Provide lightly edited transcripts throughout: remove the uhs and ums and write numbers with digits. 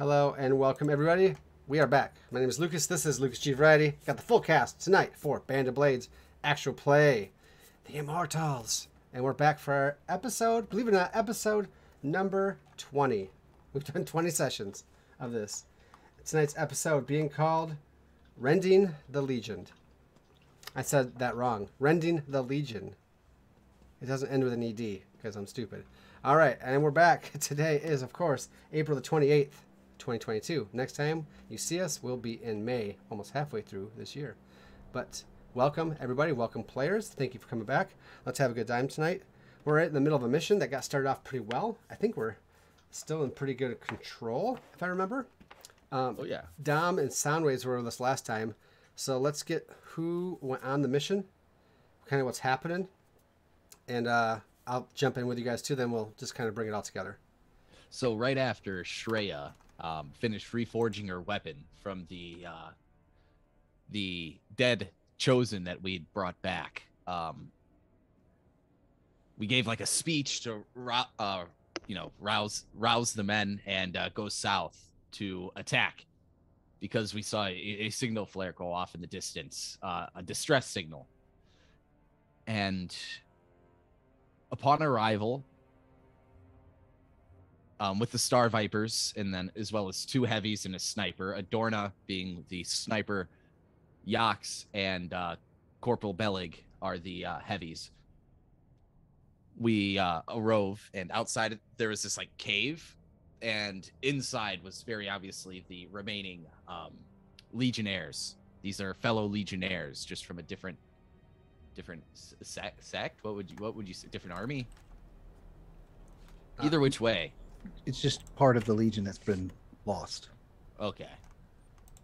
Hello and welcome everybody. We are back. My name is Lucas. This is Lucas G Variety. Got the full cast tonight for Band of Blades actual play, the Immortals, and we're back for our episode. Believe it or not, episode number 20. We've done 20 sessions of this. Tonight's episode being called Rending the Legion. I said that wrong. Rending the Legion. It doesn't end with an ED because I'm stupid. All right, and we're back. Today is, of course, April the 28th, 2022. Next time you see us, we'll be in May, almost halfway through this year. But welcome, everybody. Welcome, players. Thank you for coming back. Let's have a good time tonight. We're right in the middle of a mission that got started off pretty well. I think we're still in pretty good control, if I remember. Oh, yeah. Dom and Soundwaves were with us last time. So let's get who went on the mission, kind of what's happening. And I'll jump in with you guys too, then we'll just kind of bring it all together. So right after Shreya finished reforging her weapon from the dead chosen that we'd brought back, we gave like a speech to rouse the men and go south to attack, because we saw a signal flare go off in the distance, a distress signal. And upon arrival, with the Star Vipers, and then as well as 2 heavies and a sniper, Adorna being the sniper, Yax and Corporal Bellig are the heavies. We arose, and outside there was this like cave, and inside was very obviously the remaining Legionnaires. These are fellow Legionnaires, just from a different sect. What would you say? Different army? Either which way. It's just part of the Legion that's been lost. Okay.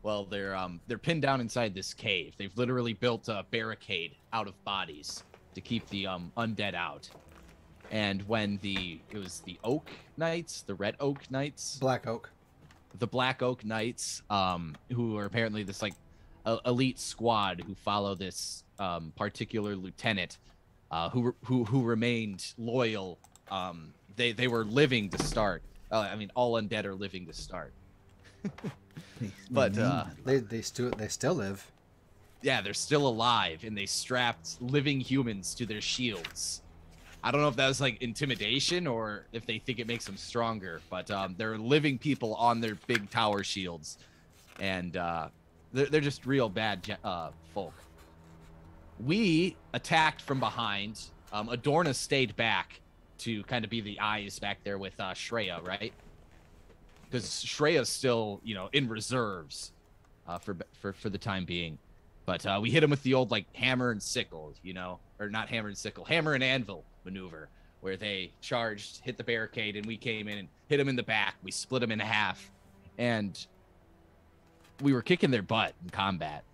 Well, they're pinned down inside this cave. They've literally built a barricade out of bodies to keep the undead out. And when it was the Oak Knights, the Red Oak Knights, Black Oak, the Black Oak Knights, who are apparently this like elite squad who follow this particular lieutenant, who remained loyal. They were living to start. I mean, all undead are living to start. But they still live. Yeah, they're still alive, and they strapped living humans to their shields. I don't know if that was like intimidation or if they think it makes them stronger, but they're living people on their big tower shields, and they're just real bad folk. We attacked from behind. Adorna stayed back to kind of be the eyes back there with Shreya, right? Because Shreya's still, in reserves for the time being. But we hit him with the old like hammer and sickle, or not hammer and sickle, hammer and anvil maneuver, where they charged, hit the barricade, and we came in and hit him in the back. We split him in half, and we were kicking their butt in combat.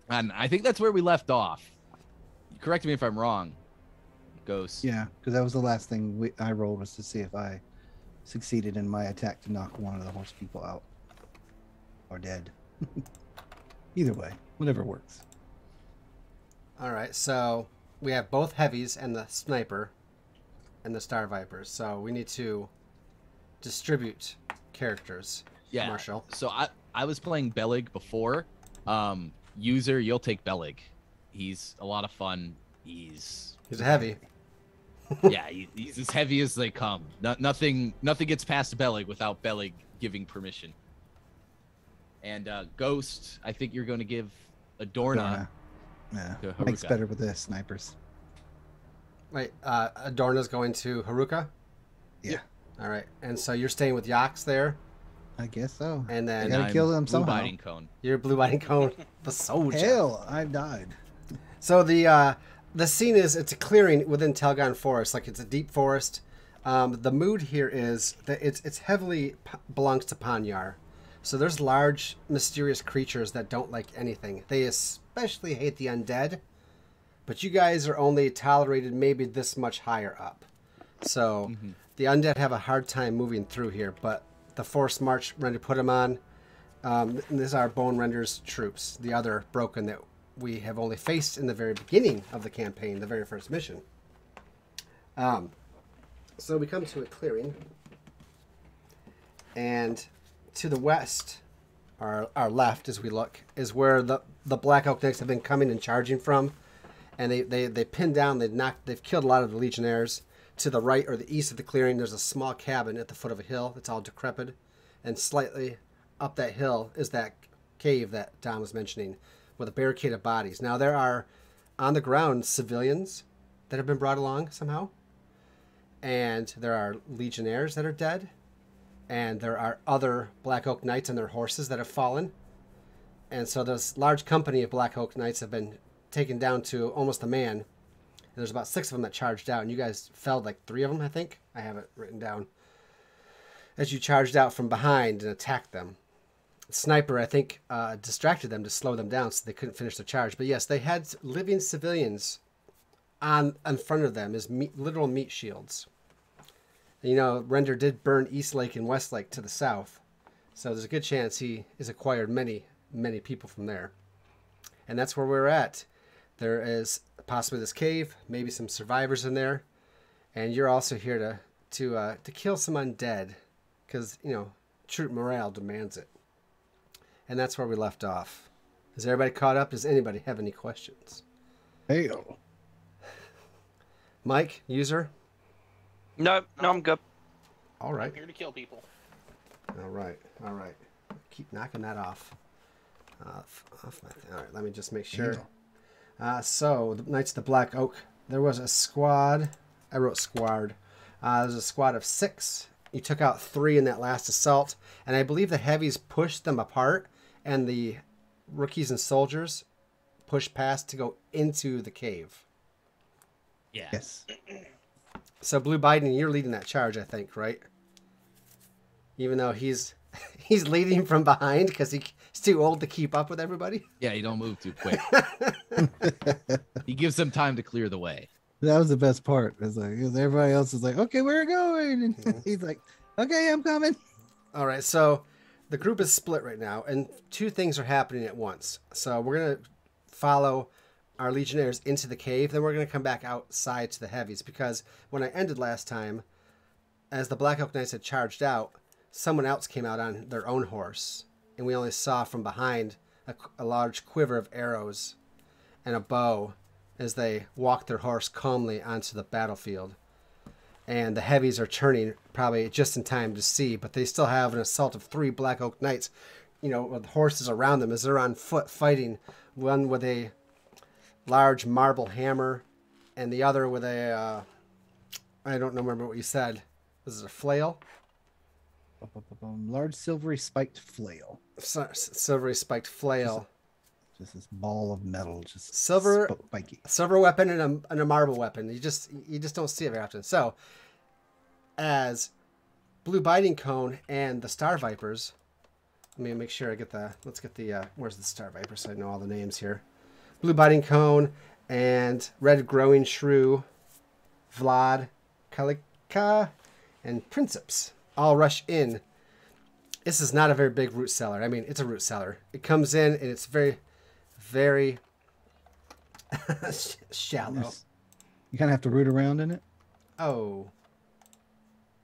And I think that's where we left off. Correct me if I'm wrong, Ghost. Yeah, because that was the last thing I rolled, was to see if I succeeded in my attack to knock one of the horse people out. Or dead. Either way, whatever works. All right, so we have both heavies and the sniper and the Star Vipers. So we need to distribute characters. Yeah, Marshall. So I was playing Bellig before. User, you'll take Bellig. He's a lot of fun. He's a heavy. Yeah, he's as heavy as they come. Nothing gets past Bellig without Bellig giving permission. And Ghost, I think you're going to give Adorna. Yeah, makes better with the snipers. Wait, Adorna's going to Haruka? Yeah. All right, and so you're staying with Yax there? I guess so. And then I gotta kill them somehow. Blue Biting Cone. You're Blue Biting Cone, the soldier. Hell, I died. So the scene is, it's a clearing within Telgon Forest, like it's a deep forest. The mood here is that it's heavily belongs to Panyar. So there's large, mysterious creatures that don't like anything. They especially hate the undead, but you guys are only tolerated maybe this much higher up. So the undead have a hard time moving through here, but the forced march Render put them on. These are Bone Render's troops, the other broken that we have only faced in the very beginning of the campaign, the very first mission. So we come to a clearing, And to the west, our left as we look, is where the Black Oak Knights have been coming and charging from. And they pinned down, they've killed a lot of the Legionnaires. To the right or the east of the clearing, there's a small cabin at the foot of a hill that's all decrepit. And slightly up that hill is that cave that Don was mentioning with a barricade of bodies. Now there are on the ground civilians that have been brought along somehow. And there are Legionnaires that are dead. And there are other Black Oak Knights and their horses that have fallen. And so this large company of Black Oak Knights have been taken down to almost a man. And there's about 6 of them that charged out. And you guys felled like 3 of them, I think. I have it written down. As you charged out from behind and attacked them. The sniper, I think, distracted them to slow them down so they couldn't finish the charge. But yes, they had living civilians in front of them as literal meat shields. And, you know, Render did burn East Lake and West Lake to the south. So there's a good chance he has acquired many, many people from there. And that's where we're at. There is possibly this cave, maybe some survivors in there. And you're also here to kill some undead. Because, you know, troop morale demands it. And that's where we left off. Is everybody caught up? Does anybody have any questions? Hey-o. Mike, user? No, I'm good. All right. I'm here to kill people. All right. Keep knocking that off. Off my thing. All right, let me just make sure. So, the Knights of the Black Oak. There was a squad. I wrote squad. There's a squad of 6. You took out 3 in that last assault. And I believe the heavies pushed them apart. And the rookies and soldiers pushed past to go into the cave. Yeah. Yes. So, Blue Biden, you're leading that charge, I think, right? Even though he's leading from behind because he's too old to keep up with everybody. Yeah, you don't move too quick. He gives them time to clear the way. That was the best part. It's like, 'cause everybody else is like, okay, we're going. And he's like, okay, I'm coming. All right, so the group is split right now, and 2 things are happening at once. So we're going to follow our Legionnaires into the cave, then we're going to come back outside to the heavies, because when I ended last time, as the Black Oak Knights had charged out, someone else came out on their own horse, and we only saw from behind a large quiver of arrows and a bow as they walked their horse calmly onto the battlefield. And the heavies are turning probably just in time to see, but they still have an assault of 3 Black Oak Knights, you know, with horses around them as they're on foot fighting, one with a large marble hammer and the other with a I don't remember what you said. Was it a flail? Large silvery spiked flail. Silvery spiked flail. Just this ball of metal, just spiky. Silver weapon and a marble weapon. You just don't see it very often. So, as Blue Biting Cone and the Star Vipers, let me make sure I get the. Let's get the. Where's the Star Viper? So I know all the names here. Blue Biting Cone and Red Growing Shrew, Vlad, Kalika, and Princeps all rush in. This is not a very big root cellar. I mean, it's a root cellar. It comes in and it's very, very shallow. You kind of have to root around in it. Oh,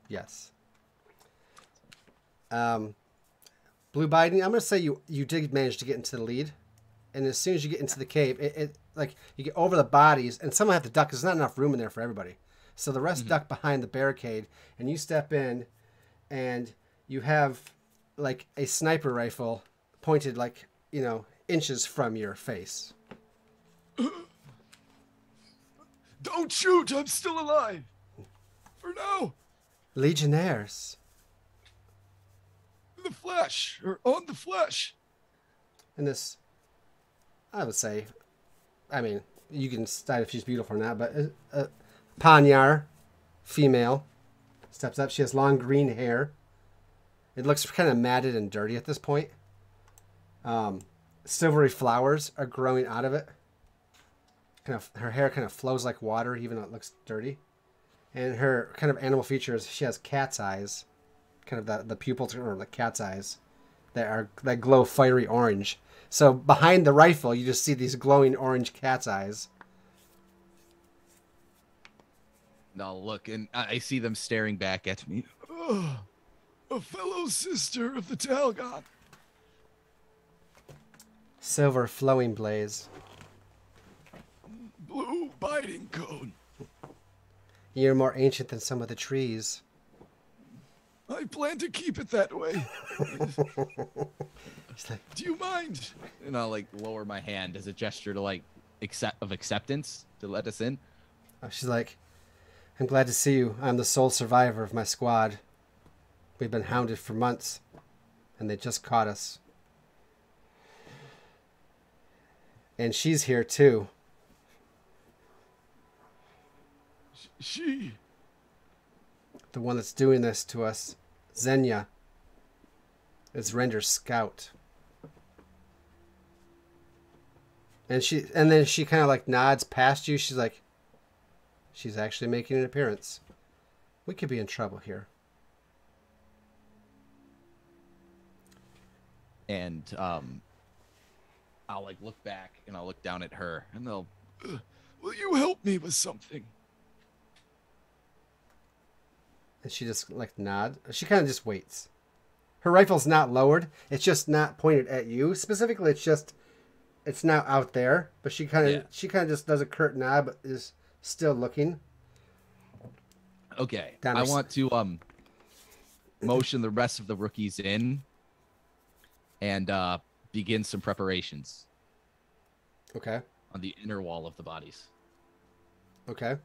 yes. Blue Biden, I'm going to say you did manage to get into the lead. And as soon as you get into the cave, it like you get over the bodies, and someone have to duck because there's not enough room in there for everybody. So the rest duck behind the barricade, and you step in, and you have like a sniper rifle pointed like, you know, inches from your face. Don't shoot! I'm still alive. For now. Legionnaires. The flesh, or on the flesh. And this, I would say, I mean, you can decide if she's beautiful or not, but Panyar, female, steps up. She has long green hair. It looks kind of matted and dirty at this point. Silvery flowers are growing out of it. Her hair kind of flows like water, even though it looks dirty. And her kind of animal features, she has cat's eyes. Kind of the pupils are like cat's eyes that glow fiery orange. So behind the rifle, you just see these glowing orange cat's eyes. No, look, and I see them staring back at me. A fellow sister of the Talgon. Silver flowing blaze. Blue biting cone. You're more ancient than some of the trees. I plan to keep it that way. She's like, Do you mind? And I'll like lower my hand as a gesture to like acceptance to let us in. she's like, I'm glad to see you. I'm the sole survivor of my squad. We've been hounded for months, and they just caught us. And she's here too. She. The one that's doing this to us, Xenia, is Render's scout. And then she kind of like nods past you. She's like, she's actually making an appearance. We could be in trouble here. And I'll like look back and I'll look down at her and they'll, will you help me with something? And she just like nod. She kind of just waits. Her rifle's not lowered. It's just not pointed at you specifically. It's now out there. But she kind of just does a curt nod, but is still looking. Okay. I want to motion the rest of the rookies in and begin some preparations. Okay. On the inner wall of the bodies. Okay.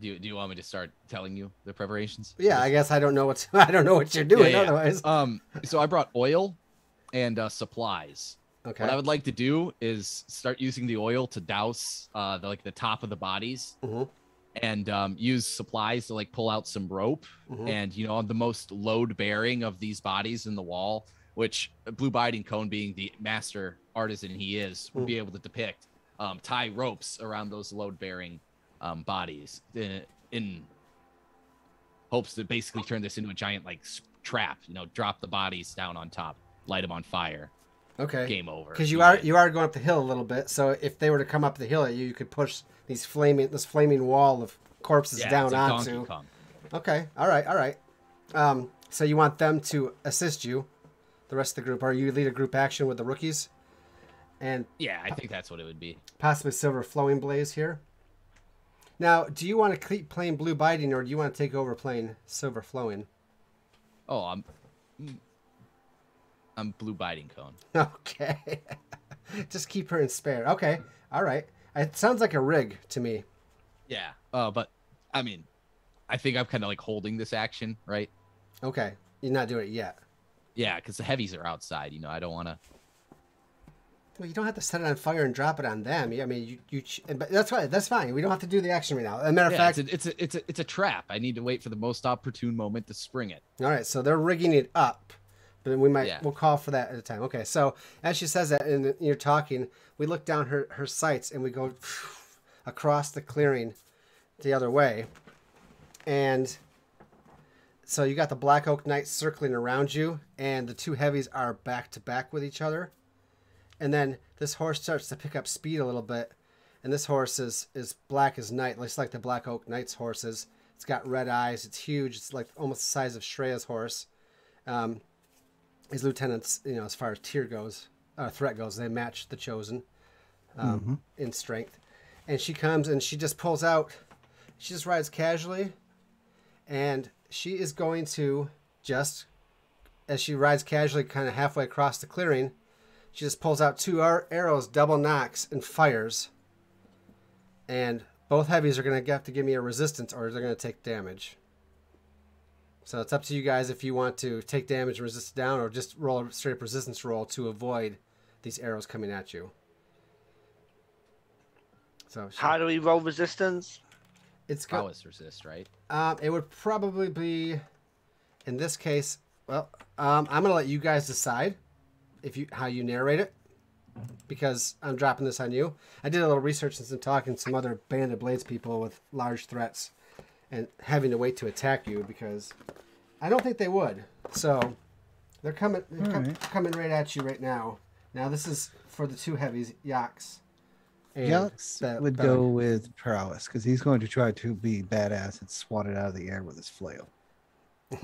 Do you want me to start telling you the preparations? Yeah, I guess I don't know what you're doing otherwise. So I brought oil and supplies. Okay. What I would like to do is start using the oil to douse the top of the bodies, and use supplies to like pull out some rope, and on the most load bearing of these bodies in the wall, which Blue Biting Cone, being the master artisan he is, would be able to depict, tie ropes around those load bearing bodies in hopes to basically turn this into a giant like trap. Drop the bodies down on top, light them on fire. Okay. Game over. Because you are going up the hill a little bit, so if they were to come up the hill at you, you could push this flaming wall of corpses down onto. Okay. All right. So you want them to assist you, the rest of the group, or you lead a group action with the rookies, and yeah, I think that's what it would be. Possibly Silver Flowing Blaze here. Now, do you want to keep playing Blue Biting, or do you want to take over playing Silver Flowing? Oh, I'm Blue Biting Cone. Okay. Just keep her in spare. Okay. All right. It sounds like a rig to me. Yeah. But I mean, I think I'm kind of like holding this action, right? Okay. You're not doing it yet. Yeah, because the heavies are outside. I don't want to. Well, you don't have to set it on fire and drop it on them. I mean, but that's fine. That's fine. We don't have to do the action right now. As a matter of fact, it's a trap. I need to wait for the most opportune moment to spring it. All right. So they're rigging it up. But we'll call for that at a time. Okay, so as she says that and you're talking, we look down her sights and we go across the clearing the other way. And so you got the Black Oak Knights circling around you, and the two heavies are back to back with each other. And then this horse starts to pick up speed a little bit, and this horse is black as night, just like the Black Oak Knights horses. It's got red eyes. It's huge. It's like almost the size of Shreya's horse. His lieutenants, as far as threat goes, they match the Chosen in strength. And she comes and she just pulls out. She just rides casually, and she is going to just, as she rides casually, kind of halfway across the clearing, she just pulls out two arrows, double knocks, and fires. And both heavies are going to have to give me a resistance, or they're going to take damage. So it's up to you guys if you want to take damage and resist down, or just roll a straight up resistance roll to avoid these arrows coming at you. So how do we roll resistance? It's prowess resist, right? It would probably be, in this case, well, I'm gonna let you guys decide how you narrate it, because I'm dropping this on you. I did a little research and some talking to some other Banded Blades people with large threats and having to wait to attack you, because I don't think they would. So they're coming right at you right now. Now this is for the two heavies, Yax. Yax would go with prowess, because he's going to try to be badass and swat it out of the air with his flail.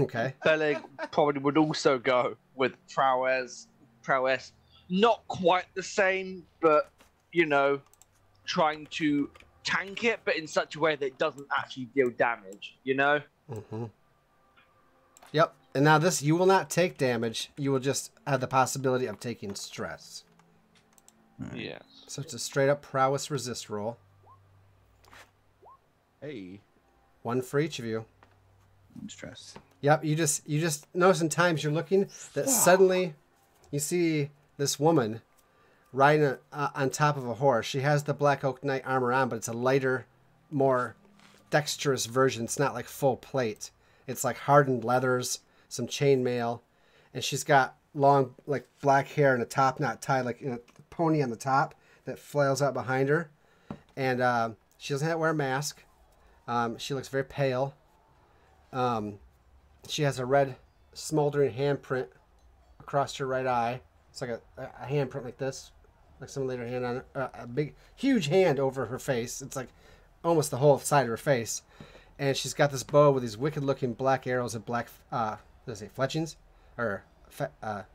Okay. Belleg probably would also go with prowess. Prowess, not quite the same, but you know, trying to tank it, but in such a way that it doesn't actually deal damage. You know. Mm-hmm. Yep. And now this, you will not take damage. You will just have the possibility of taking stress. Yes. So it's a straight up prowess resist roll. Hey. One for each of you. Stress. Yep. You just notice in times you're looking that suddenly you see this woman riding on top of a horse. She has the Black Oak Knight armor on, but it's a lighter, more dexterous version. It's not like full plate. It's like hardened leathers, some chainmail, and she's got long, like black hair and a top knot tied, like a pony on the top that flails out behind her. And she doesn't have to wear a mask. She looks very pale. She has a red smoldering handprint across her right eye. It's like a handprint like this, like someone laid her hand on it. A big, huge hand over her face. It's like almost the whole side of her face. And she's got this bow with these wicked-looking black arrows and black, what does it say, fletchings? Or,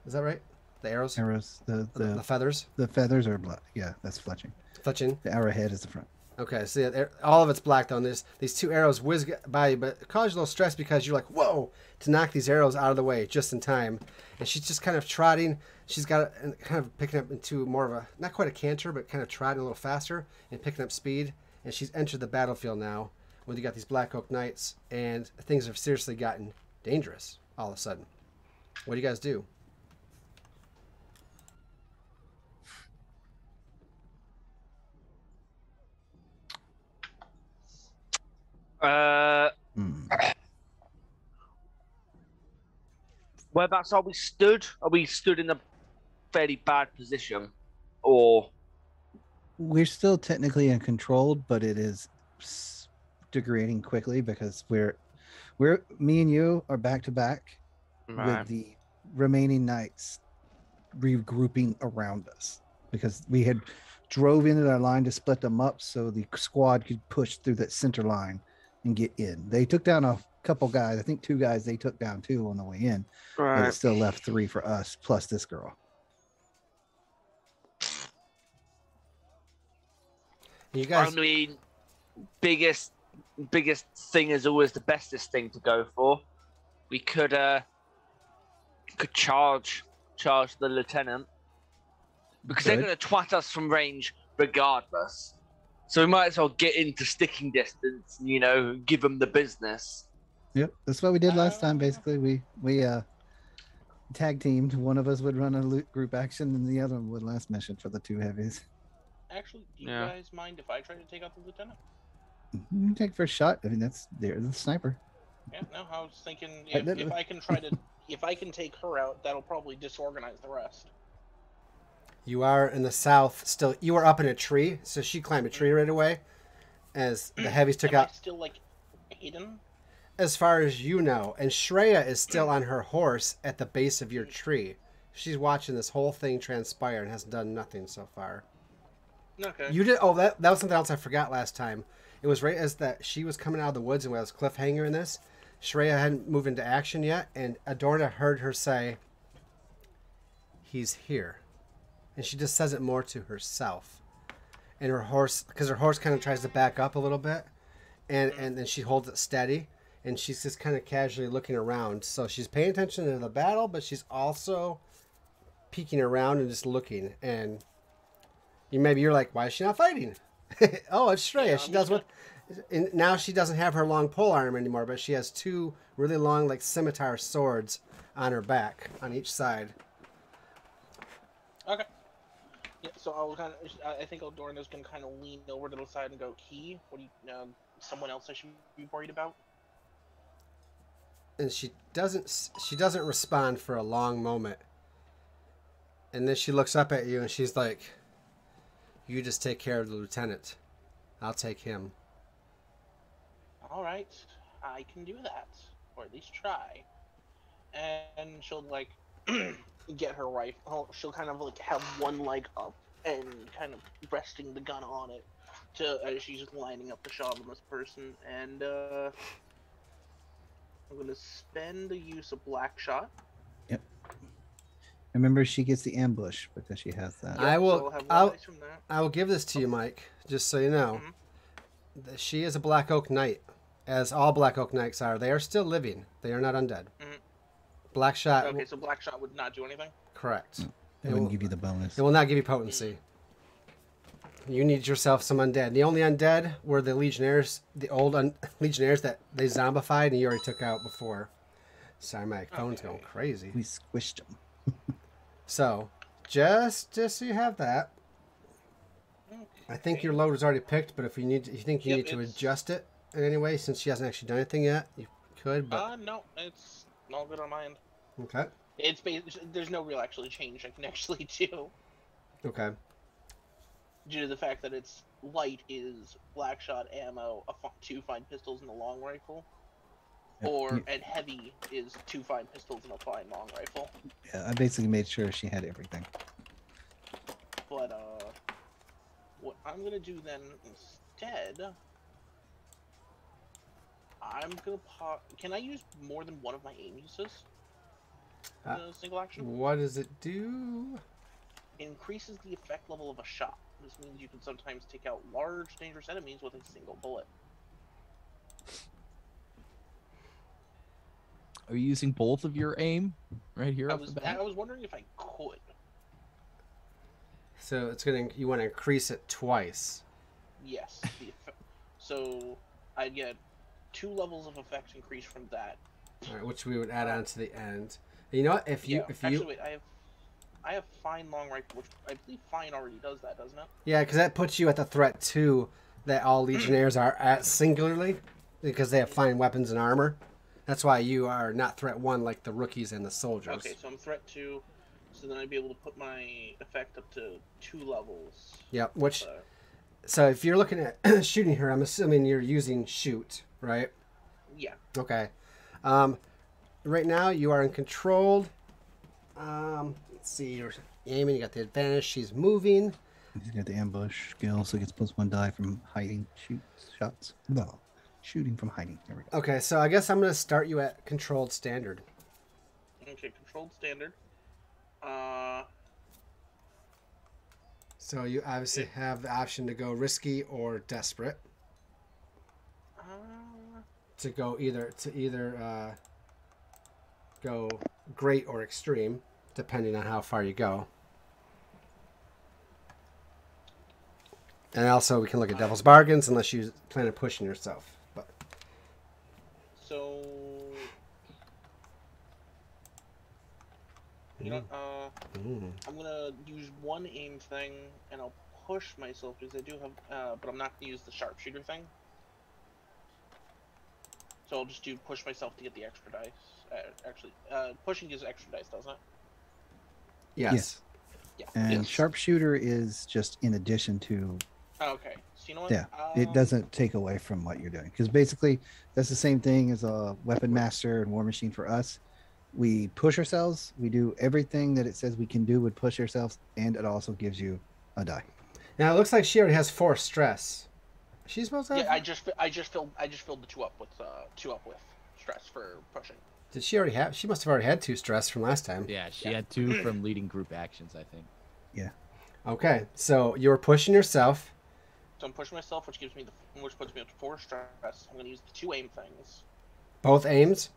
is that right? The arrows? Arrows. The feathers? The feathers are black. Yeah, that's fletching. Fletching? The arrowhead is the front. Okay, so all of it's black, though, and there's these two arrows whiz by you, but it causes you a little stress because you're like, whoa, to knock these arrows out of the way just in time. And she's just kind of trotting. She's got kind of picking up into more of a, not quite a canter, but kind of trotting a little faster and picking up speed. And she's entered the battlefield now when you got these Black Oak Knights, and things have seriously gotten dangerous all of a sudden. What do you guys do? Whereabouts are we stood? Are we stood in a fairly bad position, or We're still technically uncontrolled, but it is degrading quickly because me and you are back to back with the remaining knights regrouping around us because we had drove into our line to split them up so the squad could push through that center line and get in. They took down a couple guys. I think 2 guys they took down too on the way in, but it still left 3 for us plus this girl. You guys, I mean, biggest thing is always the bestest thing to go for. We could charge the lieutenant because they're going to twat us from range regardless. So we might as well get into sticking distance and, you know, give them the business. Yep, that's what we did last time. Basically, we tag teamed. One of us would run a group action, and the other one would last mission for the 2 heavies. Actually, do you guys mind if I try to take out the lieutenant? You can take first shot. I mean, that's the sniper. Yeah, no, I was thinking if I can try to, if I can take her out, that'll probably disorganize the rest. you are in the south still. You were up in a tree, so she climbed a tree right away as the heavies took out. I still, like, hidden? As far as you know, and Shreya is still on her horse at the base of your tree. She's watching this whole thing transpire and has done nothing so far. Okay. You did. Oh, that was something else I forgot last time. It was right as that she was coming out of the woods and was cliffhanger in this. Shreya hadn't moved into action yet, and Adorna heard her say, "He's here," and she just says it more to herself. And her horse, because her horse kind of tries to back up a little bit, and then she holds it steady, and she's just kind of casually looking around. So she's paying attention to the battle, but she's also peeking around and just looking. And you're like, why is she not fighting? Oh, it's Shreya. Yeah, she does what? And now she doesn't have her long pole arm anymore, but she has 2 really long, like scimitar swords on her back on each side. Okay. Yeah, so I think Eldorna's gonna kind of lean over to the side and go, "Key, what do you? Someone else I should be worried about?" And she doesn't respond for a long moment, and then she looks up at you and she's like, "You just take care of the lieutenant. I'll take him." All right, I can do that, or at least try. And she'll like get her rifle. She'll kind of like have one leg up and kind of resting the gun on it, as she's lining up the shot on this person. And I'm gonna spend the use of Black Shot. Yep. Remember, she gets the ambush because she has that. I will. So I'll have one I'll, dice from that. I will give this to you, Mike, just so you know. She is a Black Oak Knight, as all Black Oak Knights are. They are still living. They are not undead. Black Shot. Okay, so Black Shot would not do anything? Correct. It wouldn't give you the bonus. It will not give you potency. You need yourself some undead. The only undead were the Legionnaires, the old Legionnaires that they zombified and you already took out before. Sorry, my phone's going crazy. We squished them. So, just so you have that. I think your load is already picked, but if you need, you think you need to adjust it in any way, since she hasn't actually done anything yet, you could. But No, it's all good on my end. okay. It's there's no real actually change I can actually do. Okay. Due to the fact that it's light is Black Shot ammo, 2 fine pistols and a long rifle, and heavy is 2 fine pistols and a fine long rifle. Yeah, I basically made sure she had everything. But what I'm gonna do then instead, I'm gonna Can I use more than one of my aim uses in a single action? What does it do? It increases the effect level of a shot. This means you can sometimes take out large, dangerous enemies with a single bullet. Are you using both of your aim right here? I was wondering if I could. So it's you want to increase it twice. Yes. So I'd get 2 levels of effect increase from that. All right, which we would add on to the end. And you know what? Wait, I have fine long rifle, which I believe fine already does that, doesn't it? Yeah, because that puts you at the threat 2 that all Legionnaires are at singularly, because they have fine weapons and armor. That's why you are not threat 1 like the rookies and the soldiers. Okay, so I'm threat 2, so then I'd be able to put my effect up to 2 levels. Yep. So if you're looking at shooting here, I'm assuming you're using shoot, right? Yeah. Okay. Right now you are in controlled. Let's see. You're aiming. You got the advantage. She's moving. She's got the ambush skill, so it gets +1 die from hiding shots. No, shooting from hiding. There we go. Okay, so I guess I'm going to start you at controlled standard. Okay, controlled standard. So you obviously have the option to go risky or desperate. To either go great or extreme, depending on how far you go. And also we can look at devil's bargains unless you plan on pushing yourself. But so you know, I'm gonna use one aim thing, and I'll push myself because I do have, but I'm not gonna use the sharpshooter thing. So I'll just push myself to get the extra dice. Actually, pushing gives extra dice, doesn't it? yes. Yeah. And sharpshooter is just in addition to. Oh, okay. So you know what? Yeah, it doesn't take away from what you're doing, because basically that's the same thing as a weapon master and war machine for us. We push ourselves. We do everything that it says we can do with push ourselves, and it also gives you a die. Now it looks like she already has 4 stress. She's supposed to have. Yeah, I just filled the 2 up with stress for pushing. Did she already have? She must have already had 2 stress from last time. Yeah, she had 2 from leading group actions, I think. Yeah. Okay, so you're pushing yourself. So I'm pushing myself, which puts me up to 4 stress. I'm gonna use the 2 aim things. Both aims.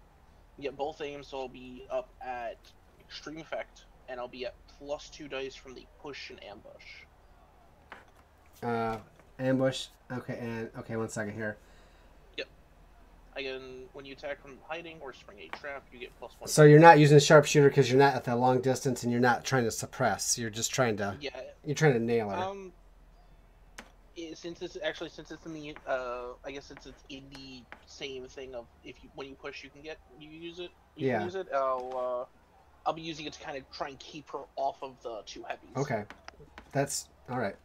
Yeah, both aims, so I'll be up at extreme effect, and I'll be at +2 dice from the push and ambush. Ambush. Okay, and okay, 1 second here. Yep. Again, when you attack from hiding or spring a trap, you get +1. So you're not using sharpshooter because you're not at the long distance, and you're not trying to suppress. You're just trying to. Yeah. You're trying to nail her. Since it's in the I guess since it's in the same thing of when you push you use it. You can use it. I'll be using it to kind of try and keep her off of the 2 heavies. Okay, that's all right.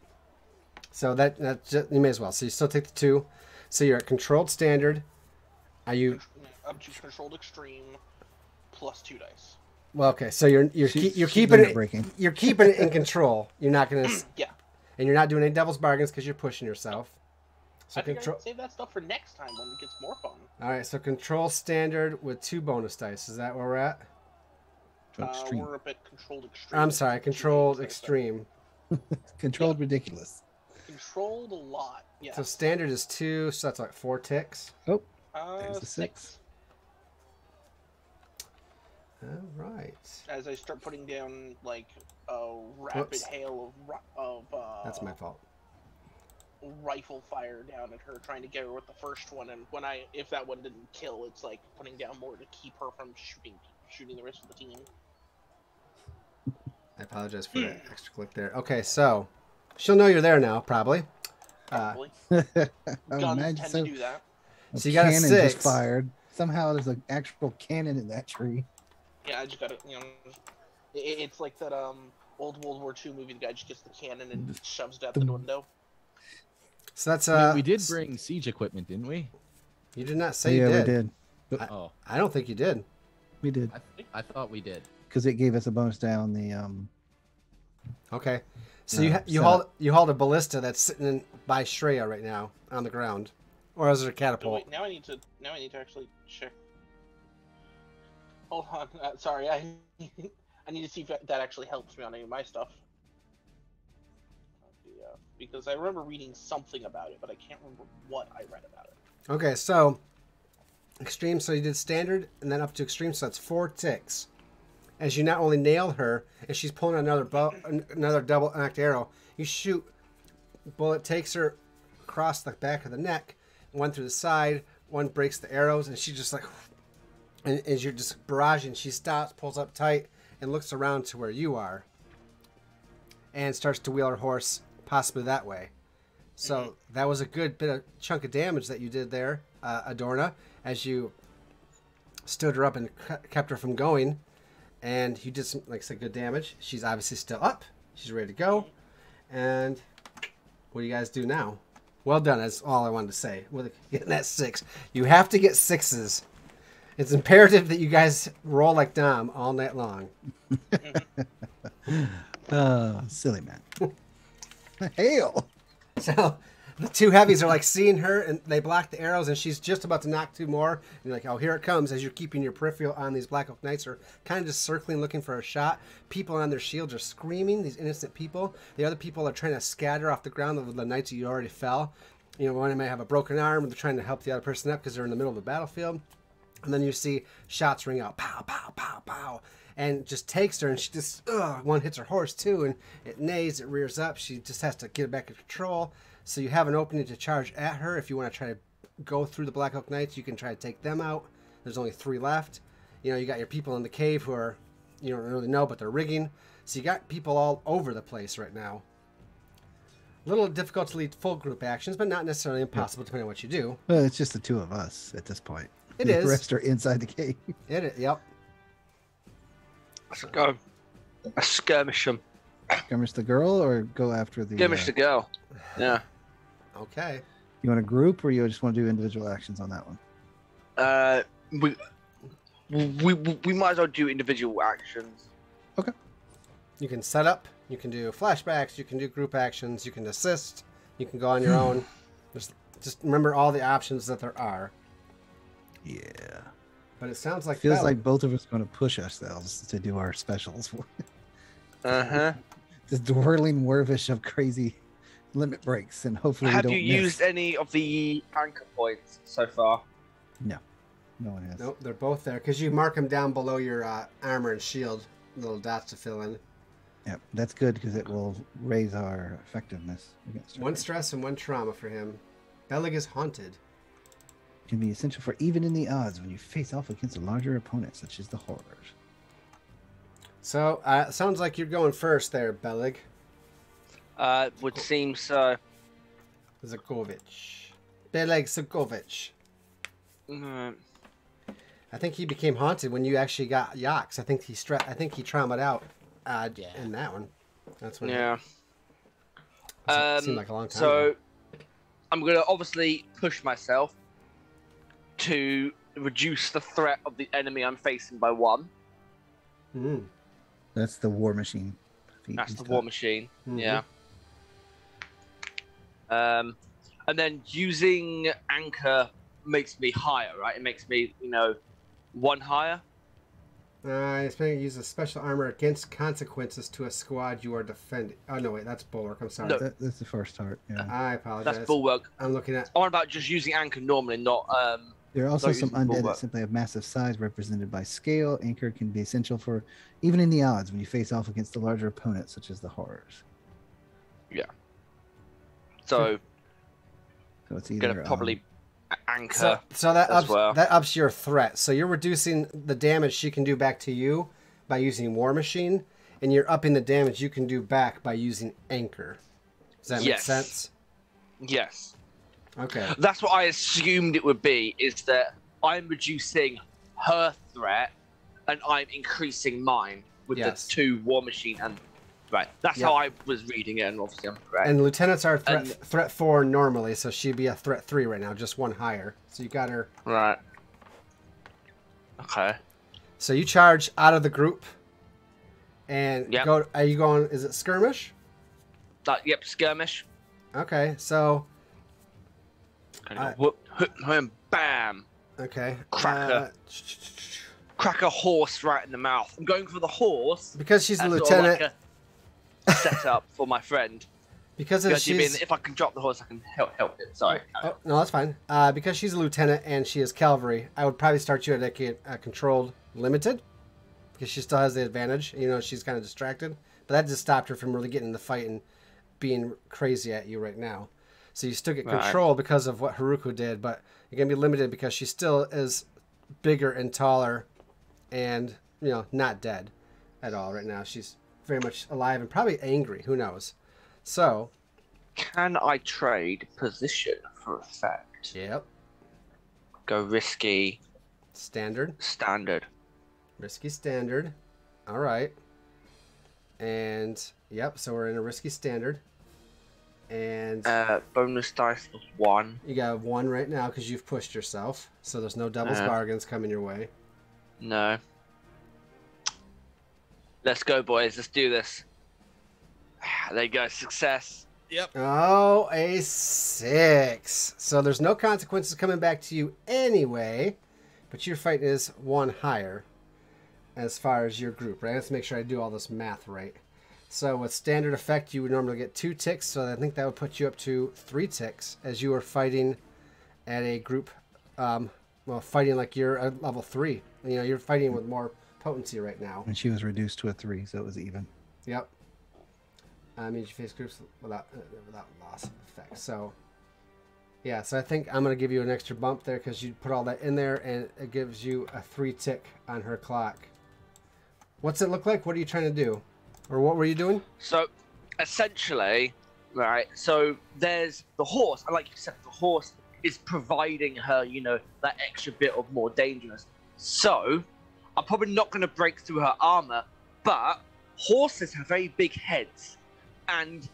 So that just, you may as well. So you still take the 2. So you're at controlled standard. Are you up to controlled extreme +2 dice? Well, okay. So you're keeping it. You're keeping it in control. You're not gonna. Yeah. And you're not doing any devil's bargains because you're pushing yourself. So I think I control. can save that stuff for next time when it gets more fun. All right, so control standard with 2 bonus dice. Is that where we're at? Extreme. We're up at controlled extreme. I'm sorry, which is 2 controlled bonus dice. extreme. Controlled ridiculous. Controlled a lot. Yeah. So standard is 2, so that's like 4 ticks. Oh, there's the 6. All right. As I start putting down like a rapid Whoops. hail of That's my fault. rifle fire down at her, trying to get her with the first one, and if that one didn't kill, it's like putting down more to keep her from shooting the rest of the team. I apologize for that extra click there. Okay, so she'll know you're there now, probably. Probably. Oh, Guns imagine tend so. to do that. So you got a cannon 6. just fired. Somehow there's an actual cannon in that tree. Yeah, I just gotta, it's like that old World War II movie. The guy just gets the cannon and shoves it out the window. So that's we did bring siege equipment, didn't we? You did not say Yeah, you we did. did. Oh, I don't think you did. We did I thought we did. because it gave us a bonus down the Okay. So No, you setup. hauled a ballista that's sitting by Shreya right now on the ground, or is it a Oh, catapult? wait, now I need to actually check. Hold on, sorry, I need to see if that actually helps me on any of my stuff. Yeah, because I remember reading something about it, but I can't remember what I read about it. Okay, so extreme. So you did standard and then up to extreme. So that's 4 ticks. As you not only nail her, and she's pulling another double act arrow, you shoot. Bullet takes her across the back of the neck, one through the side, one breaks the arrows, and she just like. And as you're just barraging, she stops, pulls up tight, and looks around to where you are, and starts to wheel her horse possibly that way. So that was a good bit of chunk of damage that you did there, Adorna, as you stood her up and kept her from going. And you did some, like I said, good damage. She's obviously still up. She's ready to go. And what do you guys do now? Well done. That's all I wanted to say. With getting that 6, you have to get 6s. It's imperative that you guys roll like Dom all night long. silly man. Hail. So the 2 heavies are like seeing her, and they block the arrows, and she's just about to knock 2 more. And you're like, oh, here it comes. As you're keeping your peripheral on, these Black Oak Knights are kind of just circling, looking for a shot. People on their shields are screaming, these innocent people. The other people are trying to scatter off the ground of the knights that you already fell. You know, one might have a broken arm, and they're trying to help the other person up because they're in the middle of the battlefield. And then you see shots ring out, pow, pow, pow, pow, and just takes her, and she just, one hits her horse too, and it neighs, it rears up. She just has to get it back in control. So you have an opening to charge at her. If you want to try to go through the Black Oak Knights, you can try to take them out. There's only 3 left. You know, you got your people in the cave who are, you don't really know, but they're rigging. So you got people all over the place right now. A little difficult to lead full group actions, but not necessarily impossible depending on what you do. Well, it's just the 2 of us at this point. It The is. rest are inside the cave. It is, yep. Let's go. I skirmish them. Skirmish the girl or go after the... Skirmish the girl. Yeah. Okay. You want a group or you just want to do individual actions on that one? We might as well do individual actions. Okay. You can set up, you can do flashbacks, you can do group actions, you can assist, you can go on your own. Just remember all the options that there are. Yeah. But it sounds like Feels like both of us are going to push ourselves to do our specials. Uh-huh. This whirling wervish of crazy limit breaks, and hopefully Have we don't you miss. used any of the anchor points so far? No. No one has. Nope, they're both there because you mark them down below your armor and shield, little dots to fill in. Yep, that's good because it will raise our effectiveness against 1 stress and 1 trauma for him. Bellig is haunted. Can be essential for evening the odds when you face off against a larger opponent, such as the horrors. So, sounds like you're going first there, Bellig. Would seem so. Zagovich. Bellig Zagovich. Mm. I think he became haunted when you actually got Yax. I think he traumatized out in that one. That's when Yeah. it seemed like a long time So, ago. I'm going to obviously push myself to reduce the threat of the enemy I'm facing by 1. Mm. That's the war machine. That's the war machine. Mhm. Yeah. And then using anchor makes me higher, right? It makes me, 1 higher. It's going to use a special armor against consequences to a squad you are defending. Oh, no, wait, that's bulwark. I'm sorry. No. That's the first part. Yeah. I apologize. That's bulwark. I'm looking at... I'm about just using anchor normally, not... There are also not some using undead bulwark. that simply have massive size represented by scale. Anchor can be essential for even in the odds when you face off against the larger opponents, such as the horrors. Yeah. So it's I'm either gonna probably anchor. So that as ups well. that ups your threat. So you're reducing the damage she can do back to you by using War Machine, and you're upping the damage you can do back by using Anchor. Does that make Yes. sense? Yes. Okay. That's what I assumed it would be, is that I'm reducing her threat and I'm increasing mine with Yes. the 2 War Machine and... Right. That's Yeah. how I was reading it, and obviously I'm correct. And lieutenants are And- threat 4 normally, so she'd be a threat 3 right now, just 1 higher. So you got her. Right. Okay. So you charge out of the group, and Yep. go. Are you going? Is it skirmish? Yep, skirmish. Okay. So Gonna go whoop, and bam. okay. Cracker. Crack a horse right in the mouth. I'm going for the horse. Because she's a as sort of lieutenant. like a setup for my friend. Because Because you mean she's. if I can drop the horse, I can help him. Sorry. Oh, no, that's fine. Because she's a lieutenant and she is cavalry, I would probably start you at a controlled limited, because she still has the advantage. You know, she's kind of distracted, but that just stopped her from really getting in the fight and being crazy at you right now. So you still get Right. control because of what Haruko did, but you're gonna be limited because she still is bigger and taller, and not dead at all right now. She's very much alive and probably angry. Who knows? So. Can I trade position for effect? Yep. Go risky, Standard. standard. Risky standard. All right. And yep, so we're in a risky standard. And Bonus dice was 1. you got 1 right now because you've pushed yourself. So there's no doubles bargains coming your way. No. Let's go, boys. Let's do this. There you go. Success. Yep. Oh, a 6. So there's no consequences coming back to you anyway. But your fight is 1 higher as far as your group, right? Let's make sure I do all this math right. So with standard effect, you would normally get 2 ticks. So I think that would put you up to 3 ticks as you are fighting at a group. Fighting like you're at level 3. You're fighting with more potency right now. And she was reduced to a 3, so it was even. Yep. Means you face groups without loss of effect. So, yeah. So I think I'm gonna give you an extra bump there because you put all that in there, and it gives you a 3 tick on her clock. What's it look like? What are you trying to do, or what were you doing? So, essentially, right, so there's the horse. And like you said, the horse is providing her, that extra bit of more dangerous. So, I'm probably not going to break through her armor, but horses have very big heads and,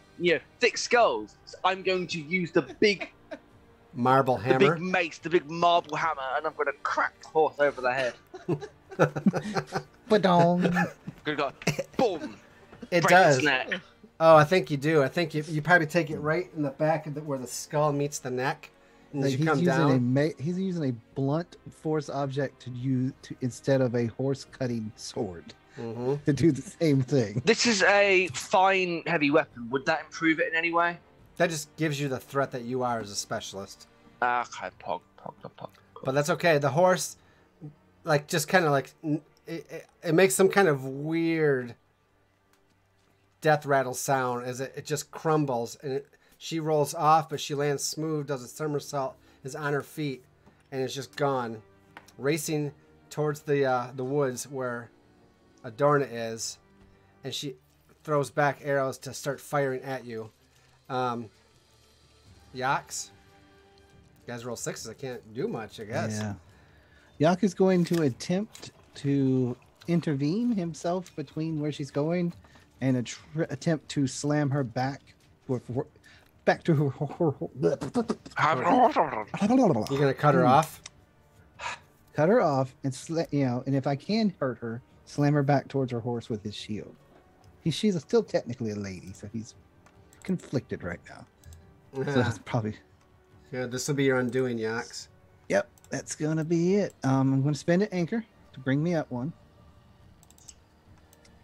thick skulls. So I'm going to use the big Marble the hammer. big mace, the big marble hammer, and I'm going to crack the horse over the head. Ba-dong. Gonna go, boom. It break does. its neck. Oh, I think you do. I think you probably take it right in the back of where the skull meets the neck, and Like as you come he's down. he's using a blunt force object to use instead of a horse cutting sword Mm-hmm. to do the same thing. This is a fine heavy weapon. Would that improve it in any way? That just gives you the threat that you are as a specialist. Okay, pog. But that's okay. The horse, just kind of it makes some kind of weird death rattle sound as it just crumbles, and she rolls off, but she lands smooth, does a somersault, is on her feet, and is just gone, racing towards the woods where Adorna is, and she throws back arrows to start firing at you. Yax? You guys roll 6s. I can't do much, I guess. Yeah. Yak is going to attempt to intervene himself between where she's going and attempt to slam her back back to her. You're gonna cut her off? Cut her off and and if I can hurt her, slam her back towards her horse with his shield. She's still technically a lady, so he's conflicted right now. So that's probably Good. This will be your undoing, Yax. Yep, that's gonna be it. I'm gonna spend an anchor to bring me up one.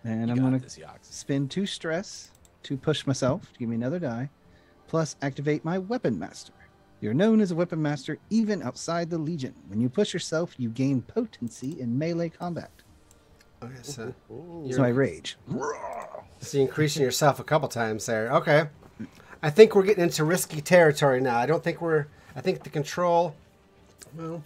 And I'm gonna spend 2 stress to push myself to give me another die, plus activate my weapon master. You're known as a weapon master even outside the Legion. When you push yourself, you gain potency in melee combat. Okay, so So I rage. So you're increasing yourself a couple times there. Okay. I think we're getting into risky territory now. I think the control, well...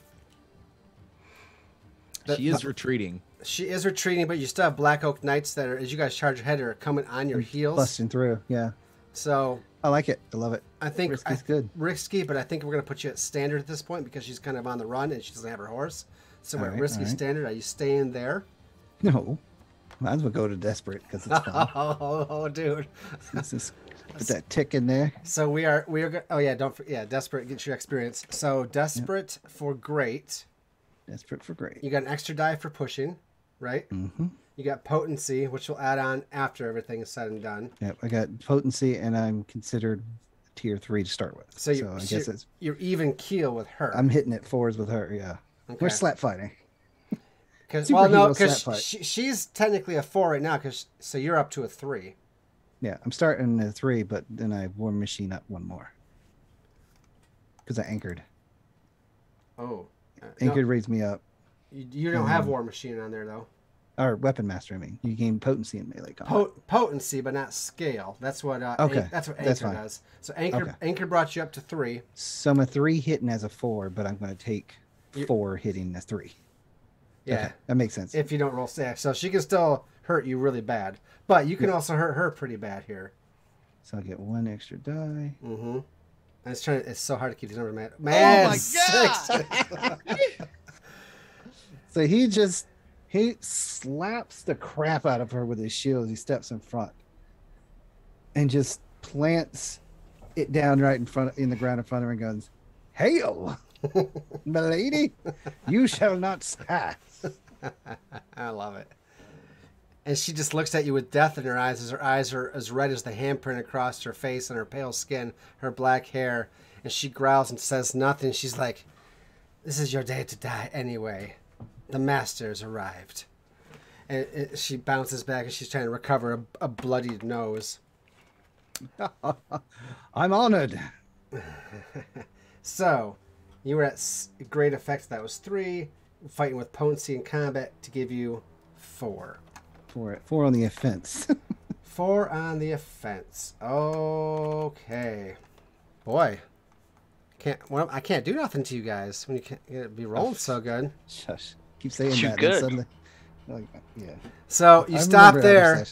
She is retreating. She is retreating, but you still have Black Oak Knights that are, as you guys charge ahead, are coming on your heels. Busting through, yeah. So... I like it. I love it. I think risky's good. Risky, but I think we're going to put you at standard at this point because she's kind of on the run and she doesn't have her horse. So we're at risky standard. Are you staying there? No. Might as well go to desperate because it's fun. Oh, dude. Let's just put that tick in there. So we are oh yeah, desperate, get your experience. So desperate for great. Desperate for great. You got an extra die for pushing, right? Mm-hmm. You got potency, which will add on after everything is said and done. Yep, I got potency, and I'm considered tier 3 to start with. So I guess you're even keel with her. I'm hitting it 4s with her. Yeah, okay. We're slap fighting. Because she's technically a 4 right now. So you're up to a 3. Yeah, I'm starting at 3, but then I war machine up 1 more because I anchored. Oh, anchored raised me up. You don't have war machine on there though. Or weapon master, I mean. You gain potency in melee combat. Potency, but not scale. That's what. Okay, that's what anchor does. So anchor brought you up to 3. So I'm a 3 hitting as a 4, but I'm going to take 4 hitting as 3. Yeah, okay, that makes sense. If you don't roll stack, so she can still hurt you really bad, but you can also hurt her pretty bad here. So I get 1 extra die. Mm-hmm. It's so hard to keep these numbers, man. Man, oh my god! So he slaps the crap out of her with his shield. He steps in front and just plants it down right in the ground in front of her and goes, "Hail, milady, you shall not pass." I love it. And she just looks at you with death in her eyes, as her eyes are as red as the handprint across her face and her pale skin, her black hair. And she growls and says nothing. She's like, "This is your day to die anyway. The master's arrived." And she bounces back and she's trying to recover a bloodied nose. I'm honored. So, you were at great effect. That was 3. Fighting with potency and combat to give you 4. 4 on the offense. 4 on the offense. Okay. Boy. I can't do nothing to you guys when you can't be rolling so good. Shush. Keep saying Too that. good. Suddenly, yeah. So you stop there,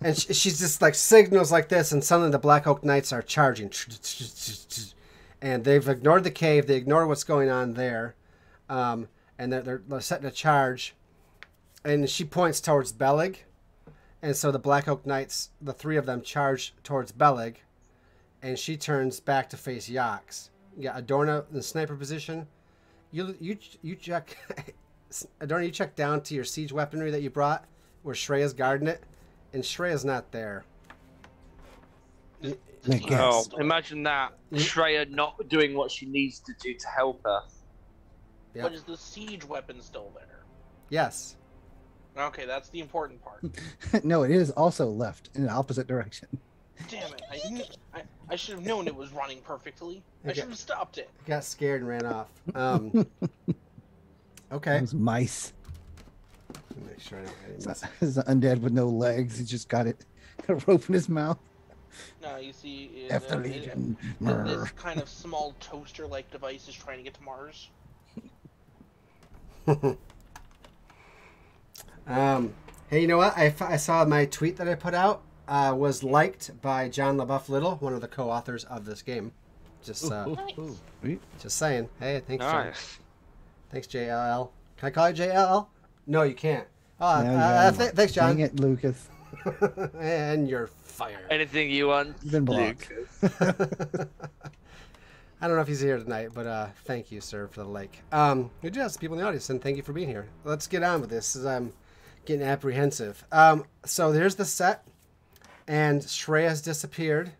and she's just like signals like this, and suddenly the Black Oak Knights are charging. And they've ignored the cave. They ignore what's going on there. And they're setting a charge. And she points towards Bellig. And so the Black Oak Knights, the 3 of them, charge towards Bellig. And she turns back to face Yax. Yeah, Adorna in the sniper position. You check, Adorna, you check down to your siege weaponry that you brought, where Shreya's guarding it, and Shreya's not there. Oh, imagine that. Shreya not doing what she needs to do to help her. Yep. But is the siege weapon still there? Yes. Okay, that's the important part. No, it is also left in the opposite direction. Damn it! I should have known it was running perfectly. I should have stopped it. Got scared and ran off. Okay. Those mice. Make sure I don't have any It's mice. an undead with no legs. He just got a rope in his mouth. No, you see, After Legion. this kind of small toaster-like device is trying to get to Mars. Hey, you know what? I saw my tweet that I put out was liked by John LaBeouf Little, one of the co-authors of this game. Just just saying. Hey, thanks, John. Nice. Thanks, JLL. Can I call you JLL? No, you can't. Thanks, John. Dang it, Lucas. And you're fired. Anything you want? You've been blocked. I don't know if he's here tonight, but thank you, sir, for the like. We do have some people in the audience, and thank you for being here. Let's get on with this, as I'm getting apprehensive. So there's the set, and Shreya's disappeared,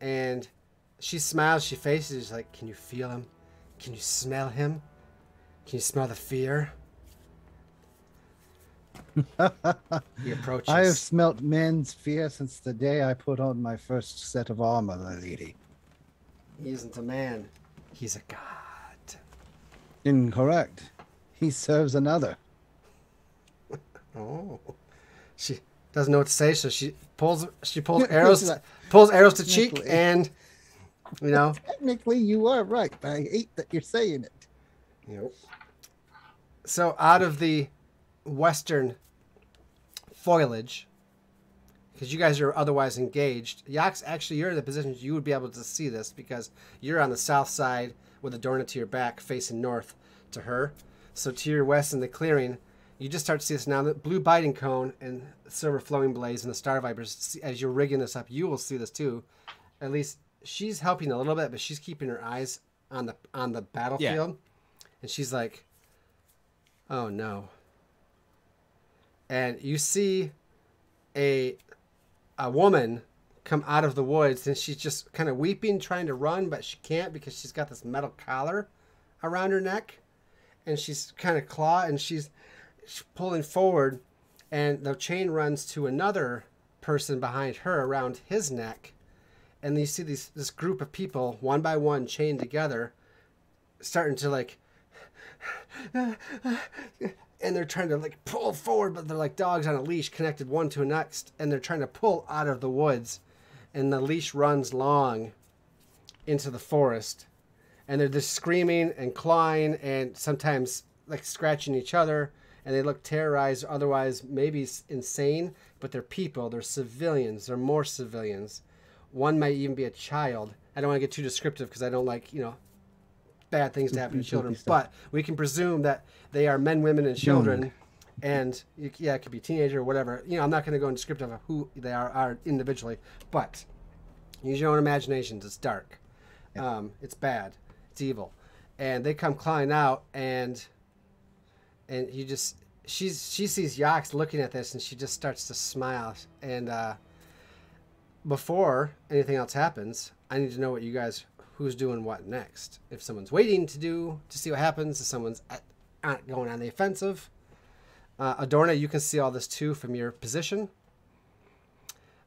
and she smiles, she faces, she's like, can you feel him? Can you smell him? Can you smell the fear? He approaches. I have smelt men's fear since the day I put on my first set of armor, my lady. He isn't a man. He's a god. Incorrect. He serves another. Oh. She doesn't know what to say, so she pulls arrows pulls arrows to cheek, and you know. Technically you are right, but I hate that you're saying it. Yep. So out of the western foliage, because you guys are otherwise engaged, Yax, actually you're in the position you would be able to see this because you're on the south side with Adorna to your back facing north to her. So to your west in the clearing, you just start to see this now. The blue biting cone and silver flowing blaze and the star vipers, as you're rigging this up, you will see this too. At least she's helping a little bit, but she's keeping her eyes on the battlefield. Yeah. And she's like, oh no. And you see a woman come out of the woods, and she's just kind of weeping, trying to run, but she can't because she's got this metal collar around her neck, and she's kind of and she's pulling forward, and the chain runs to another person behind her around his neck, and you see this group of people one by one chained together, starting to like. And they're trying to like pull forward, but they're like dogs on a leash connected one to the next, and they're trying to pull out of the woods, and the leash runs long into the forest, and they're just screaming and clawing and sometimes like scratching each other, and they look terrorized, otherwise maybe insane, but they're people, they're civilians, they're more civilians. One might even be a child. I don't want to get too descriptive because I don't like, bad things to happen to children, but we can presume that they are men, women, and children, and yeah, it could be teenager or whatever. I'm not going to go into descriptive of who they are individually, but use your own imaginations. It's dark, it's bad, it's evil, and they come clawing out, and she sees Yax looking at this, and she just starts to smile. And before anything else happens, I need to know what you guys. Who's doing what next? If someone's waiting to see what happens, if someone's going on the offensive. Adorna, you can see all this too from your position.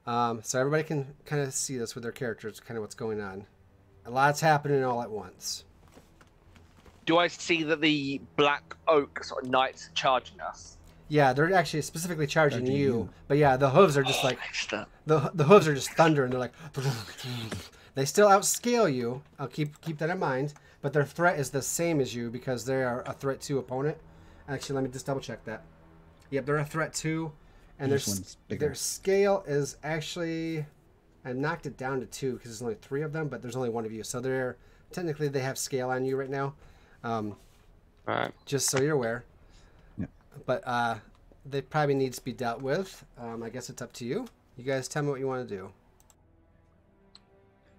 So everybody can kind of see this with their characters, kind of what's going on. A lot's happening all at once. Do I see that the Black Oak sort of knights are charging us? Yeah, they're actually specifically charging you. But yeah, the hooves are just like the hooves are just thunder, and they're like. They still outscale you. I'll keep that in mind. But their threat is the same as you because they are a threat 2 opponent. Actually, let me just double check that. Yep, they're a threat 2. And their scale is actually... I knocked it down to 2 because there's only 3 of them, but there's only 1 of you. So technically they have scale on you right now. Right. Just so you're aware. Yeah. But they probably need to be dealt with. I guess it's up to you. You guys tell me what you want to do.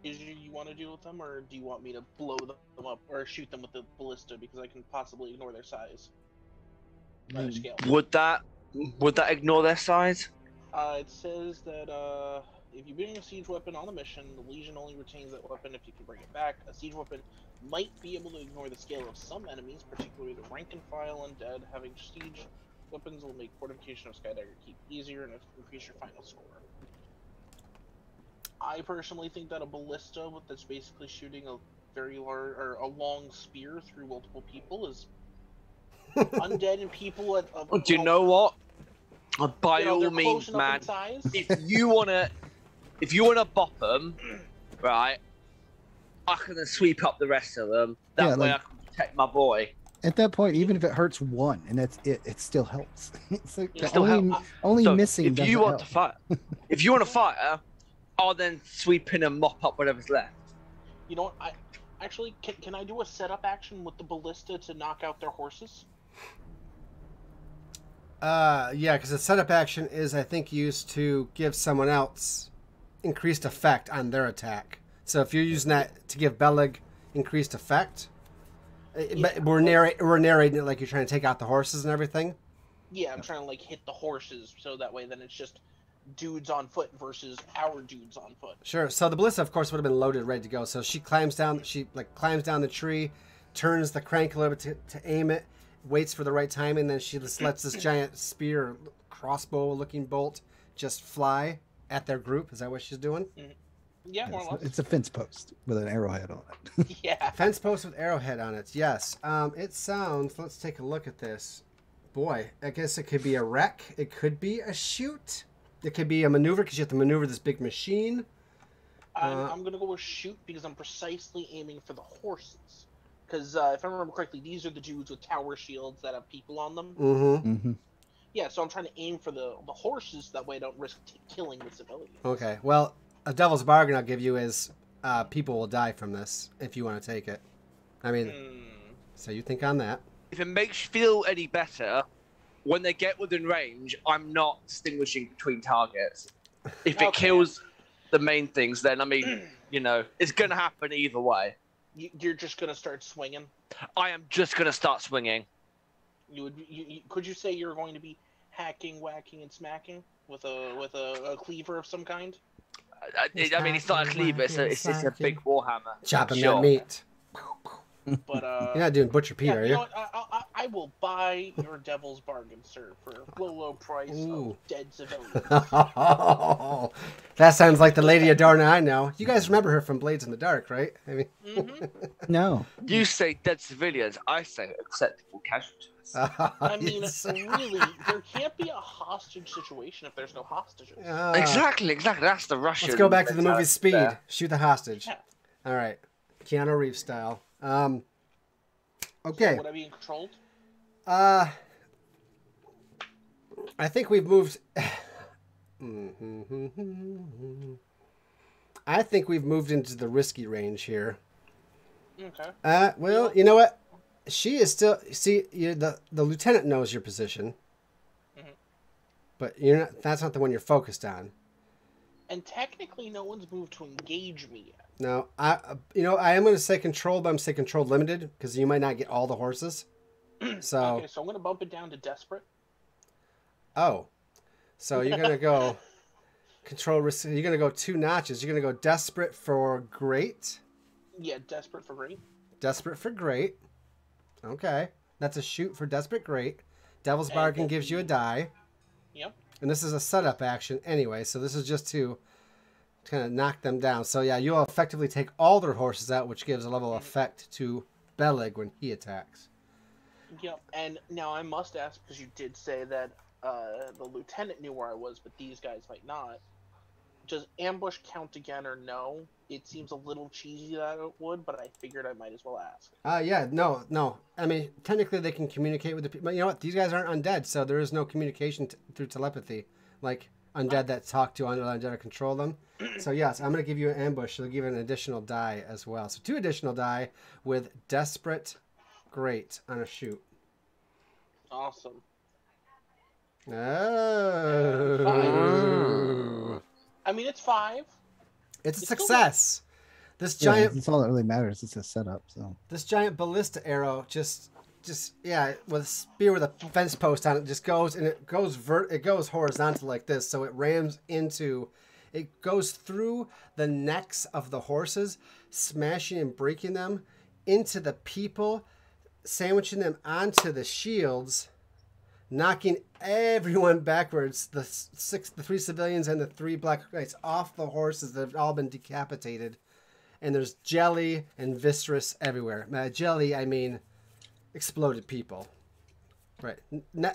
You want to deal with them, or do you want me to blow them up or shoot them with the ballista because I can possibly ignore their size? Their scale. Would that ignore their size? It says that if you bring a siege weapon on a mission, the Legion only retains that weapon if you can bring it back. A siege weapon might be able to ignore the scale of some enemies, particularly the rank and file undead. Having siege weapons will make fortification of Skydagger Keep easier and increase your final score. I personally think that a ballista that's basically shooting a very large or a long spear through multiple people is undead and people do you know what? By all means, man. If you wanna bop them, right? I can sweep up the rest of them. That way I can protect my boy. At that point, even if it hurts 1, and it still helps. It's like only so missing. If you want to fight, if you want to fight her. I'll then sweep in and mop up whatever's left. You know what? Can I do a setup action with the ballista to knock out their horses? Yeah, because the setup action is, I think, used to give someone else increased effect on their attack. So if you're using that to give Bellig increased effect, but we're narrating it like you're trying to take out the horses and everything. Yeah, I'm trying to hit the horses, so that way then it's just dudes on foot versus our dudes on foot. Sure. So the ballista, of course, would have been loaded, ready to go. So she climbs down. She climbs down the tree, turns the crank a little bit to aim it, waits for the right time, and then she just lets this giant spear, or crossbow-looking bolt just fly at their group. Is that what she's doing? Yeah, more or less. It's a fence post with an arrowhead on it. Yeah. Fence post with arrowhead on it. Yes. It sounds. Let's take a look at this. Boy, I guess it could be a wreck. It could be a shoot. It could be a maneuver because you have to maneuver this big machine. I'm going to go with shoot because I'm precisely aiming for the horses. Because if I remember correctly, these are the dudes with tower shields that have people on them. Mm-hmm. Yeah, so I'm trying to aim for the horses. That way I don't risk killing the civilians. Okay. Well, a devil's bargain I'll give you is people will die from this if you want to take it. I mean, so you think on that. If it makes you feel any better, when they get within range, I'm not distinguishing between targets. If it kills the main things, then, I mean, you know, it's going to happen either way. You're just going to start swinging? I am just going to start swinging. Could you say you're going to be hacking, whacking, and smacking with a cleaver of some kind? I mean, it's not a cleaver, it's a big warhammer. Chopping that meat. But you're not doing Butcher Pete, are you? You know what, I will buy your devil's bargain, sir, for a low price of dead civilians. That sounds like the Lady Adorna I know. You guys remember her from Blades in the Dark, right? I mean, No. You say dead civilians, I say acceptable casualties. I mean, really, there can't be a hostage situation if there's no hostages. Exactly. That's the Russian. Let's go back to the movie Speed. There. Shoot the hostage. Yeah. All right, Keanu Reeves style. Okay. So would I be controlled? I think we've moved. I think we've moved into the risky range here. Okay. Well, you know what? She is still. See, the lieutenant knows your position, but you're not. That's not the one you're focused on. And technically, no one's moved to engage me yet. No, I am going to say controlled, but I'm going to say controlled limited because you might not get all the horses. So Okay, so I'm going to bump it down to desperate. Oh, so you're going to go control. You're going to go 2 notches. You're going to go desperate for great. Yeah, desperate for great. Desperate for great. Okay, that's a shoot for desperate great. Devil's bargain gives you a die. Yep. And this is a setup action anyway, so this is just to kind of knock them down. So yeah, you'll effectively take all their horses out, which gives a level of effect to Belig when he attacks. Yep. And now I must ask, because you did say that the lieutenant knew where I was, but these guys might not. Does ambush count again or no? It seems a little cheesy that it would, but I figured I might as well ask. Yeah, no. I mean, technically they can communicate with the people. But you know what? These guys aren't undead, so there is no communication through telepathy. Like undead that talk to undead or control them. So yes, I'm going to give you an ambush. So I'll give you an additional die as well. So 2 additional die with desperate great on a shoot. Awesome. Oh. I mean, it's 5. It's a success. This giant. That's all that really matters. It's a setup. So this giant ballista arrow just with a spear with a fence post on it just goes, and it goes horizontal like this, so it rams into. It goes through the necks of the horses, smashing and breaking them into the people, sandwiching them onto the shields, knocking everyone backwards. The 3 civilians and the 3 black knights off the horses that have all been decapitated. And there's jelly and viscerous everywhere. By jelly, I mean exploded people. Right.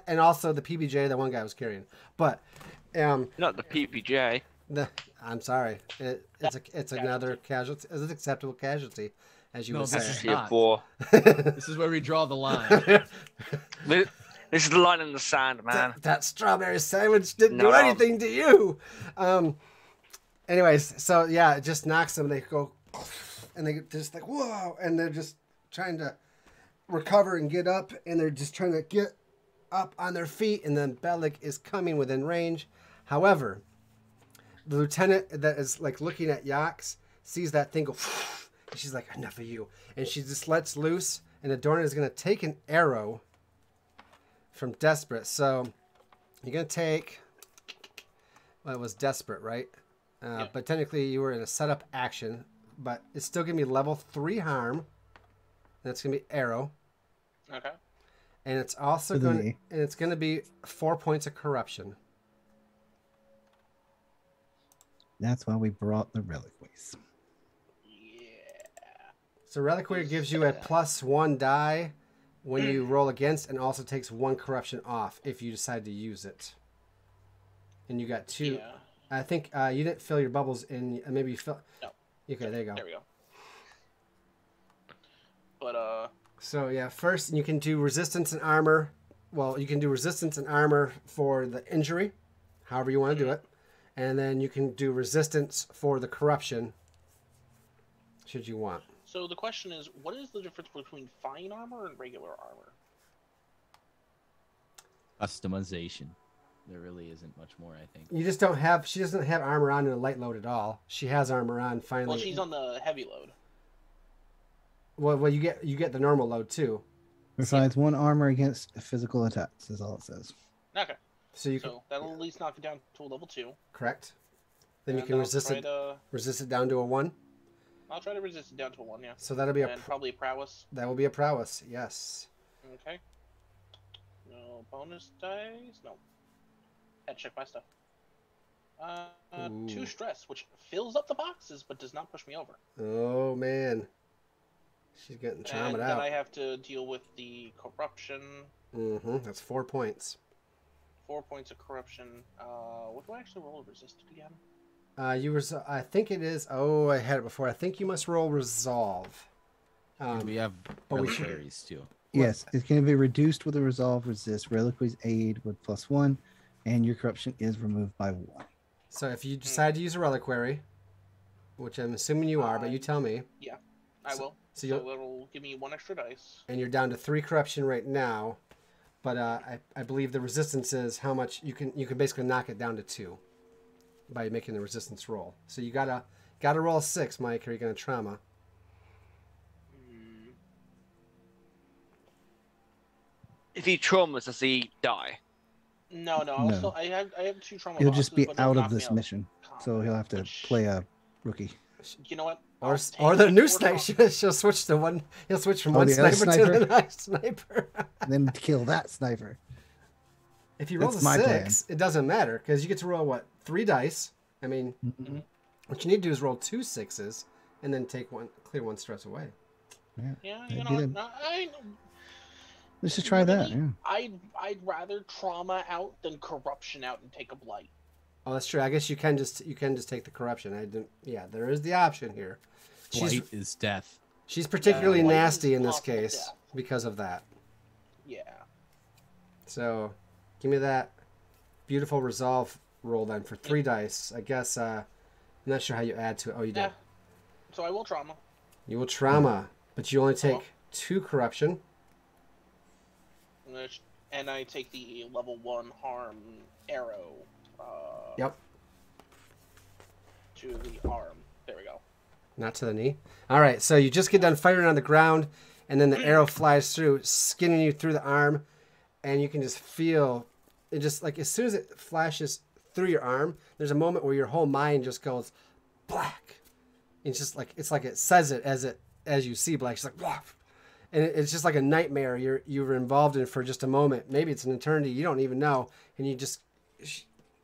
And also the PBJ that one guy was carrying. But not the PPJ. I'm sorry. It's another casualty. It's an acceptable casualty, as you would say. This is where we draw the line. This is the line in the sand, man. That strawberry sandwich didn't do anything to you. Anyways, so yeah, it just knocks them. They go, and they're just like, whoa, and they're just trying to recover and get up, and they're just trying to get up on their feet, and then Belig is coming within range. However, the lieutenant that is like looking at Yax sees that thing go, and she's like, enough of you, and she just lets loose, and Adorna is going to take an arrow from Desperate. So you're going to take Well, it was desperate, right? Yeah. But technically, you were in a setup action. But it's still gonna be level 3 harm. That's gonna be arrow. Okay. And it's also gonna be 4 points of corruption. That's why we brought the reliquaries. Yeah. So reliquary gives you a +1 die when you roll against, and also takes 1 corruption off if you decide to use it. And you got 2. Yeah. I think you didn't fill your bubbles in. Maybe you fill. No. Okay, there you go. There we go. But So yeah, first you can do resistance and armor. Well, you can do resistance and armor for the injury, however you want to do it, and then you can do resistance for the corruption, should you want. So the question is, what is the difference between fine armor and regular armor? Customization. There really isn't much more, I think. You just don't have. She doesn't have armor on in a light load at all. She has armor on finally. Well, she's on the heavy load. Well, you get the normal load too. Provides 1 armor against physical attacks, is all it says. Okay. So you can. So that'll at least knock it down to a level 2. Correct. Then you And can I'll resist try it. to- Resist it down to a 1. I'll try to resist it down to a 1, yeah. So that'll be And probably prowess. that will be a prowess. Yes. Okay. No bonus dice. No. Had to check my stuff. 2 Ooh. stress, which fills up the boxes but does not push me over. Oh man. She's getting And traumatized then out. I have to deal with the corruption. That's 4 points. 4 points of corruption. What do I actually roll resisted again? I think it is. Oh, I had it before. I think you must roll resolve. We have but we should- reliquaries too. Yes, it's going to be reduced with a resolve resist. Reliquaries aid with +1, and your corruption is removed by 1. So if you decide to use a reliquary, which I'm assuming you are, but you tell me. Yeah, I will. So So it'll give me 1 extra dice. And you're down to 3 corruption right now, but I believe the resistance is how much you can basically knock it down to 2 by making the resistance roll. So you gotta roll a 6, Mike, or you're gonna trauma. If he traumas, does he die? No. No. I have 2 trauma. He'll just boxes, be but they'll out knock of me this out. mission, so he'll have to Which- play a rookie. You know what? Or I'll take the new 4 sniper. trauma. She'll switch to one. He'll switch from Oh, one the other sniper to the next sniper. And then kill that sniper. If he rolls That's a my 6, it doesn't matter because you get to roll 3 dice. I mean, Mhm. what you need to do is roll 2 6s and then clear 1 stress away. Yeah, That'd you be know, the- Let's just try that. Really? Yeah. I'd rather trauma out than corruption out and take a blight. Oh, that's true. I guess you can just take the corruption. I didn't. Yeah, there is the option here. Blight is death. She's particularly Blight is nasty in this possible case death. because of that. Yeah. So, give me that beautiful resolve roll then for 3 dice. I guess I'm not sure how you add to it. Oh, you did. Yeah. So I will trauma. You will trauma, but you only take 2 corruption. And I take the level 1 harm arrow. Yep. To the arm. There we go. Not to the knee. All right, so you just get done firing on the ground, and then the arrow flies through, skinning you through the arm, and you can just feel it. Just like as soon as it flashes through your arm, there's a moment where your whole mind just goes black. It's just like it says it as you see black. It's like blah. And it's just like a nightmare you're involved in for just a moment. Maybe it's an eternity. You don't even know, and you just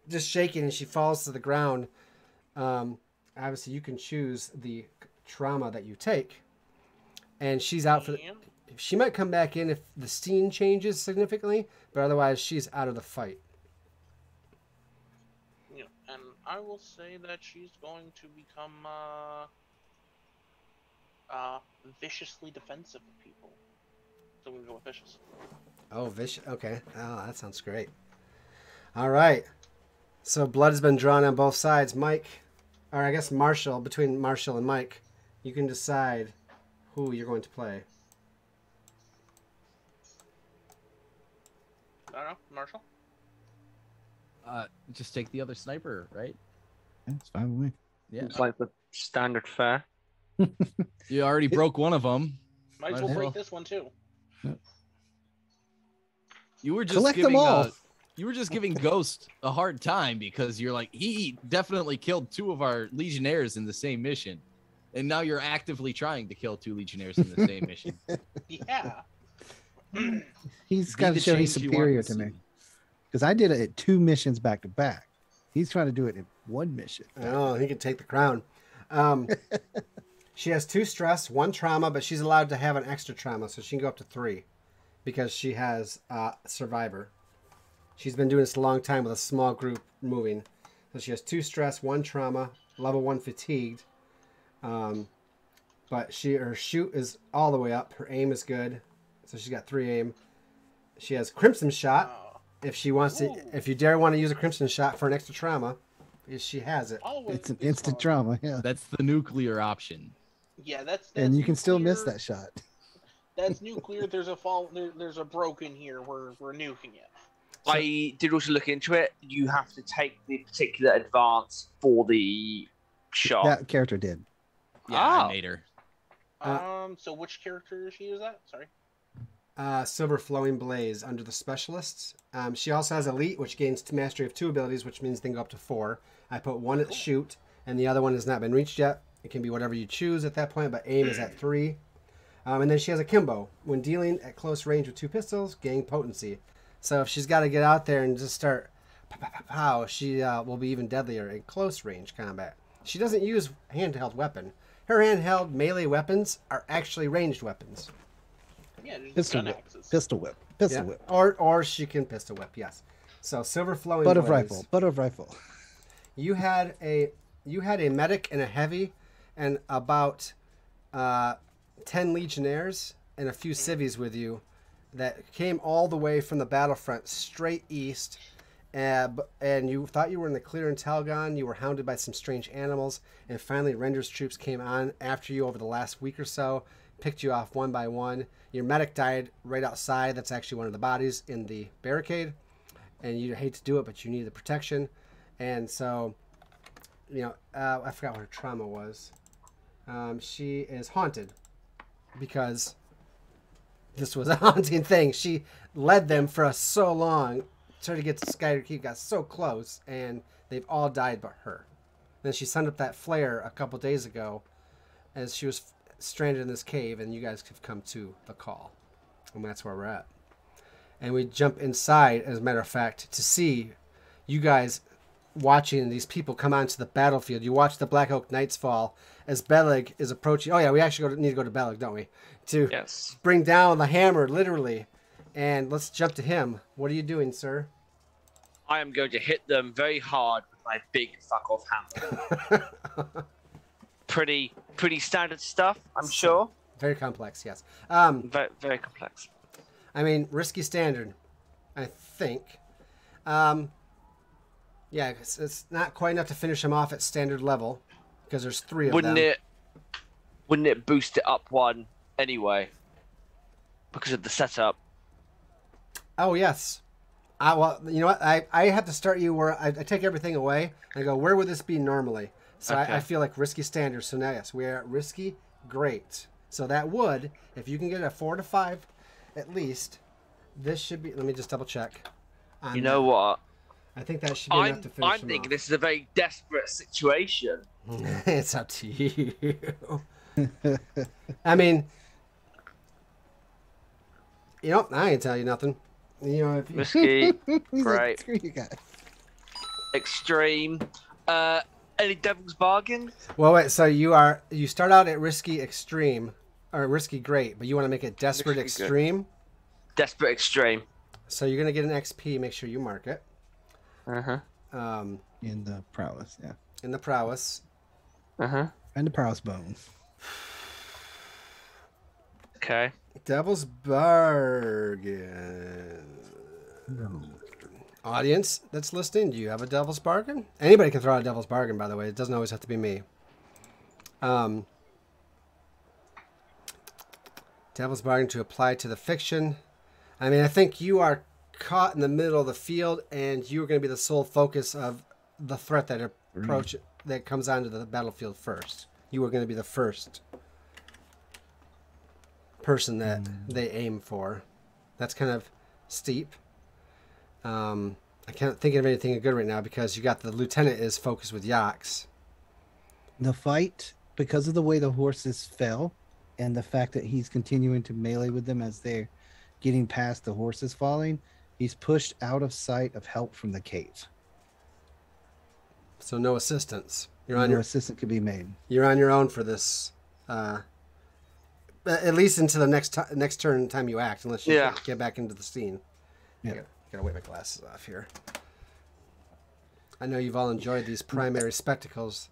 shaking, and she falls to the ground. Obviously, you can choose the trauma that you take, and she's out for. Yeah. She might come back in if the scene changes significantly, but otherwise, she's out of the fight. Yeah. And I will say that she's going to become viciously defensive of people. So we're gonna go with vicious. Oh, vicious. Okay. Oh, that sounds great. All right. So blood has been drawn on both sides. Mike, or I guess Marshall, between Marshall and Mike, you can decide who you're going to play. I don't know, Marshall. Just take the other sniper, right? Yeah, it's fine with me. Yeah. It's like the standard fare. You already broke one of them. Might as Might well as break well. this one too. You were just Collect them giving all. You were just giving Ghost a hard time because you're like, he definitely killed 2 of our Legionnaires in the same mission. And now you're actively trying to kill 2 Legionnaires in the same mission. Yeah. He's Be got to the show he's change you superior want to me. see. Because I did it at 2 missions back to back. He's trying to do it in 1 mission. Oh, he could take the crown. She has 2 stress, 1 trauma, but she's allowed to have an extra trauma, so she can go up to 3 because she has survivor. She's been doing this a long time with a small group moving. So she has 2 stress, 1 trauma, level 1 fatigued. But her shoot is all the way up. Her aim is good, so she's got 3 aim. She has crimson shot. If she wants to, if you dare want to use a crimson shot for an extra trauma, she has it. It's an instant trauma, yeah. That's the nuclear option. Yeah, that's And you can still miss nuclear. that shot. That's nuclear. There's a there's a broken here. We're nuking it. I did also look into it. You have to take the particular advance for the shot. That character did. Yeah, Ah. I made her. So which character she is that? Sorry. Silver Flowing Blaze under the specialists. She also has elite, which gains mastery of 2 abilities, which means they can go up to 4. I put 1 at shoot, and the other one has not been reached yet. It can be whatever you choose at that point, but aim is at 3. And then she has a Kimbo. When dealing at close range with 2 pistols, gain potency. So if she's got to get out there and just start pow, she will be even deadlier in close range combat. She doesn't use handheld weapon. Her handheld melee weapons are actually ranged weapons. Yeah, there's Pistol gun whip. axes. Pistol whip. Pistol Yeah. whip. Or she can pistol whip, yes. So Silver Flowing Butt of Blaze. rifle. Butt of rifle. You had a medic and a heavy and about 10 Legionnaires and a few civvies with you that came all the way from the battlefront straight east. And you thought you were in the clear in Talgon. You were hounded by some strange animals. And finally, Render's troops came on after you over the last week or so, picked you off one by one. Your medic died right outside. That's actually one of the bodies in the barricade. And you hate to do it, but you need the protection. And so, I forgot what her trauma was. She is haunted because this was a haunting thing. She led them for so long, tried to get to Skydagger Keep, got so close, and they've all died but her. Then she sent up that flare a couple days ago as she was stranded in this cave, and you guys have come to the call. And that's where we're at. And we jump inside, as a matter of fact, to see you guys watching these people come onto the battlefield. You watch the Black Oak Knights fall as Beleg is approaching. Oh, yeah, we actually need to go to Beleg, don't we? To bring down the hammer, literally. And let's jump to him. What are you doing, sir? I am going to hit them very hard with my big fuck off hammer. pretty standard stuff, I'm sure. Very complex, yes. Very, very complex. I mean, risky standard, I think. Yeah, it's not quite enough to finish him off at standard level because there's 3 of them. Wouldn't it boost it up 1 anyway? Because of the setup. Oh, yes. Well, you know what? I have to start you where I take everything away and I go, where would this be normally? So okay. I feel like risky standard. So now, yes, we are at risky great. So that would, if you can get a 4 to 5 at least, this should be, let me just double check. You know what? I think that should be enough to finish I'm thinking this is a very desperate situation. It's up to you. I mean, I ain't tell you nothing. If you... Risky, great. Screw you guys. Extreme. Any devil's bargain? Well, wait. So you start out at risky extreme or risky great, but you want to make it desperate extreme. Good. Desperate extreme. So you're gonna get an XP. Make sure you mark it. In the prowess, yeah. In the prowess. And the prowess bone. Okay. Devil's bargain. Audience that's listening, do you have a devil's bargain? Anybody can throw out a devil's bargain, by the way. It doesn't always have to be me. Devil's bargain to apply to the fiction. I mean, I think you are caught in the middle of the field, and you're going to be the sole focus of the threat that that comes onto the battlefield first. You are going to be the first person that they aim for. That's kind of steep. I can't think of anything good right now because you got the lieutenant is focused with Yax. The fight, because of the way the horses fell and the fact that he's continuing to melee with them as they're getting past the horses falling, he's pushed out of sight of help from the cave. So no assistance. You're No on your assistant could be made. You're on your own for this. At least into the next turn time you act, unless you get back into the scene. Yeah. I gotta wipe my glasses off here. I know you've all enjoyed these primary spectacles,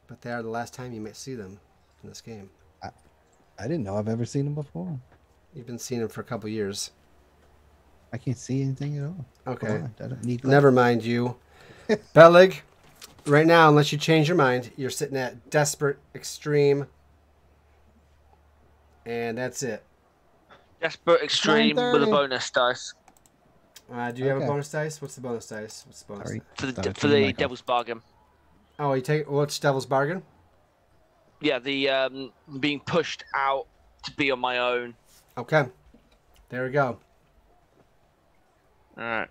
but they are the last time you may see them in this game. I didn't know I've ever seen them before. You've been seeing them for a couple years. I can't see anything at all. Okay. I don't need Never mind you. Bellig, right now, unless you change your mind, you're sitting at Desperate Extreme. And that's it. Desperate Extreme with a bonus dice. Do you have a bonus dice? What's the bonus dice? What's the bonus Sorry. dice? For the Devil's Bargain. Oh, you take what's Devil's Bargain? Yeah, the being pushed out to be on my own. Okay. There we go. Alright.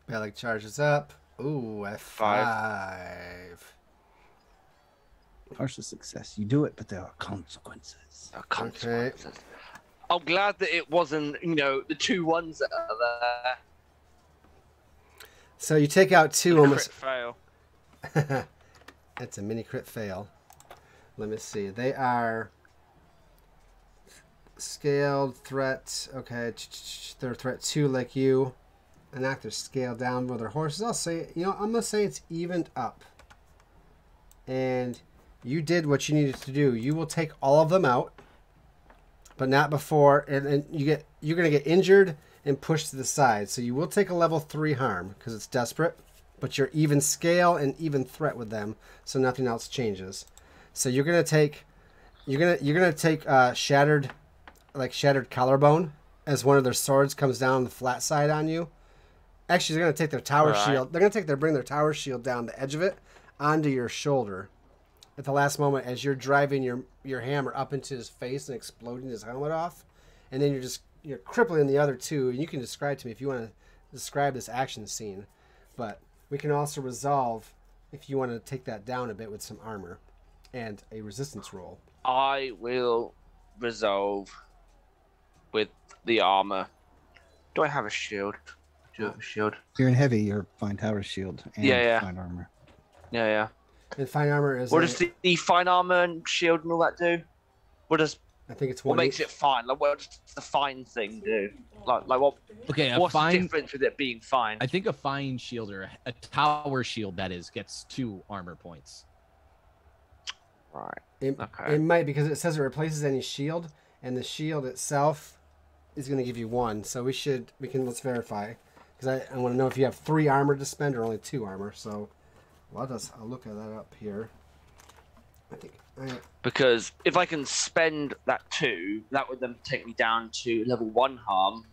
Bellig charges up. Ooh, F5. Partial success. You do it, but there are consequences. Consequences. Okay. I'm glad that it wasn't, the 2 ones that are there. So you take out 2 almost. Crit fail. That's a mini crit fail. Let me see. They are scaled threat. Okay, they're threat 2 like you. And they're scaled down with their horses. I'll say, I'm gonna say it's evened up. And you did what you needed to do. You will take all of them out, but not before. And you're gonna get injured and pushed to the side. So you will take a level 3 harm because it's desperate, but you're even scale and even threat with them, so nothing else changes. So you're gonna take shattered collarbone as one of their swords comes down the flat side on you. Actually, they're gonna take their tower shield. They're gonna bring their tower shield down the edge of it onto your shoulder at the last moment as you're driving your hammer up into his face and exploding his helmet off, and then you're crippling the other 2. And you can describe to me if you want to describe this action scene, but we can also resolve if you want to take that down a bit with some armor and a resistance roll. I will resolve with the armor. Do I have a shield? Do you have a shield? You're in heavy. You're fine tower shield and fine armor. Yeah. And fine armor is. What does the fine armor and shield and all that do? I think it's what makes it fine? Like, what does the fine thing do? Like what? Okay, what's the difference with it being fine? I think a fine shield or a tower shield that is gets 2 armor points. Right. It might, because it says it replaces any shield, and the shield itself is going to give you 1. So let's verify, because I want to know if you have 3 armor to spend or only 2 armor. So I'll look at that up here. Because if I can spend that 2, that would then take me down to level 1 harm,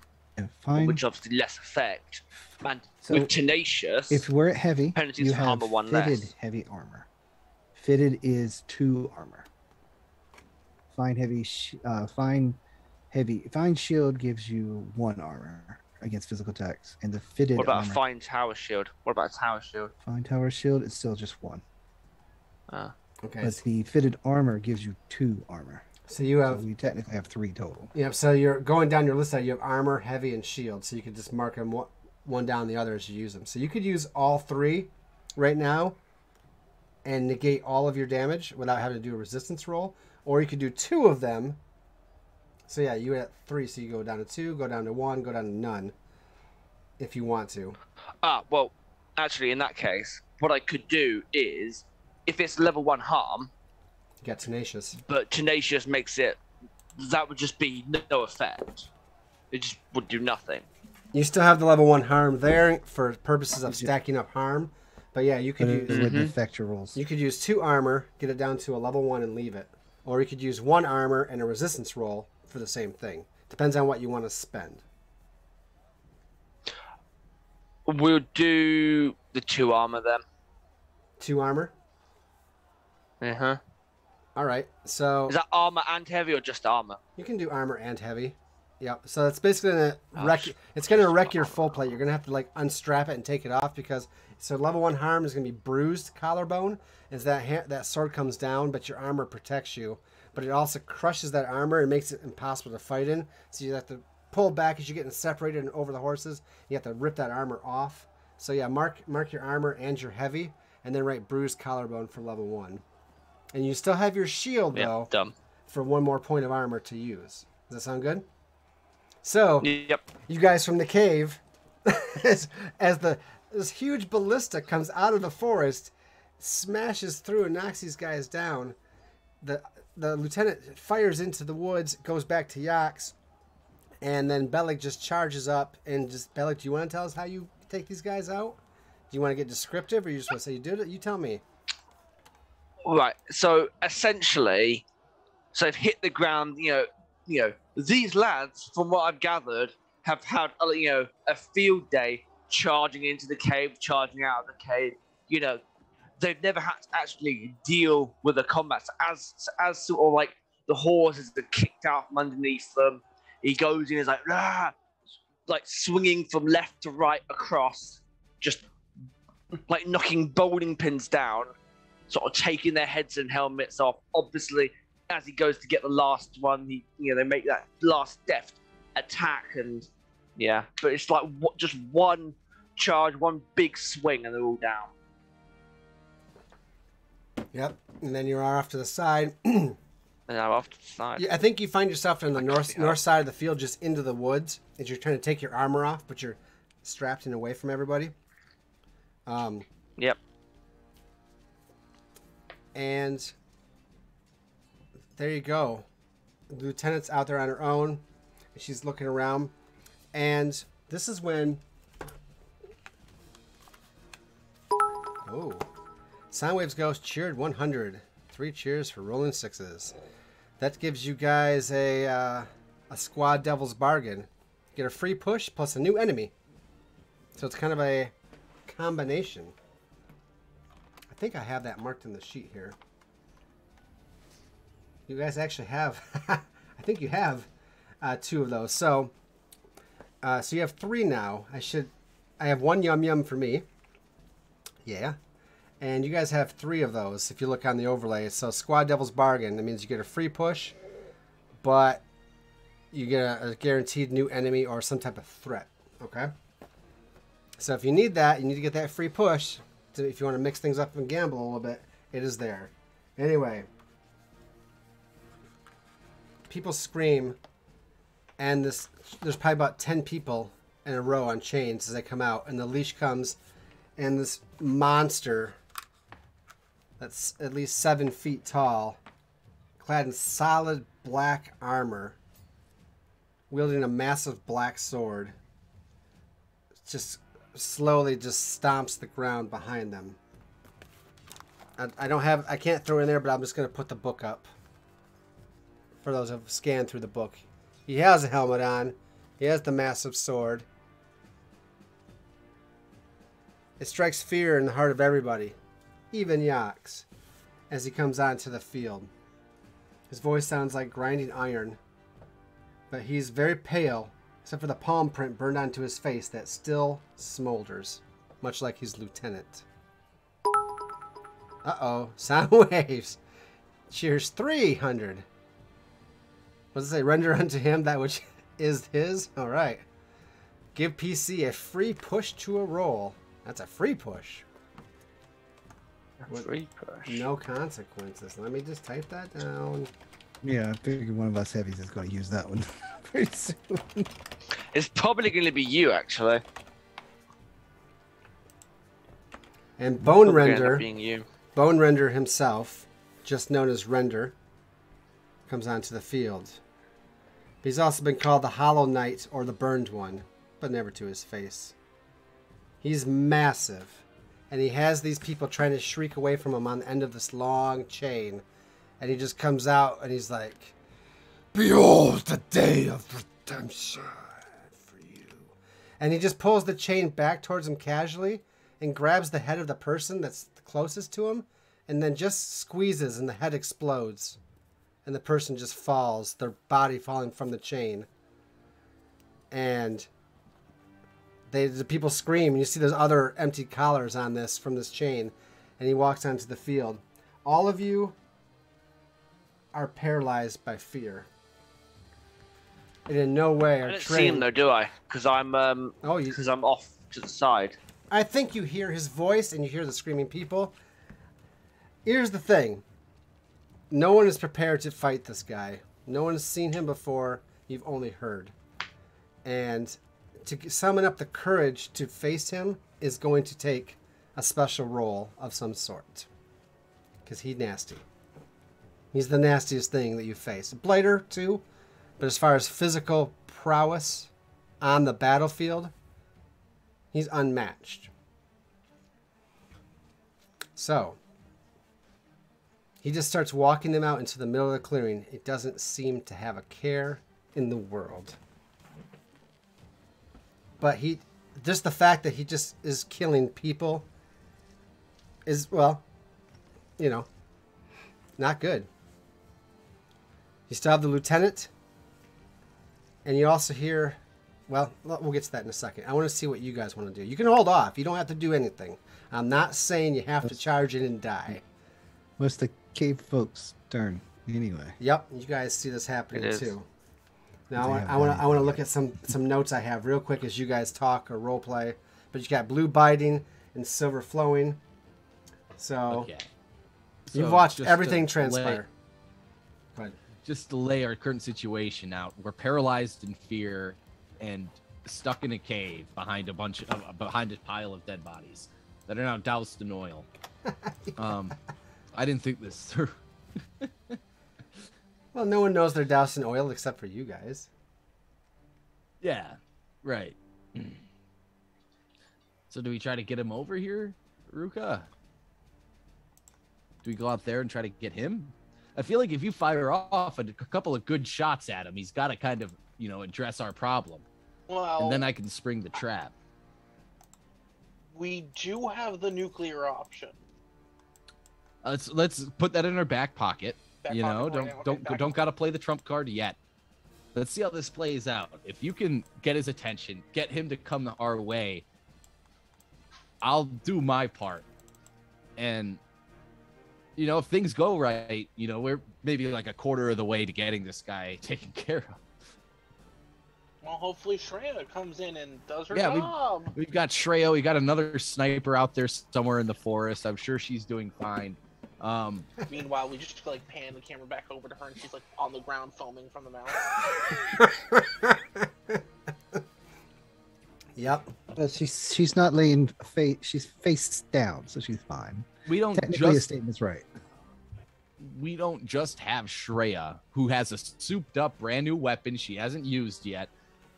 which obviously less effect. And so with tenacious, if we're at heavy, penalties you for have armor 1 fitted less. heavy armor. Fitted is 2 armor. Fine shield gives you 1 armor against physical attacks, and the fitted. What about armor, a fine tower shield? Fine tower shield is still just 1. Okay. But the fitted armor gives you 2 armor. So you we technically have 3 total. Yeah. So you're going down your list there. You have armor, heavy, and shield. So you could just mark them one down the other as you use them. So you could use all 3 right now and negate all of your damage without having to do a resistance roll, or you could do 2 of them. So yeah, you had 3, so you go down to 2, go down to 1, go down to none, if you want to. Well, actually, in that case, what I could do is, if it's level 1 harm, you got tenacious. But tenacious makes it, that would just be no effect. It just would do nothing. You still have the level 1 harm there for purposes of stacking up harm, but yeah, you could use. It would affect your rolls. You could use 2 armor, get it down to a level 1, and leave it, or you could use 1 armor and a resistance roll for the same thing. Depends on what you want to spend. We'll do the 2 armor then. 2 armor? All right, so is that armor and heavy or just armor? You can do armor and heavy Yep. So it's basically gonna wreck. It's gonna wreck your full plate. You're gonna have to like unstrap it and take it off because so level 1 harm is gonna be bruised collarbone. As that sword comes down, but your armor protects you. But it also crushes that armor and makes it impossible to fight in. So you have to pull back as you're getting separated and over the horses. You have to rip that armor off. So yeah, mark your armor and your heavy, and then write bruised collarbone for level 1. And you still have your shield though, for 1 more point of armor to use. Does that sound good? So, you guys from the cave, as this huge ballista comes out of the forest, smashes through and knocks these guys down. The lieutenant fires into the woods, goes back to Yax, and then Bellic just charges up and just, Bellic, do you want to tell us how you take these guys out? Do you want to get descriptive or you just want to say you did it? You tell me. Right. So essentially, so they've hit the ground, these lads, from what I've gathered, have had, a field day charging into the cave, charging out of the cave. They've never had to actually deal with the combat. So as sort of like the horses are kicked out from underneath them, he goes in, is like, like swinging from left to right across, just like knocking bowling pins down, sort of taking their heads and helmets off. Obviously, as he goes to get the last one, they make that last deft attack, and but it's like just one charge, one big swing, and they're all down. Yep, and then you are off to the side. And I'm off to the side. Yeah, I think you find yourself on the north side of the field, just into the woods, as you're trying to take your armor off, but you're strapped in away from everybody. Yep. And there you go. The lieutenant's out there on her own. She's looking around. And this is when... Oh. Soundwave's Ghost cheered 100. 3 cheers for rolling 6s. That gives you guys a squad devil's bargain. Get a free push plus a new enemy. So it's kind of a combination. I think I have that marked in the sheet here. You guys actually have, I think you have 2 of those. So you have 3 now. I have 1 yum yum for me. Yeah. And you guys have 3 of those if you look on the overlay. So Squad Devil's Bargain, that means you get a free push, but you get a guaranteed new enemy or some type of threat. Okay? So if you need that, you need to get that free push. If you want to mix things up and gamble a little bit, it is there. Anyway. People scream, and there's probably about 10 people in a row on chains as they come out, and the leash comes, and this monster that's at least 7 feet tall, clad in solid black armor, wielding a massive black sword, just slowly just stomps the ground behind them. I can't throw it in there, but I'm just going to put the book up for those who have scanned through the book. He has a helmet on. He has the massive sword. It strikes fear in the heart of everybody, even Yax, as he comes onto the field. His voice sounds like grinding iron, but he's very pale, except for the palm print burned onto his face that still smolders, much like his lieutenant. Uh-oh, sound waves. Cheers 300. What does it say? Render unto him that which is his? All right. Give PC a free push to a roll. That's a free push. Free push. No consequences. Let me just type that down. Yeah, I figured one of us heavies is going to use that one pretty soon. It's probably going to be you, actually. And Bone Probably Render, end up being you. Bone Render himself, just known as Render, comes onto the field. He's also been called the Hollow Knight or the Burned One, but never to his face. He's massive, and he has these people trying to shriek away from him on the end of this long chain, and he just comes out and he's like, "Behold the day of redemption for you." And he just pulls the chain back towards him casually and grabs the head of the person that's closest to him, and then just squeezes and the head explodes. And the person just falls, their body falling from the chain. and the people scream, and you see there's other empty collars on this from this chain, and he walks onto the field. All of you are paralyzed by fear. And in no way are I don't trained. see him though, do I? Because I'm I'm off to the side. I think you hear his voice and you hear the screaming people. Here's the thing. No one is prepared to fight this guy. No one has seen him before. You've only heard. And to summon up the courage to face him is going to take a special roll of some sort. Because he's nasty. He's the nastiest thing that you face. Blighter, too. But as far as physical prowess on the battlefield, he's unmatched. So, he just starts walking them out into the middle of the clearing. It doesn't seem to have a care in the world. But just the fact that he just is killing people is, well, you know, not good. You still have the lieutenant. And you also hear, well, we'll get to that in a second. I want to see what you guys want to do. You can hold off. You don't have to do anything. I'm not saying you have to charge in and die. What's the cave folks' turn anyway? Yep, you guys see this happening It is. too. Now I want to look at some notes I have real quick as you guys talk or role play. But you got blue biting and silver flowing. So, Okay. you've So watched just everything to transpire. Go ahead. Just to lay our current situation out, we're paralyzed in fear and stuck in a cave behind a pile of dead bodies that are now doused in oil. I didn't think this through. Well, no one knows they're doused in oil except for you guys. Yeah, right. So do we try to get him over here, Ruka? Do we go out there and try to get him? I feel like if you fire off a couple of good shots at him, he's got to kind of, address our problem. Well, And then I can spring the trap. we do have the nuclear option. Let's put that in our back pocket. Back pocket right now. Okay, Don't gotta play the trump card yet. Let's see how this plays out. If you can get his attention, get him to come our way, I'll do my part. And if things go right, we're maybe like a quarter of the way to getting this guy taken care of. Well, hopefully Shreya comes in and does her Yeah, job. We've got Shreya. We got another sniper out there somewhere in the forest. I'm sure she's doing fine. Meanwhile, we just pan the camera back over to her, and she's on the ground foaming from the mouth. Yep. But she's not laying face. She's face down, so she's fine. We don't Technically, a statement's right. We don't just have Shreya, who has a souped up brand new weapon she hasn't used yet.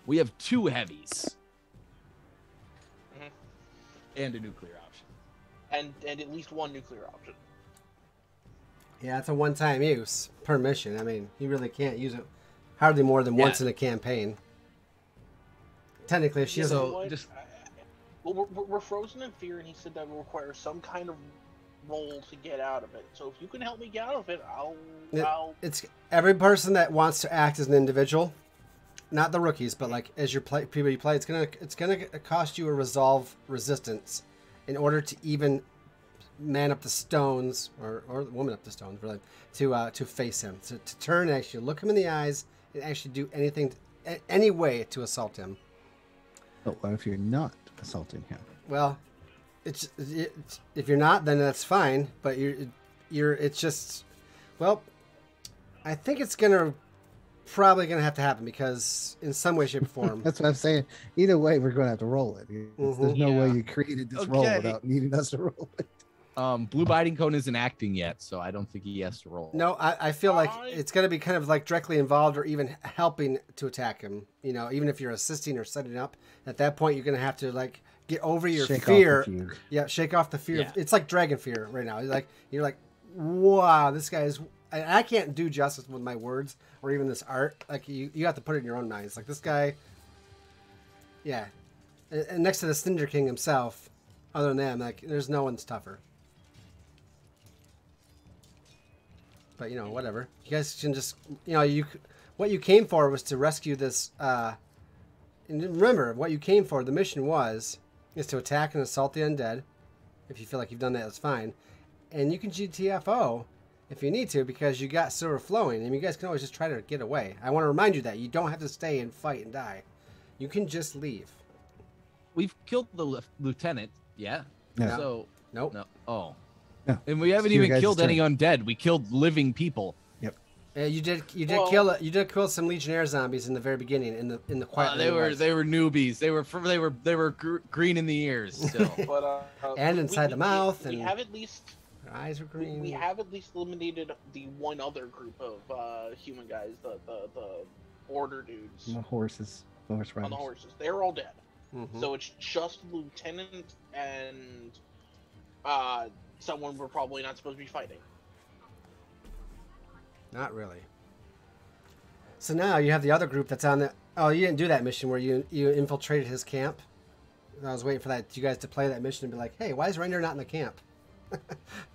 We have 2 heavies. Mhm. And a nuclear option. And at least one nuclear option. Yeah, it's a one-time use per mission. I mean, you really can't use it hardly more than once in a campaign. Technically, if she has we're frozen in fear, and he said that will require some kind of roll to get out of it. So if you can help me get out of it, I'll. It's every person that wants to act as an individual, not the rookies, but as your people you play, it's gonna cost you a resolve resistance in order to even man up the stones or woman up the stones really to face him, to turn and actually look him in the eyes and actually do any way to assault him. But what if you're not assaulting him? Well, it's if you're not, then that's fine. But it's just, well, I think it's probably gonna have to happen because in some way, shape, or form. That's what I'm saying. Either way, we're going to have to roll it. There's no way you created this roll without needing us to roll it. Blue biting cone isn't acting yet, so I don't think he has to roll. No, I feel like it's going to be kind of directly involved or even helping to attack him. Even if you're assisting or setting up, at that point you're going to have to get over your fear. Yeah, shake off the fear. Yeah. It's like dragon fear right now. You're like, wow, this guy is. I can't do justice with my words or even this art. You have to put it in your own minds. This guy. Yeah, and next to the Cinder King himself, other than them, there's no one's tougher. But whatever. You guys can just what you came for was to rescue this And remember, what you came for, the mission is to attack and assault the undead. If you feel like you've done that, that's fine. And you can GTFO if you need to, because you got silver flowing, and you guys can always just try to get away. I want to remind you that you don't have to stay and fight and die. You can just leave. We've killed the lieutenant, yeah? No. So, Nope. no. Oh. No. And we haven't It's your even guys' killed any turn. undead. We killed living people. You did Well- kill some Legionnaire zombies in the very beginning in the quiet. They were newbies. They were green in the ears still. But And inside the mouth, we and- have at least Their eyes were green. we have at least eliminated the one other group of human guys, the order dudes The horses. The horse on riders. the horses. They're all dead. Mhm. So it's just lieutenant and someone we're probably not supposed to be fighting. Not really. So now you have the other group that's on the. Oh, you didn't do that mission where you infiltrated his camp. I was waiting for you guys to play that mission and be like, "Hey, why is Render not in the camp?"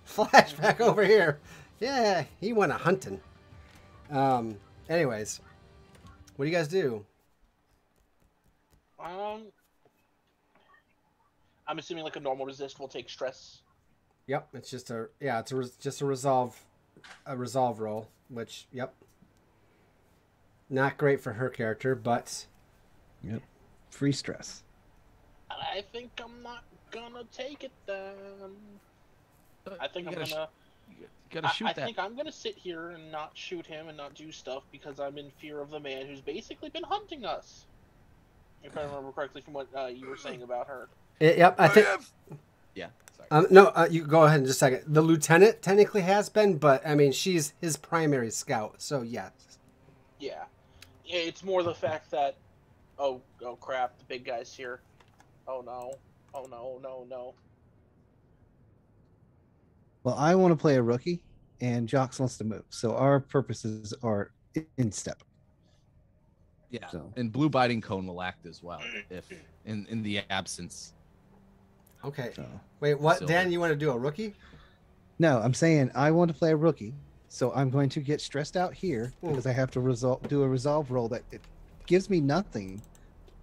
Flashback over here. Yeah, he went a hunting. Anyways, what do you guys do? I'm assuming like a normal resist will take stress. Yep, it's just just a resolve roll, which not great for her character, but Yep. Free stress. I think I'm not gonna take it then. I think You I'm gotta gonna. You gotta shoot I that. think I'm gonna sit here and not shoot him and not do stuff because I'm in fear of the man who's basically been hunting us. If I remember correctly from what you were saying about her. yep, I think. Yeah. Sorry. No, you go ahead in just a second. The lieutenant technically has been, but I mean, she's his primary scout, so yes. Yeah. It's more the fact that, oh crap, the big guy's here. Oh no. No. Well, I want to play a rookie, and Jox wants to move. So our purposes are in step. Yeah. So- And blue biting cone will act as well if in the absence. Okay. So Wait, what? Silver. Dan, you want to do a rookie? no, I'm saying I want to play a rookie. So I'm going to get stressed out here because I have to do a resolve roll that it gives me nothing,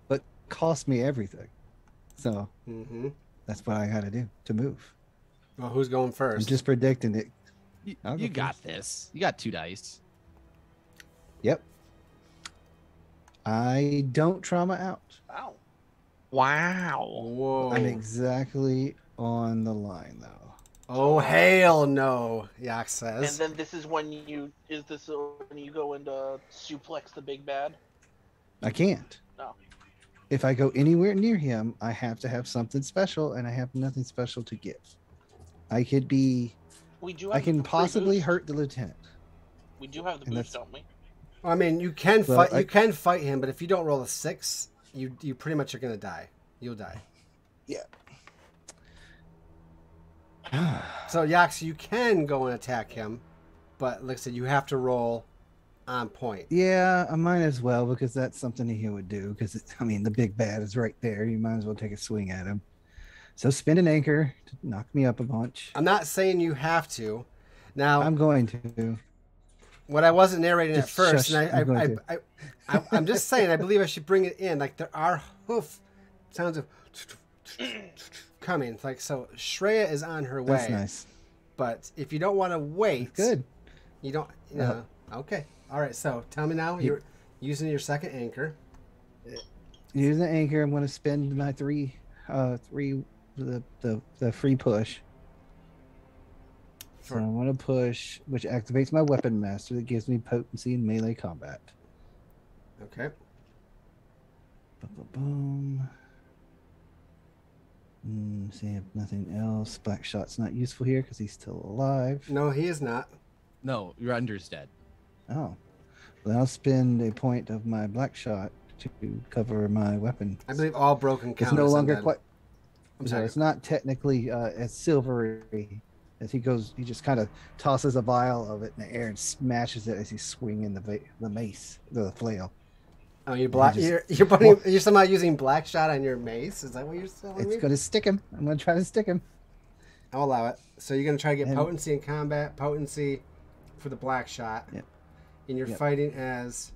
but costs me everything. So Mm-hmm. that's what I got to do to move. Well, who's going I'm first? just predicting it. You, I'll go you got first. this. You got 2 dice. Yep. I don't trauma out. Wow. Wow. Whoa. I'm exactly on the line though. Oh, hell no, Yak And says. then this is when you go into suplex the big bad? I can't. No. If I go anywhere near him, I have to have something special, and I have nothing special to give. I could be. We do. I Have can the free possibly boost. hurt the lieutenant. We do have the and boost, that's- don't we? I mean, you can Well, fight. You can fight him, but if you don't roll a 6, you pretty much are gonna die. You'll die. So Yax, you can go and attack him, but like I said, you have to roll on point. Yeah, I might as well because that's something he would do. Because I mean, the big bad is right there. You might as well take a swing at him. So spin an anchor to knock me up a bunch. I'm not saying you have to. Now, I'm going to. what I wasn't narrating at Just first, shush, and I'm going I'm just saying, I believe I should bring it in. Like there are hoof sounds of coming. It's like so. Shreya is on her way. That's nice. But if you don't want to wait, Good. You don't. You know. Okay. All right. So tell me now. You're using your second anchor. Using the anchor, I'm going to spend my three, the free push. So Sure. I want to push, which activates my weapon master that gives me potency in melee combat. Okay. Boom. See, I have nothing else. Black Shot's not useful here because he's still alive. No, he is not. No, your under's dead. Oh. Well, I'll spend a point of my Black Shot to cover my weapon. I believe all broken It's count. no is longer undead. quite. I'm So sorry. it's not technically as silvery as he goes. He just kind of tosses a vial of it in the air and smashes it as he's swinging the mace, the flail. Oh, you're somehow using black shot on your mace. Is that what you're telling It's me? going to stick him. I'm going to try to stick him. I'll allow it. So you're gonna try to get And- potency in combat, potency for the black shot, Yep. and you're Yep. fighting as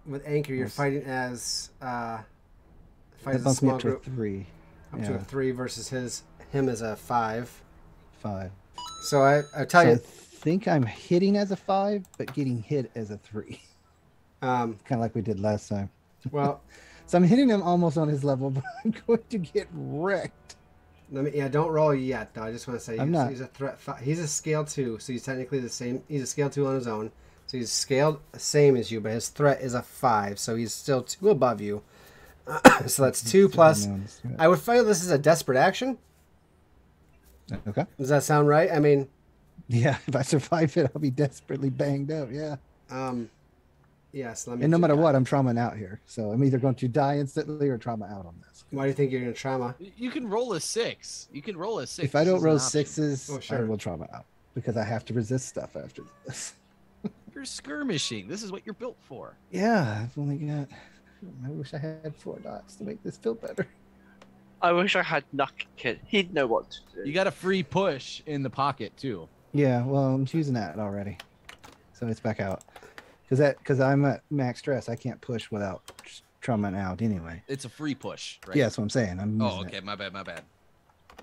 with Anchor, you're fighting as That fight as a bumps me small up to a group. 3. Up to a 3 versus him as a 5. 5. So I tell So you, I think I'm hitting as a 5, but getting hit as a 3. Kind of like we did last time. well, So I'm hitting him almost on his level, but I'm going to get wrecked. don't roll yet though. I just want to say I'm not. he's a threat. He's a scale 2, so he's technically the same. He's a scale 2 on his own, so he's scaled the same as you, but his threat is a 5, so he's still 2 above you. So that's 2 plus. I would feel this is a desperate action. Okay. Does that sound right? I mean, Yeah, if I survive it, I'll be desperately banged up. Yeah. yes. Let me. And no matter what, I'm trauma out here. So I'm either going to die instantly or trauma out on this. Why do you think you're gonna trauma? You can roll a 6. You can roll a 6. If I This don't is an roll option. 6s, Oh, sure. I will trauma out because I have to resist stuff after this. You're skirmishing. This is what you're built for. Yeah, I've only got. I wish I had 4 dots to make this feel better. I wish I had Nuck Kid. He'd know what to do. You got a free push in the pocket too. Yeah, well, I'm choosing that already, so it's back out. Because I'm at max stress, I can't push without trauma out anyway. It's a free push, right? Yeah, that's what I'm saying. I'm Oh, using okay. it. My bad. My bad.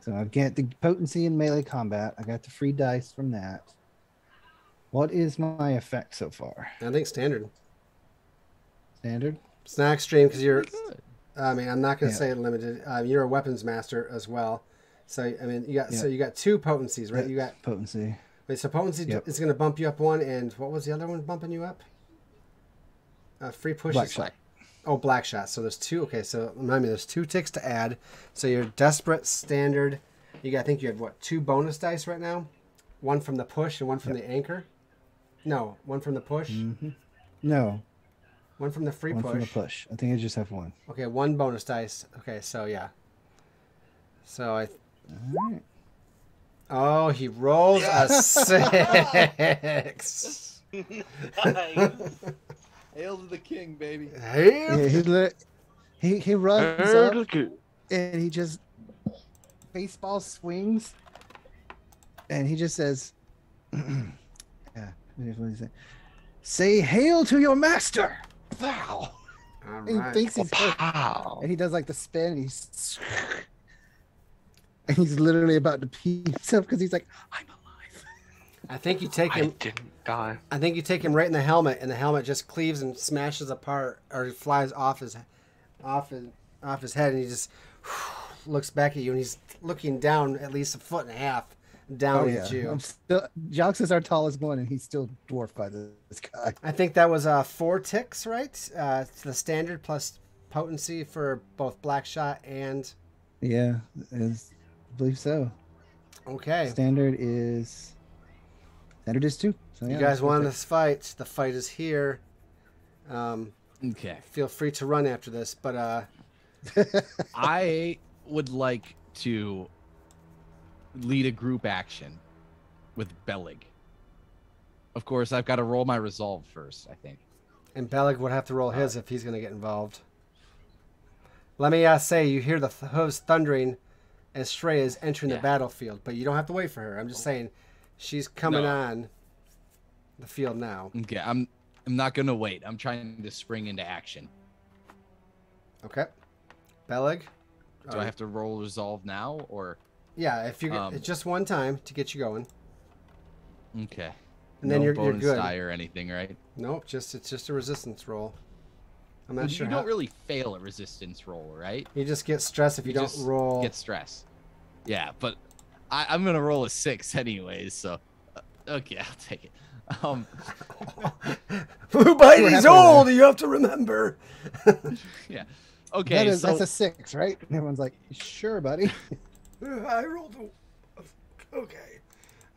So I get the potency in melee combat. I got the free dice from that. What is my effect so far? I think standard. Standard? It's not extreme because you're. Pretty good. I mean, I'm not gonna Yeah. say limited. You're a weapons master as well. So I mean, you got Yeah. so you got 2 potencies, right? You got potency. wait. So potency Yep. is gonna bump you up 1, and what was the other one bumping you up? Free push. Black is- shot. Oh, black shot. So there's 2. Okay, so remind me, there's 2 ticks to add. So you're desperate, standard. You got. I think you have what 2 bonus dice right now. 1 from the push and 1 from the anchor. No, 1 from the push. No, 1 from the free one push. from the push. I think I just have 1. Okay, 1 bonus dice. Okay, so yeah. So I. All right. Oh, he rolls a 6. Nice. Hail to the king, baby. Hey. Yeah, he runs up and he just baseball swings and he just says, yeah, what does he say? Say hail to your master. Wow. All And he right. thinks he's hurt. Wow. And he does like the spin and he's literally about to pee himself because he's like, I'm alive. I think you take I him. didn't die. I think you take him right in the helmet, and the helmet just cleaves and smashes apart, or flies off his head, and he just looks back at you, and he's looking down at least 1.5 feet down at you. I'm still, Jox is our tallest one and he's still dwarfed by this guy. I think that was 4 ticks, right? It's the standard plus potency for both black shot and. Yeah, I believe so. Okay. Standard is 2. So yeah, You guys won perfect. this fight. The fight is here. Okay. Feel free to run after this, but I would like to lead a group action with Bellig. Of course, I've got to roll my resolve first, I think. and Bellig would have to roll his if he's going to get involved. Let me say, you hear the hooves thundering as Shreya is entering the battlefield, but you don't have to wait for her. I'm just saying, she's coming No. on the field now. Okay, I'm not gonna wait. I'm trying to spring into action. Okay, Bellig. Do I have to roll resolve now, or Yeah, if you it's just one time to get you going, okay? and then No you're bonus good. die or anything, right? Nope, it's just a resistance roll. I'm not You sure. don't really fail a resistance roll, right? You just get stressed if you don't just roll. Get stress. Yeah, but I'm gonna roll a 6 anyways. So okay, I'll take it. Blue Bitey's happened old. You have to remember. Yeah. Okay. That's a 6, right? And everyone's like, sure, buddy. I rolled a. Okay.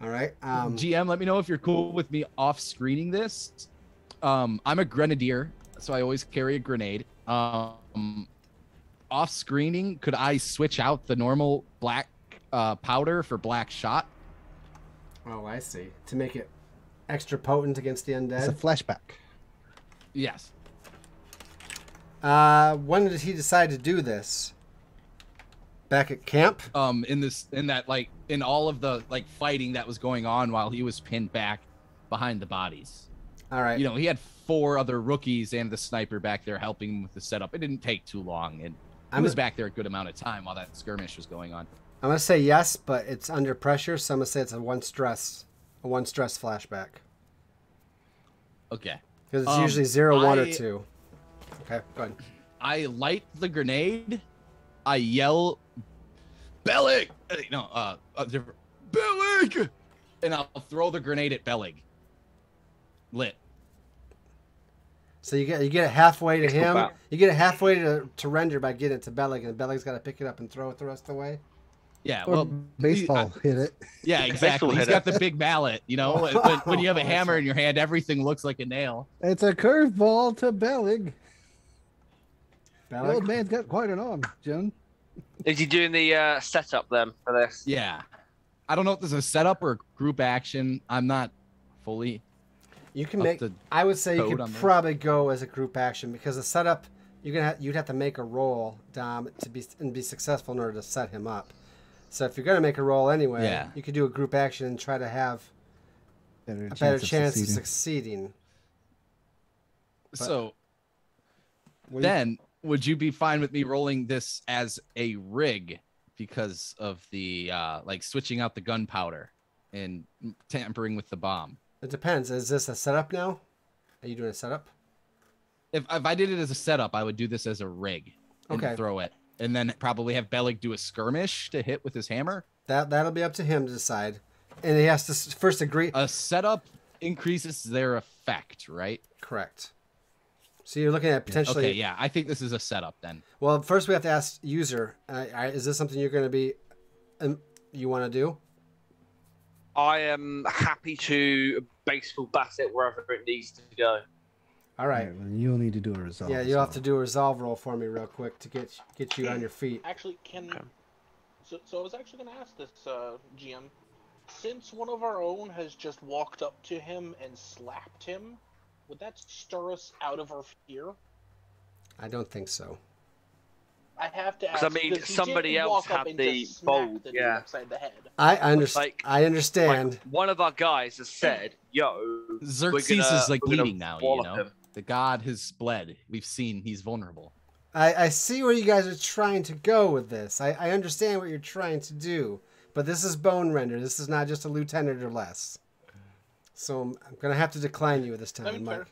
All right. GM, let me know if you're cool with me off screening this. I'm a grenadier, so I always carry a grenade. Off screening, could I switch out the normal black powder for black shot? Oh, I see. To make it extra potent against the It's a undead. flashback. Yes. When did he decide to do this? Back at camp? In all of the fighting that was going on while he was pinned back behind the bodies. All right. You know, he had 4 other rookies and the sniper back there helping him with the setup. It didn't take too long, and I was back there a good amount of time while that skirmish was going on. I'm gonna say yes, but it's under pressure, so I'm gonna say it's a one stress flashback. Okay. Because it's usually 0, 1, or 2. Okay, go ahead. I light the grenade. I yell, Bellig! Bellig! And I'll throw the grenade at Bellig. Lit. So you get it halfway to him. You get it halfway to Render by getting it to Bellig, and Bellig's got to pick it up and throw it the rest of the way. Yeah, Or baseball hit it. Yeah, exactly. He's got the big mallet. You know, when you have a hammer in your hand, everything looks like a nail. It's a curveball to Bellig. The Bellig? old man's got quite an arm, Joan. Is he doing the setup then for this? Yeah. I don't know if there's a setup or a group action. I'm not fully. You can make. I would say you could probably go as a group action because the setup you'd have to make a roll, Dom, to be successful in order to set him up. So if you're gonna make a roll anyway, you could do a group action and try to have a better chance of succeeding. So then, would you be fine with me rolling this as a rig because of the like switching out the gunpowder and tampering with the bomb? It depends. Is this a setup now? Are you doing a setup? If I did it as a setup, I would do this as a rig and throw it. And then probably have Bellig do a skirmish to hit with his hammer. That'll be up to him to decide. And he has to first agree. A setup increases their effect, right? Correct. So you're looking at potentially... Okay, yeah. I think this is a setup then. Well, first we have to ask user. Is this something you're going to be... you want to do? I am happy to baseball bat it wherever it needs to go. All right. Well, you'll need to do a resolve. Yeah, you'll have to do a resolve roll for me real quick to get you on your feet. Actually, so I was actually going to ask this, GM. Since one of our own has just walked up to him and slapped him, would that stir us out of our fear? I don't think so. I have to ask. I mean, somebody else had the bold, upside the head. I understand. Like, one of our guys has said, "Yo, Xerxes is like bleeding now. You know, the god has bled. We've seen he's vulnerable." I see where you guys are trying to go with this. I understand what you're trying to do, but this is Bone Render. This is not just a lieutenant or less. So I'm gonna have to decline you this time, Mike.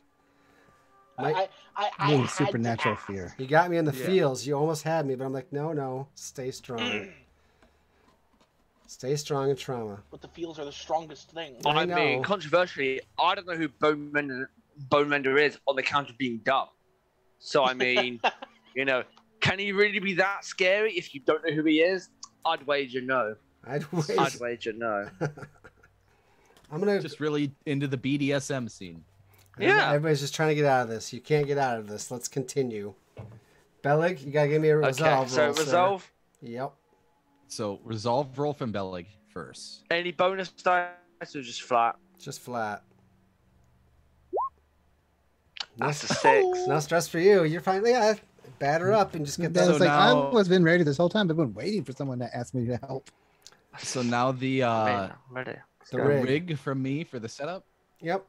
I supernatural fear. You got me in the feels. You almost had me, but I'm like, no. Stay strong. Stay strong in trauma. But the feels are the strongest thing. I mean, controversially, I don't know who Bone Render is on the count of being dumb. So, I mean, you know, can he really be that scary if you don't know who he is? I'd wager no. I'd wager no. I'm gonna just really into the BDSM scene. Yeah. Everybody's just trying to get out of this. You can't get out of this. Let's continue. Bellig, you gotta give me a resolve roll. So resolve? Yep. So resolve roll from Bellig first. Any bonus dice or just flat? Just flat. That's a 6. No stress for you. You're fine. Yeah, batter up and just get that. So I was been ready this whole time. I've been waiting for someone to ask me to help. So now the rig from me for the setup. Yep.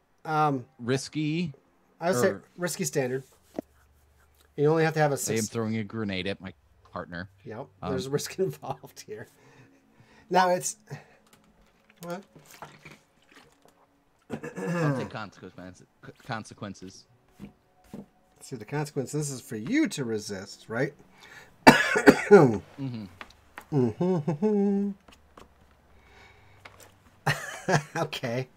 Risky. I would say risky standard. You only have to have a 6. I am throwing a grenade at my partner. Yep. There's risk involved here. Now it's what? I'll take consequences. See, the consequence. This is for you to resist, right? Okay.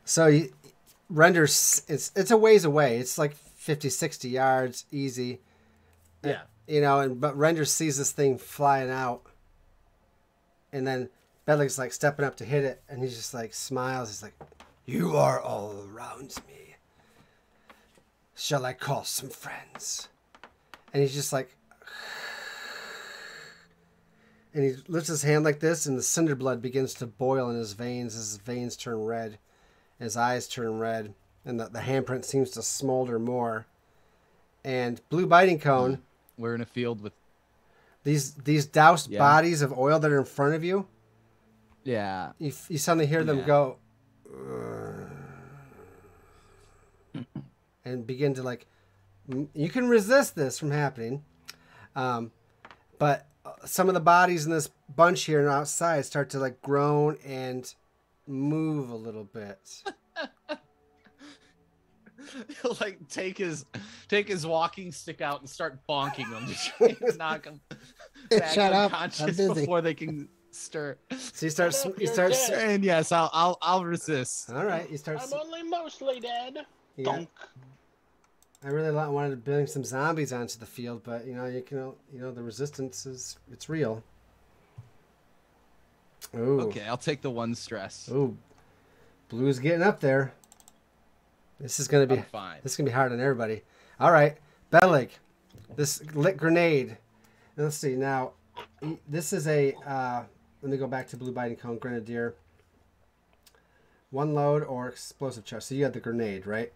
So Render's it's a ways away. It's like 50, 60 yards, easy. Yeah. You know, but Render sees this thing flying out, and then Bellig's like stepping up to hit it, and he just like smiles. He's like, "You are all around me. Shall I call some friends?" And he's just like, and he lifts his hand like this, and the cinder blood begins to boil in his veins. His veins turn red, his eyes turn red, and the handprint seems to smolder more. And Blue Biting Cone. We're in a field with these doused bodies of oil that are in front of you. Yeah. You suddenly hear them go. and begin to like. You can resist this from happening, but some of the bodies in this bunch here and outside start to like groan and move a little bit. He'll like take his walking stick out and start bonking them to try and knock them back Shut up, unconscious I'm busy. before they can stir. So you start. Shut up, You you're start. dead. And yes, I'll resist. All right, you start. I'm only mostly dead. Yeah. Donk. I really wanted to bring some zombies onto the field, but the resistance it's real. Ooh. Okay, I'll take the one stress. Ooh. Blue's getting up there. This is gonna be I'm fine. This is gonna be hard on everybody. All right, Bellig, this lit grenade. And let's see now. This is a. Let me go back to Blue Biting Cone Grenadier. One load or explosive charge. So you had the grenade, right?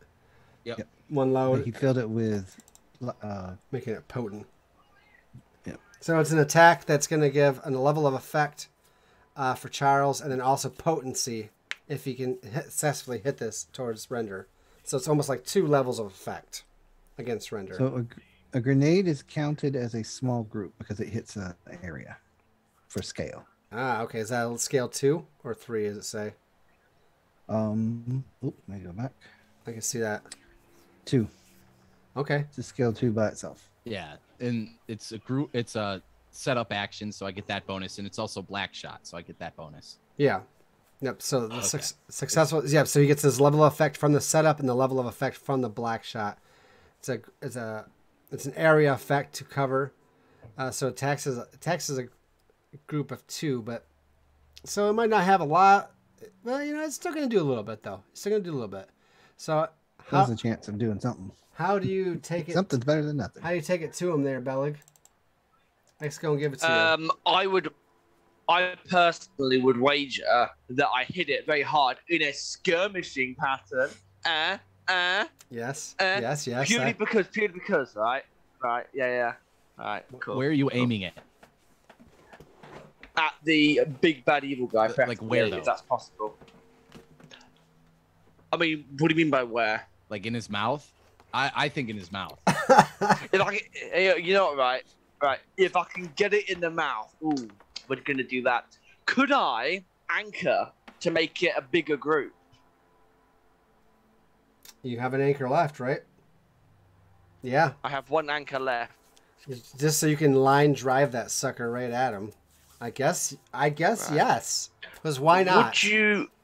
Yep. One load. He filled it with. Making it potent. Yep. So it's an attack that's going to give a level of effect for Charles, and then also potency if he can successfully hit this towards Render. So it's almost like 2 levels of effect against Render. So a grenade is counted as a small group because it hits an area for scale. Ah, okay. Is that scale 2 or 3? Does it say? Let me go back. I can see that. 2. Okay. It's a scale 2 by itself. Yeah, and it's a group. It's a setup action, so I get that bonus, and it's also black shot, so I get that bonus. Yeah. Yep. So the successful. Yeah. So he gets his level of effect from the setup and the level of effect from the black shot. It's an area effect to cover. So it taxes a group of 2, but so it might not have a lot. Well, it's still going to do a little bit though. It's still going to do a little bit. So There's a chance of doing something. how do you take it? Something's better than nothing. How do you take it to him there, Bellig? Let's go and give it to you. I personally would wager that I hit it very hard in a skirmishing pattern. Yes. Yes. Yes. Purely because, right? Right. Yeah. All right. Cool. Where are you aiming at? At the big bad evil guy. Like where, though? If that's possible. I mean, what do you mean by where? Like in his mouth? I think in his mouth. If I can, you know what, right? Right. If I can get it in the mouth, ooh, we're gonna do that. Could I anchor to make it a bigger group? You have an anchor left, right? Yeah. I have one anchor left. Just so you can line drive that sucker right at him. I guess right. Yes. Because why not?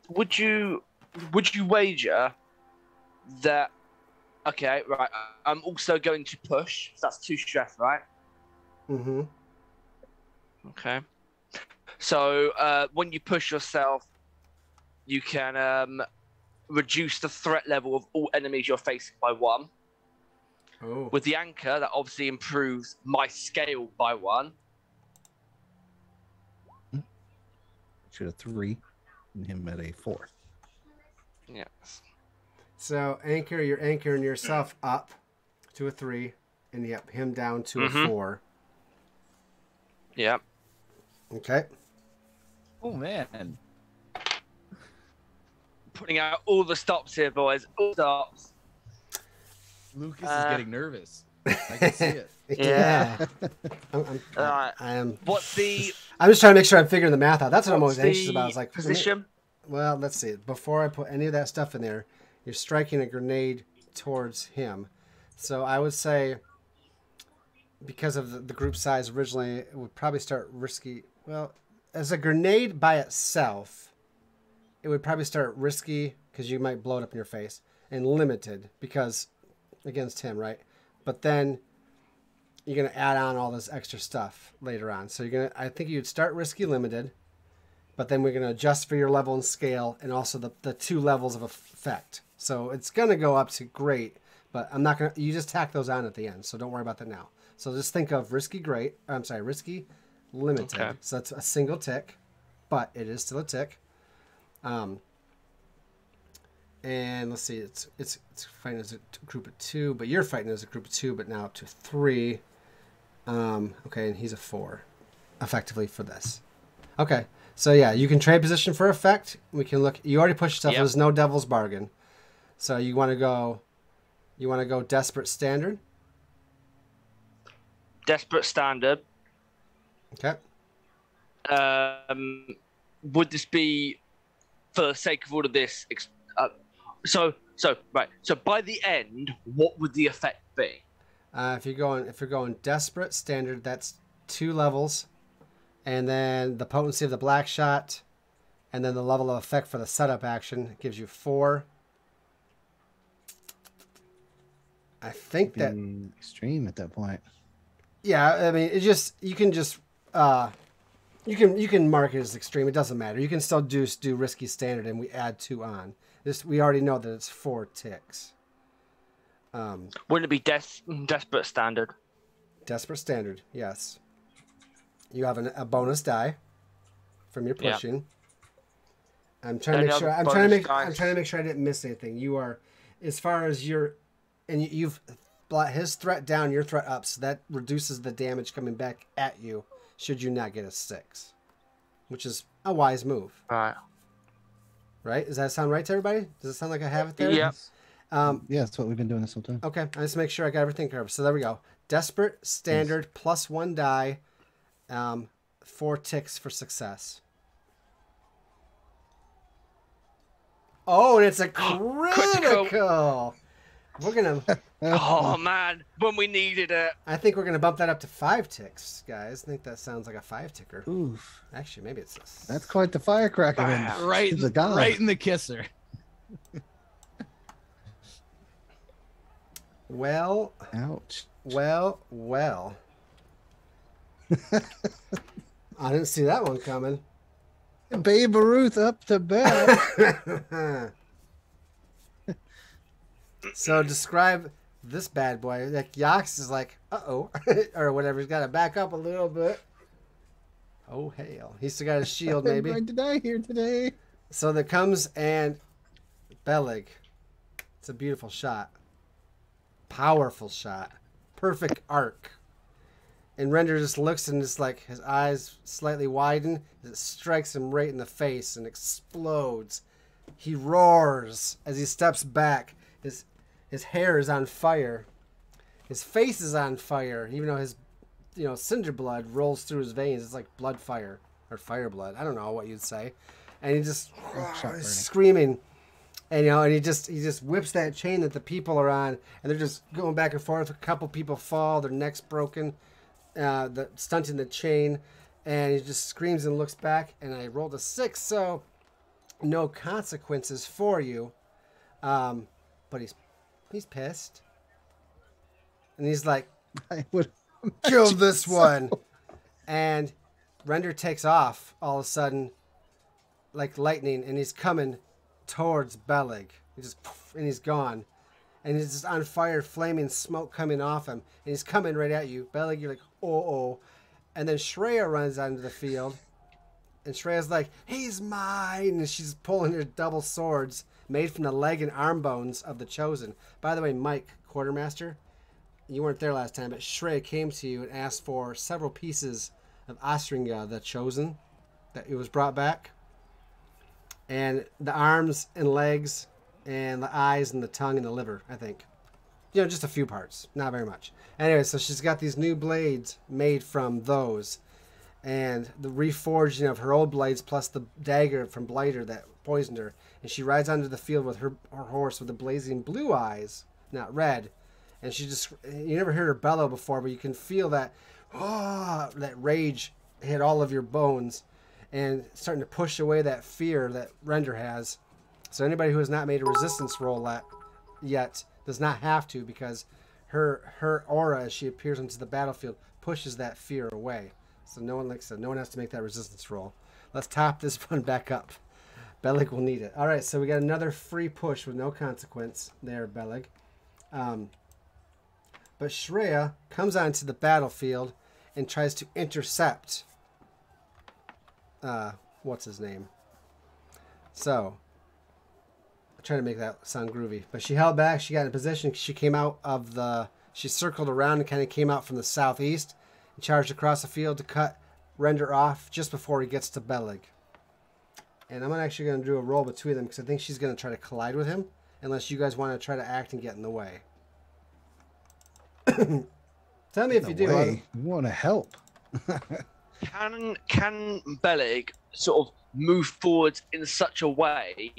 Would you wager that? Okay, right. I'm also going to push. So that's 2 stress, right? Mm-hmm. Okay. So when you push yourself, you can reduce the threat level of all enemies you're facing by 1. Oh. With the anchor, that obviously improves my scale by 1. Should have 3 and him at a 4. Yes. So you're anchoring yourself up to a 3, and him down to a 4. Yep. Okay. Oh man. Putting out all the stops here, boys. All stops. Lucas is getting nervous. I can see it. Yeah. I am. What's the I'm just trying to make sure I'm figuring the math out. That's what I'm always what's anxious the about. It's like position? Well, let's see. Before I put any of that stuff in there, you're striking a grenade towards him. So I would say, because of the group size originally, it would probably start risky. Well, as a grenade by itself, it would probably start risky because you might blow it up in your face, and limited because against him, right? But then you're going to add on all this extra stuff later on. So I think you'd start risky limited, but then we're going to adjust for your level and scale and also the 2 levels of effect. So it's going to go up to great, but I'm not going to, you just tack those on at the end. So don't worry about that now. So just think of risky limited. Okay. So that's a single tick, but it is still a tick. And let's see, it's fighting as a group of 2, but you're fighting as a group of 2, but now up to 3. Okay, and he's a 4, effectively for this. Okay, so yeah, you can trade position for effect. We can look. You already pushed stuff. Yep. There's no devil's bargain. So you want to go. You want to go desperate standard? Desperate standard. Okay. Would this be for the sake of all of this? So by the end, what would the effect be? If you're going desperate standard, that's 2 levels, and then the potency of the black shot, and then the level of effect for the setup action gives you 4. I think that extreme at that point. Yeah, I mean, it just you can mark it as extreme. It doesn't matter. You can still do risky standard, and we add 2 on. We already know that it's 4 ticks. Wouldn't it be desperate standard? Desperate standard, yes. You have a bonus die from your pushing. Yep. I'm trying to make sure. I'm trying to make sure I didn't miss anything. You are, as far as you've brought his threat down, your threat up, so that reduces the damage coming back at you. Should you not get a 6, which is a wise move. Right. Right? Does that sound right to everybody? Does it sound like I have it there? Yeah. Yeah, that's what we've been doing this whole time. Okay, I just make sure I got everything covered. So there we go. Desperate standard plus 1 die, 4 ticks for success. Oh, and it's a critical. We're gonna. Oh man, when we needed it. I think we're gonna bump that up to 5 ticks, guys. I think that sounds like a 5 ticker. Oof. Actually, maybe it's That's quite the firecracker. Right in the kisser. Well. Ouch. Well. I didn't see that one coming. Babe Ruth up to bed. So describe this bad boy. Like Yax is like, uh-oh, or whatever. He's got to back up a little bit. Oh, hell. He's still got his shield, maybe. I'm going to die here today. So there comes and Bellig. It's a beautiful shot. Powerful shot. Perfect arc. And Render just looks and just like his eyes slightly widen as it strikes him right in the face and explodes. He roars as he steps back. His hair is on fire. His face is on fire, even though his cinder blood rolls through his veins. It's like blood fire or fire blood. I don't know what you'd say. And he just screaming. And and he just whips that chain that the people are on, and they're just going back and forth. A couple people fall, their necks broken, stunting the chain, and he just screams and looks back. And I rolled a 6, so no consequences for you. But he's pissed, and he's like, I would kill this one. And Render takes off all of a sudden, like lightning, and he's coming towards Bellig. He's gone, and he's just on fire, flaming smoke coming off him, and he's coming right at you. Bellig, you're like, oh, and then Shreya runs onto the field, and Shreya's like, he's mine, and she's pulling her double swords made from the leg and arm bones of the Chosen. By the way, Mike, Quartermaster, you weren't there last time, but Shreya came to you and asked for several pieces of Ostringa, the Chosen, that it was brought back. And the arms and legs and the eyes and the tongue and the liver, I think. Just a few parts. Not very much. Anyway, so she's got these new blades made from those. And the reforging of her old blades plus the dagger from Blighter that poisoned her. And she rides onto the field with her horse with the blazing blue eyes, not red. And she just, you never heard her bellow before, but you can feel that, that rage hit all of your bones and starting to push away that fear that Render has. So anybody who has not made a resistance roll yet does not have to, because her aura as she appears into the battlefield pushes that fear away. So no one, like I said, no one has to make that resistance roll. Let's top this one back up. Bellig will need it. All right, so we got another free push with no consequence there, Bellig. But Shreya comes onto the battlefield and tries to intercept. What's his name? So, I'm trying to make that sound groovy. But she held back. She got in position. She came out of she circled around and kind of came out from the southeast and charged across the field to cut Render off just before he gets to Bellig. And I'm actually going to do a roll between them because I think she's going to try to collide with him, unless you guys want to try to act and get in the way. Tell me if you do. We want to help. Can Bellig sort of move forward in such a way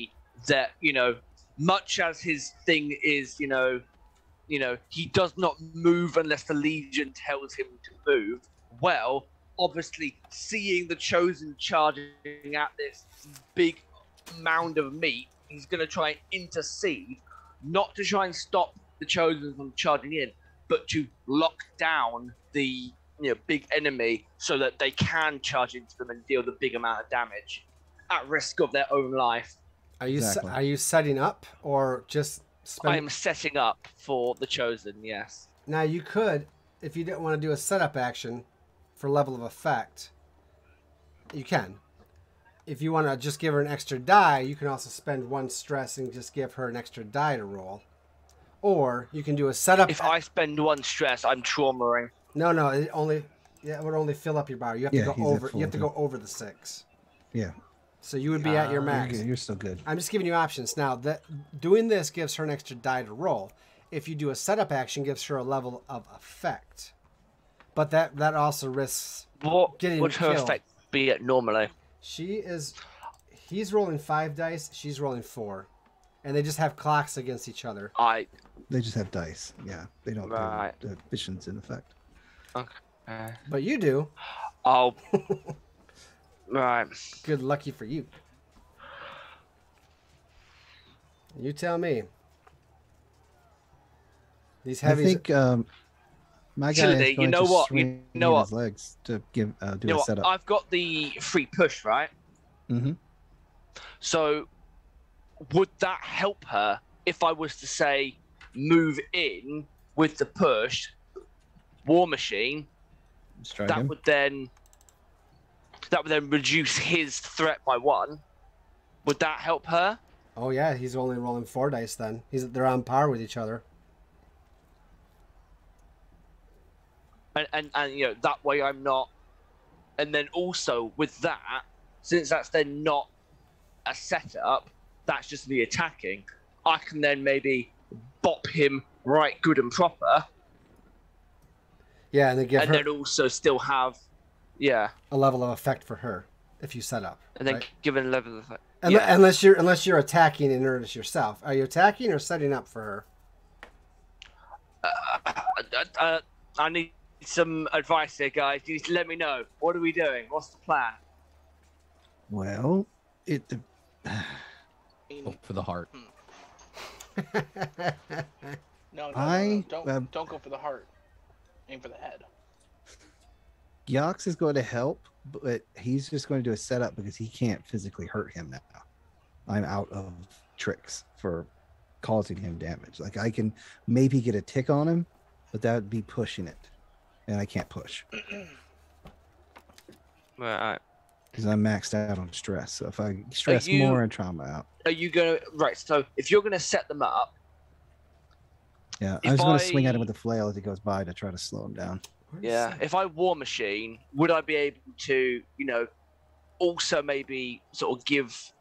that, you know, much as his thing is, you know, he does not move unless the Legion tells him to move. Well, obviously, seeing the Chosen charging at this big mound of meat, he's going to try and intercede, not to try and stop the Chosen from charging in, but to lock down the big enemy so that they can charge into them and deal the big amount of damage at risk of their own life. Are you setting up or just I am setting up for the Chosen, yes. Now you could, if you didn't want to do a setup action for level of effect, you can. If you want to just give her an extra die, you can also spend 1 stress and just give her an extra die to roll. Or you can do a setup. If I spend 1 stress, I'm traumering. No, it would only fill up your bar. You have to go over. You have to go over the 6. Yeah. So you would be at your max. You're still good. I'm just giving you options. Now, doing this gives her an extra die to roll. If you do a setup action, gives her a level of effect. But that also risks getting What would her killed. effect be at normally? He's rolling 5 dice. She's rolling 4, and they just have clocks against each other. They just have dice. Yeah, they don't Right. do efficiency in effect. Okay. But you do. Oh. Right. Good lucky for you. You tell me. These heavies. I think my guy is going to swing his legs to do a setup. I've got the free push, right? Mm-hmm. So, would that help her if I was to say move in with the push, War Machine? Strike that him. would then reduce his threat by 1. Would that help her? Oh yeah, he's only rolling 4 dice then. They're on par with each other. And that way I'm not. And then also with that, since that's then not a setup, that's just me attacking. I can then maybe bop him right, good and proper. Yeah, and then also still have, a level of effect for her if you set up. And then right? give it a level of effect. Unless you're attacking in earnest yourself. Are you attacking or setting up for her? I need some advice here, guys. You need to let me know. What are we doing? What's the plan? Well, Hope for the heart. No, don't go for the heart. Aim for the head. Yox is going to help, but he's just going to do a setup because he can't physically hurt him now. I'm out of tricks for causing him damage. Like I can maybe get a tick on him, but that would be pushing it, and I can't push. Right. Because I'm maxed out on stress. So if I stress more and trauma out. Are you gonna so if you're gonna set them up? Yeah, I was going to swing at him with a flail as he goes by to try to slow him down. Yeah, if I War Machine, would I be able to, also maybe sort of give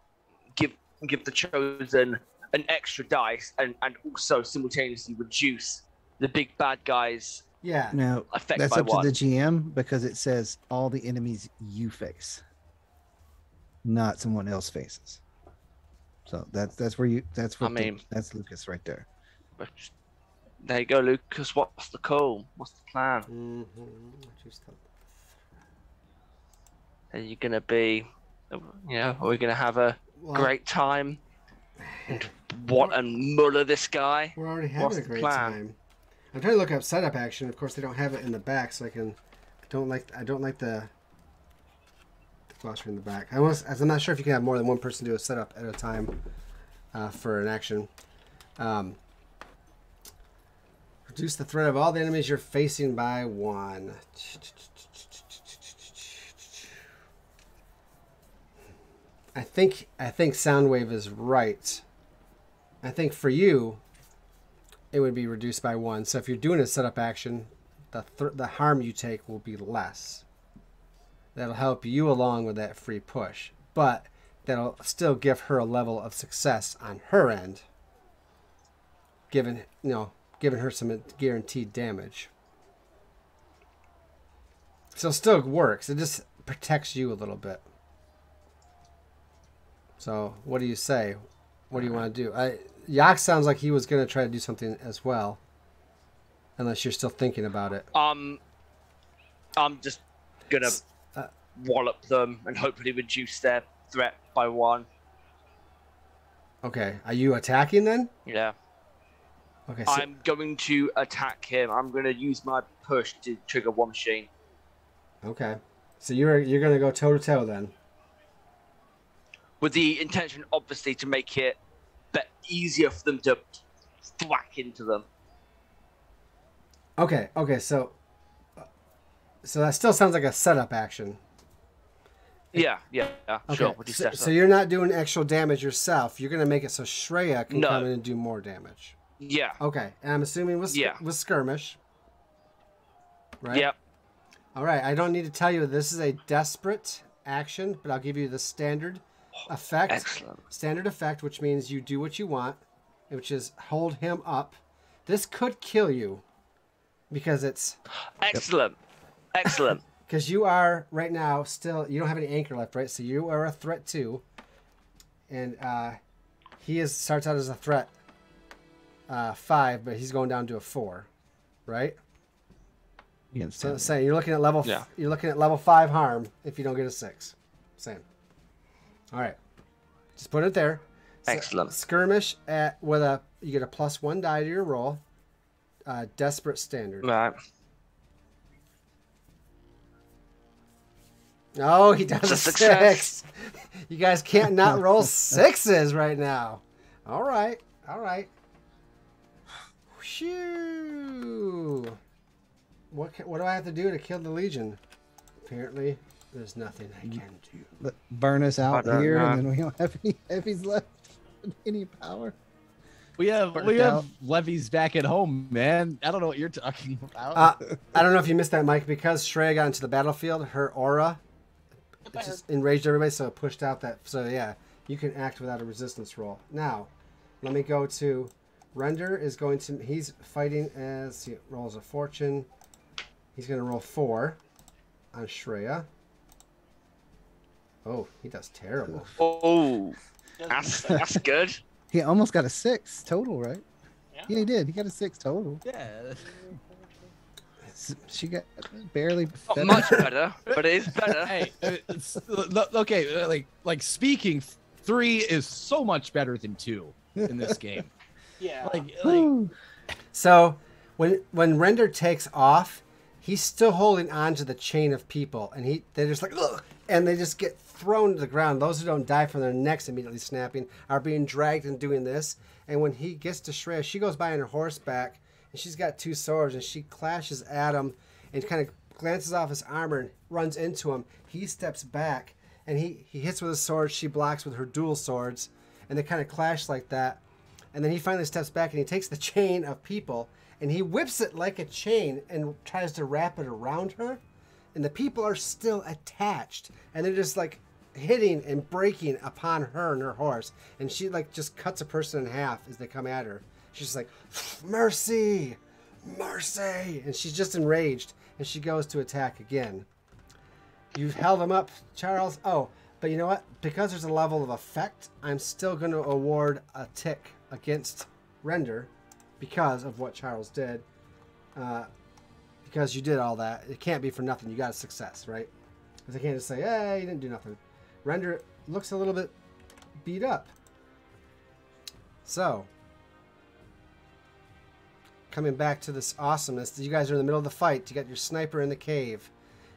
the Chosen an extra dice and also simultaneously reduce the big bad guys? Yeah. Now effect that's by up 1? to the GM because it says all the enemies you face, not someone else faces. So that's Lucas right there. But there you go, Lucas. What's the call? What's the plan? Are you gonna be? Are we gonna have a great time? And muller this guy? We're already having a great time. I'm trying to look up setup action. Of course, they don't have it in the back, so I don't like the glossary in the back. I'm not sure if you can have more than one person do a setup at a time for an action. Reduce the threat of all the enemies you're facing by 1. I think Soundwave is right. I think for you, it would be reduced by 1. So if you're doing a setup action, the harm you take will be less. That'll help you along with that free push, but that'll still give her a level of success on her end. Given giving her some guaranteed damage. So it still works. It just protects you a little bit. So what do you say? What do you want to do? Yak sounds like he was going to try to do something as well. Unless you're still thinking about it. I'm just going to wallop them and hopefully reduce their threat by 1. Okay. Are you attacking then? Yeah. Okay. So... I'm going to attack him. I'm going to use my push to trigger War Machine. Okay. So you're going to go toe-to-toe then? With the intention, obviously, to make it easier for them to thwack into them. Okay, so that still sounds like a setup action. Yeah, okay. Sure. So you're not doing actual damage yourself. You're going to make it so Shreya can come in and do more damage. Yeah. Okay, and I'm assuming with skirmish. Right? Yep. All right, I don't need to tell you this is a desperate action, but I'll give you the standard effect. Excellent. Standard effect, which means you do what you want, which is hold him up. This could kill you because it's... Excellent. Excellent. Because you are, right now, still... You don't have any anchor left, right? So you are a threat too. And he starts out as a threat 5, but he's going down to a 4, right? So saying you're looking at level you're looking at level 5 harm if you don't get a 6. Same. All right. Just put it there. Excellent. Skirmish you get a +1 die to your roll. Desperate standard. Right. Oh, he does It's a a success. 6. You guys can't not roll 6s right now. All right. Shoo. What do I have to do to kill the Legion? Apparently, there's nothing I can do. Burn us out don't here, know. and then we don't have any heavies left. Any power. We have out. levies back at home, man. I don't know what you're talking about. I don't know if you missed that, Mike. Because Shreya got into the battlefield, her aura just enraged everybody, so it pushed out that. So yeah, you can act without a resistance roll. Now, let me go to Render. He's fighting as he rolls a fortune. He's going to roll 4 on Shreya. Oh, he does terrible. Oh, that's good. He almost got a 6 total, right? Yeah. He did. He got a 6 total. Yeah. She got barely. Not much better, but it is better. Hey, okay. Like speaking, 3 is so much better than 2 in this game. Yeah. So when Render takes off, he's still holding on to the chain of people, and they're just like, ugh, and they just get thrown to the ground. Those who don't die from their necks immediately snapping are being dragged and doing this. And when he gets to Shreya, she goes by on her horseback, and she's got 2 swords, and she clashes at him and kind of glances off his armor and runs into him. He steps back, and he hits with his sword. She blocks with her dual swords, and they kind of clash like that. And then he finally steps back, and he takes the chain of people, and he whips it like a chain and tries to wrap it around her. And the people are still attached, and they're just like hitting and breaking upon her and her horse. And she like just cuts a person in half as they come at her. She's just like, mercy, mercy. And she's just enraged, and she goes to attack again. You've held him up, Charles. Oh, but you know what? Because there's a level of effect, I'm still going to award a tick against Render because of what Charles did. Because you did all that. It can't be for nothing. You got a success, right? Because I can't just say, hey, you didn't do nothing. Render looks a little bit beat up. So, coming back to this awesomeness, you guys are in the middle of the fight. You got your sniper in the cave.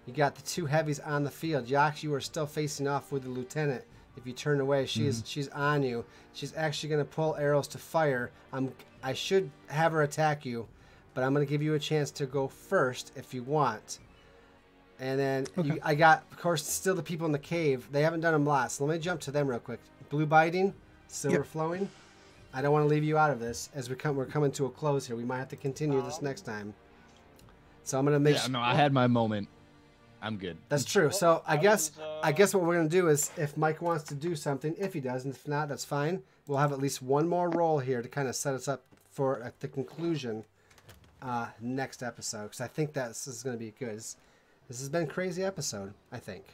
You got the 2 heavies on the field. Yax, you are still facing off with the lieutenant. If you turn away, she's on you. She's actually going to pull arrows to fire. I should have her attack you, but I'm going to give you a chance to go first if you want. And then I got, of course, still the people in the cave. They haven't done them last. So let me jump to them real quick. Blue biting, silver flowing. I don't want to leave you out of this as we're coming to a close here. We might have to continue this next time. So I'm going to make sure. No, I had my moment. I'm good. That's true. So I guess what we're going to do is if Mike wants to do something, if he does, and if not, that's fine. We'll have at least one more roll here to kind of set us up for at the conclusion next episode, because I think that this is going to be good. This has been a crazy episode, I think.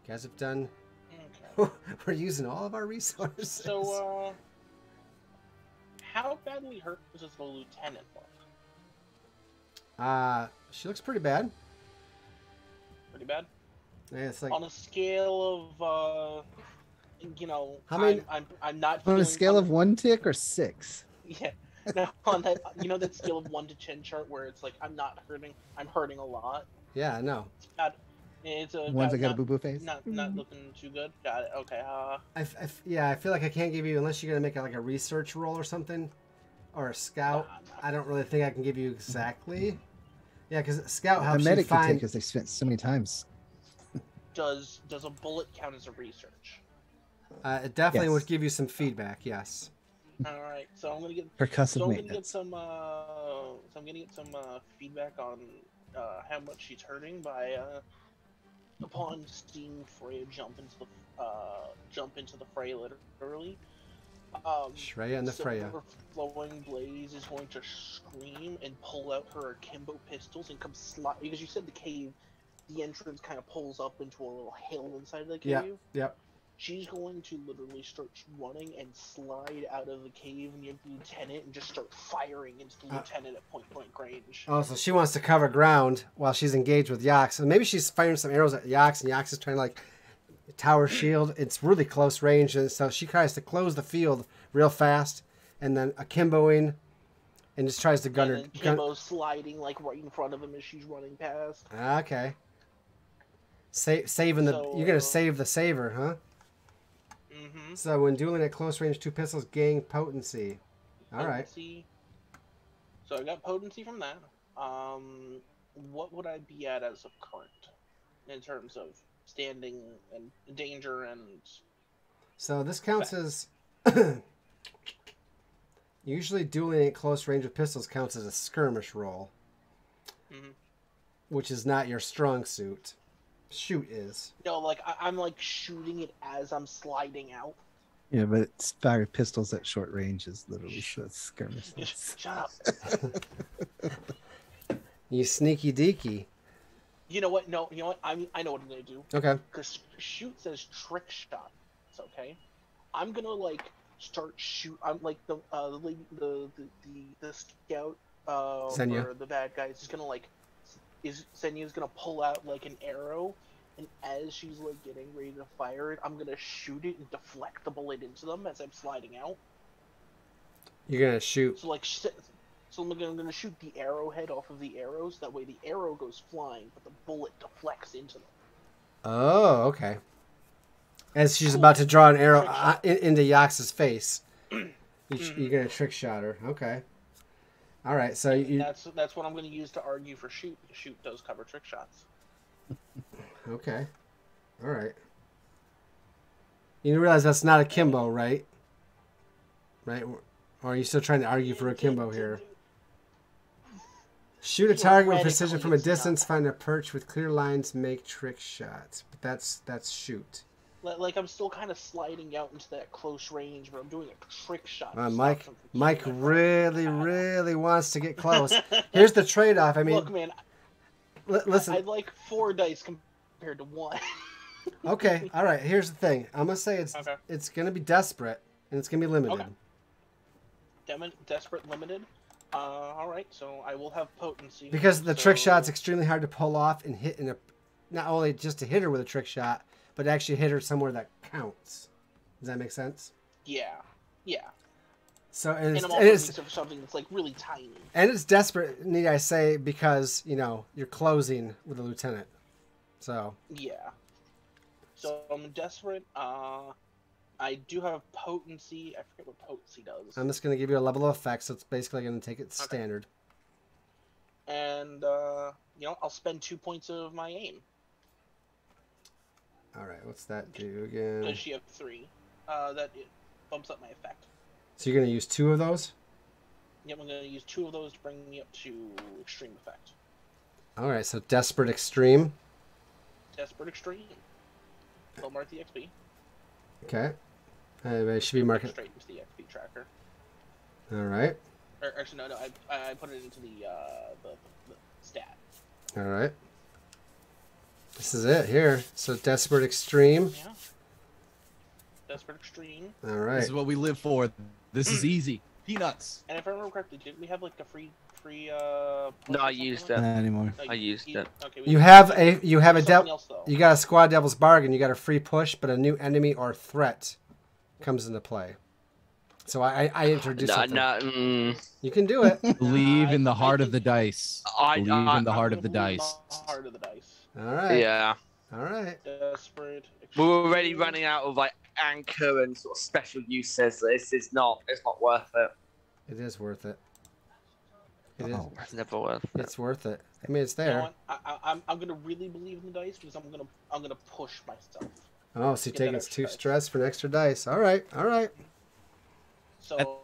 You guys have done... Okay. We're using all of our resources. So, how badly hurt does the lieutenant look? She looks pretty bad. Pretty bad? Yeah, it's like... On a scale of, How many... I'm not On a feeling- scale of 1 tick or 6? Yeah. No, on that, that scale of 1 to 10 chart where it's like, I'm not hurting, I'm hurting a lot. Yeah, I know. It's bad. It's a Ones that got a boo-boo face? Not looking too good. Got it. Okay. I feel like I can't give you, unless you're going to make like a research roll or something, or a scout. I don't really think I can give you exactly. Yeah, because scout helps The you medic could take find... because they spent so many times. Does a bullet count as a research? It definitely Yes. would give you some feedback, yes. All right. So I'm gonna get. Percussive So I'm gonna get maintenance. some. So I'm gonna get some feedback on how much she's hurting by upon seeing Freya jump into the fray literally. Shreya and the Freya. Silver Flowing Blaze is going to scream and pull out her akimbo pistols and come slide, because you said the cave, the entrance kind of pulls up into a little hill inside of the cave. Yep. She's going to literally start running and slide out of the cave near the lieutenant and just start firing into the lieutenant at point blank range. Oh, so she wants to cover ground while she's engaged with Yax. And maybe she's firing some arrows at Yax, and Yax is trying to like tower shield. It's really close range, and so she tries to close the field real fast, and then akimboing, and just tries to gun her. And then Kimbo's sliding like right in front of him as she's running past. Okay. Saving the... So, You're going to save the saver, huh? Mm-hmm. So when dueling at close range, 2 pistols gain potency. All right. Potency. So I got potency from that. What would I be at as of current in terms of standing and danger and? So this counts as... Usually dueling at close range with pistols counts as a skirmish roll. Mm-hmm. Which is not your strong suit. Shoot is. No, like I'm like shooting it as I'm sliding out. Yeah, but it's fire pistols at short range is literally skirmish. Shut up. You sneaky deaky. You know what? No, you know what? I know what I'm gonna do. Okay. Because shoot says trick shot. It's okay. I'm gonna like start shoot. I'm like the scout Senya. or the bad guy is just gonna like Senya's gonna pull out like an arrow, and as she's like getting ready to fire it, I'm gonna shoot it and deflect the bullet into them as I'm sliding out. You're going to shoot. So like, so I'm gonna shoot the arrowhead off of the arrows. That way the arrow goes flying, but the bullet deflects into them. Oh, okay. As she's about to draw an arrow into Yax's face, you're going to trick shot her. Okay. All right, so you... That's what I'm going to use to argue for shoot. Shoot does cover trick shots. Okay. All right. You realize that's not a Kimbo, right? Right? Or are you still trying to argue for a Kimbo here? Shoot a target with precision from a distance, find a perch with clear lines, make trick shots. But that's shoot. Like I'm still kind of sliding out into that close range, but I'm doing a trick shot. Mike really wants to get close. Here's the trade-off. I mean, look, man. Listen. I'd like 4 dice compared to 1. Okay, all right. Here's the thing. I'm gonna say it's gonna be desperate and it's gonna be limited. Okay. Desperate, limited. All right. So I will have potency because the trick shot's extremely hard to pull off and hit not only just to hit her with a trick shot, but actually hit her somewhere that counts. Does that make sense? Yeah. So and I'm also looking for something that's like really tiny. And it's desperate, need I say, because you're closing with a lieutenant. So. Yeah. So I'm desperate. I do have potency. I forget what potency does. I'm just gonna give you a level of effect, so it's basically gonna take it standard. And I'll spend 2 points of my aim. All right, what's that do again? Does she have 3? That it bumps up my effect. So you're gonna use 2 of those? Yep, I'm gonna use 2 of those to bring me up to extreme effect. All right, so desperate extreme. Desperate extreme. Don't mark the XP. Okay. It should be marking straight into the XP tracker. All right. Or actually, no, I put it into the stat. All right. This is it here. So Desperate Extreme. Yeah. Desperate Extreme. All right. This is what we live for. This is easy. Peanuts. And if I remember correctly, didn't we have like a free? No, I used it. Not anymore. No, I used it. Okay, You have a something devil. else, though. You got a Squad Devil's Bargain. You got a free push, but a new enemy or threat comes into play. So I introduced something. You can do it. Believe in the heart of the dice. Believe in the heart of the Believe dice. the heart of the dice. All right. Yeah. All right. Desperate. We're already running out of like anchor and sort of special uses. It's not worth it. It is worth it. It is. Oh, It's never worth it. It's worth it. I mean, it's You know there. what? I'm gonna really believe in the dice because I'm gonna push myself. Oh, so you're Get that taking extra 2 dice. stress for an extra dice. All right. All right. So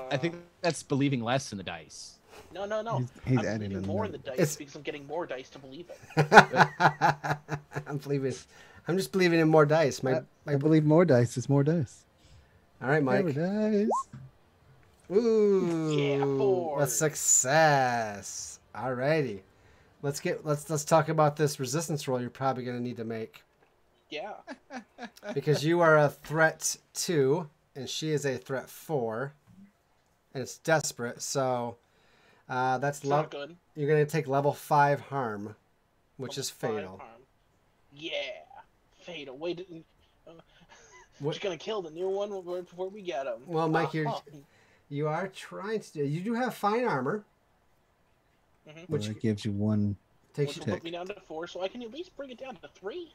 I think that's believing less in the dice. no. He's I'm adding believing another. more in the dice It's- because I'm getting more dice to believe it. I'm just believing in more dice. I believe more dice is more dice. All right, Mike. More dice. Ooh, Yeah, 4. a success. Alrighty, let's talk about this resistance roll you're probably gonna need to make Yeah. because you are a threat 2 and she is a threat 4, and it's desperate. So that's It's not good. You're gonna take level 5 harm, which Level is 5 fatal. harm. Yeah, fatal. Wait, What- just gonna kill the new one before we get him. Well, Mike, you are trying to. You do have fine armor, Which gives you one. takes Which you, will put me down to 4, so I can at least bring it down to 3.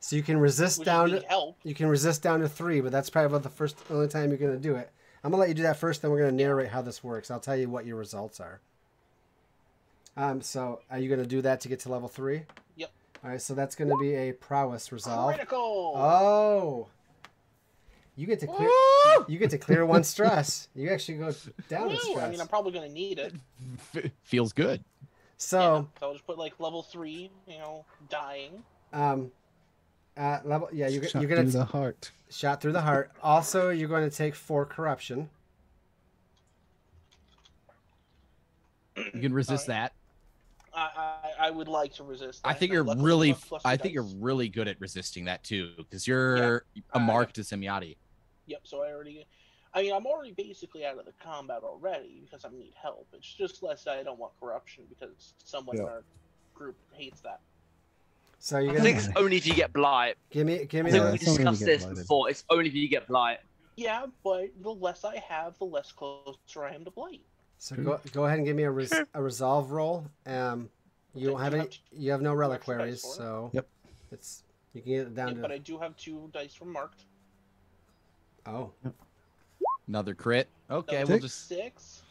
so you can resist Which down. would help. You can resist down to 3, but that's probably about the only time you're gonna do it. I'm gonna let you do that first, then we're gonna narrate how this works. I'll tell you what your results are. So are you gonna do that to get to level 3? Yep. All right, so that's gonna be a prowess resolve. Critical. Oh. You get to clear. You get to clear 1 stress. You actually go down in Woo! stress. I mean, I'm probably gonna need it. Feels good. So, Yeah, so I'll just put like level 3. Dying. level. Yeah, you're Shot gonna through the heart. shot through the heart. Also, you're going to take 4 corruption. You can resist that. I would like to resist. I that. think you're Luckily, really, plus I two think you're dice. really good at resisting that too, because you're a mark to Semyati. Yep. So I'm already basically out of the combat already because I need help. It's just less that I don't want corruption because someone in our group hates that. So you're I gonna think it's only if you get blight. give me I the. think Yeah, we it's only if you discussed get this blighted. before. It's only if you get blight. Yeah, but the less I have, the less closer I am to blight. So go ahead and give me a resolve roll. You don't have any. You have no reliquaries, for it. so Yep. it's you can get it down Yeah, to. but I do have 2 dice from marked. Oh, Another crit. Okay, Another we'll just. 6.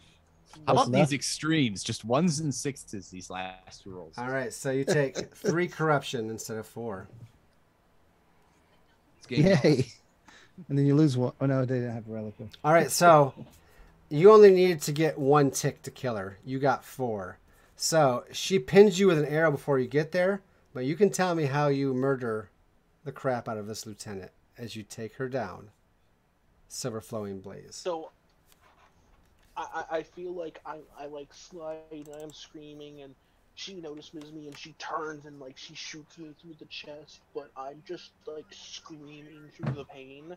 How about What's these that? extremes? Just 1s and 6s. These last 2 rolls. all right. So you take 3 corruption instead of 4. It's game Yay! And then you lose one. Oh no, they didn't have a reliquary. All right. So you only needed to get 1 tick to kill her. You got 4. So she pins you with an arrow before you get there. But you can tell me how you murder the crap out of this lieutenant as you take her down. Silver flowing blaze. So I feel like I like slide and I'm screaming and she notices me and she turns and like she shoots me through the chest, but I'm just like screaming through the pain.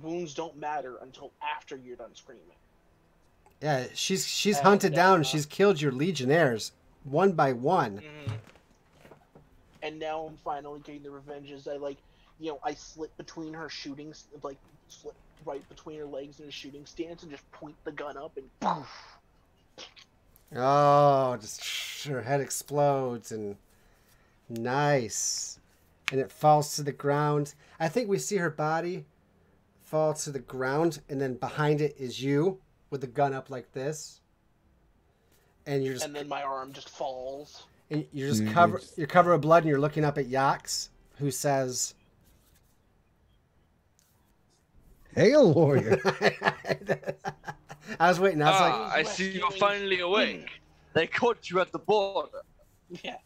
Wounds don't matter until after you're done screaming. Yeah, she's And, hunted down. She's killed your legionnaires one by one. And now I'm finally getting the revenges. I slit between her shooting, like slit right between her legs in her shooting stance, and just point the gun up and poof. Oh, just her head explodes and nice, and it falls to the ground. I think we see her body fall to the ground, and then behind it is you with the gun up like this, and you're just And then my arm just falls. and you're just Mhm. you're covered with blood, and you're looking up at Yax, who says, Hail, warrior! I was waiting. I was like, I see you're finally awake. They caught you at the border. Yeah.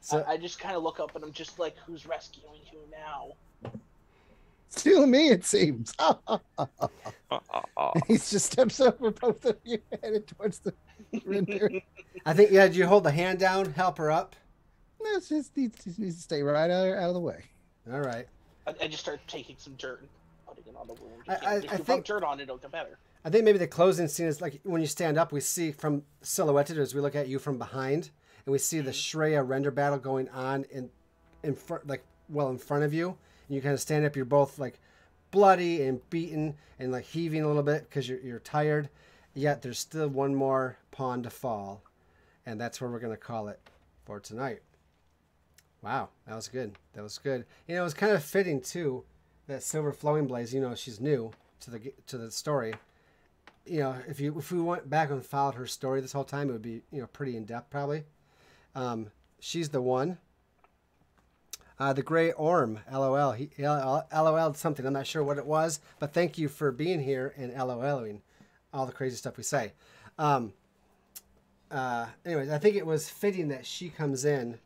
so I just kind of look up and I'm just like, who's rescuing you now? to me, it seems. Oh. He just steps over both of you, headed towards the render. I think, yeah, did you hold the hand down, help her up? No, it's just needs to stay right out of the way. All right. I just start taking some dirt and putting it on the wound. I If you think- put dirt on it, it'll get better. I think maybe the closing scene is like when you stand up, we see from silhouetted as we look at you from behind, and we see the Shreya render battle going on in front, like well in front of you. And you kind of stand up. You're both like bloody and beaten and like heaving a little bit because you're tired. Yet there's still one more pawn to fall, and that's where we're gonna call it for tonight. Wow, that was good. That was good. You know, it was kind of fitting too that Silver Flowing Blaze. You know, she's new to the story. You know, if we went back and followed her story this whole time, it would be, you know, pretty in depth probably. She's the one. The Gray Orm, LOL. He LOL'd something. I'm not sure what it was, but thank you for being here and LOLing all the crazy stuff we say. Anyways, I think it was fitting that she comes in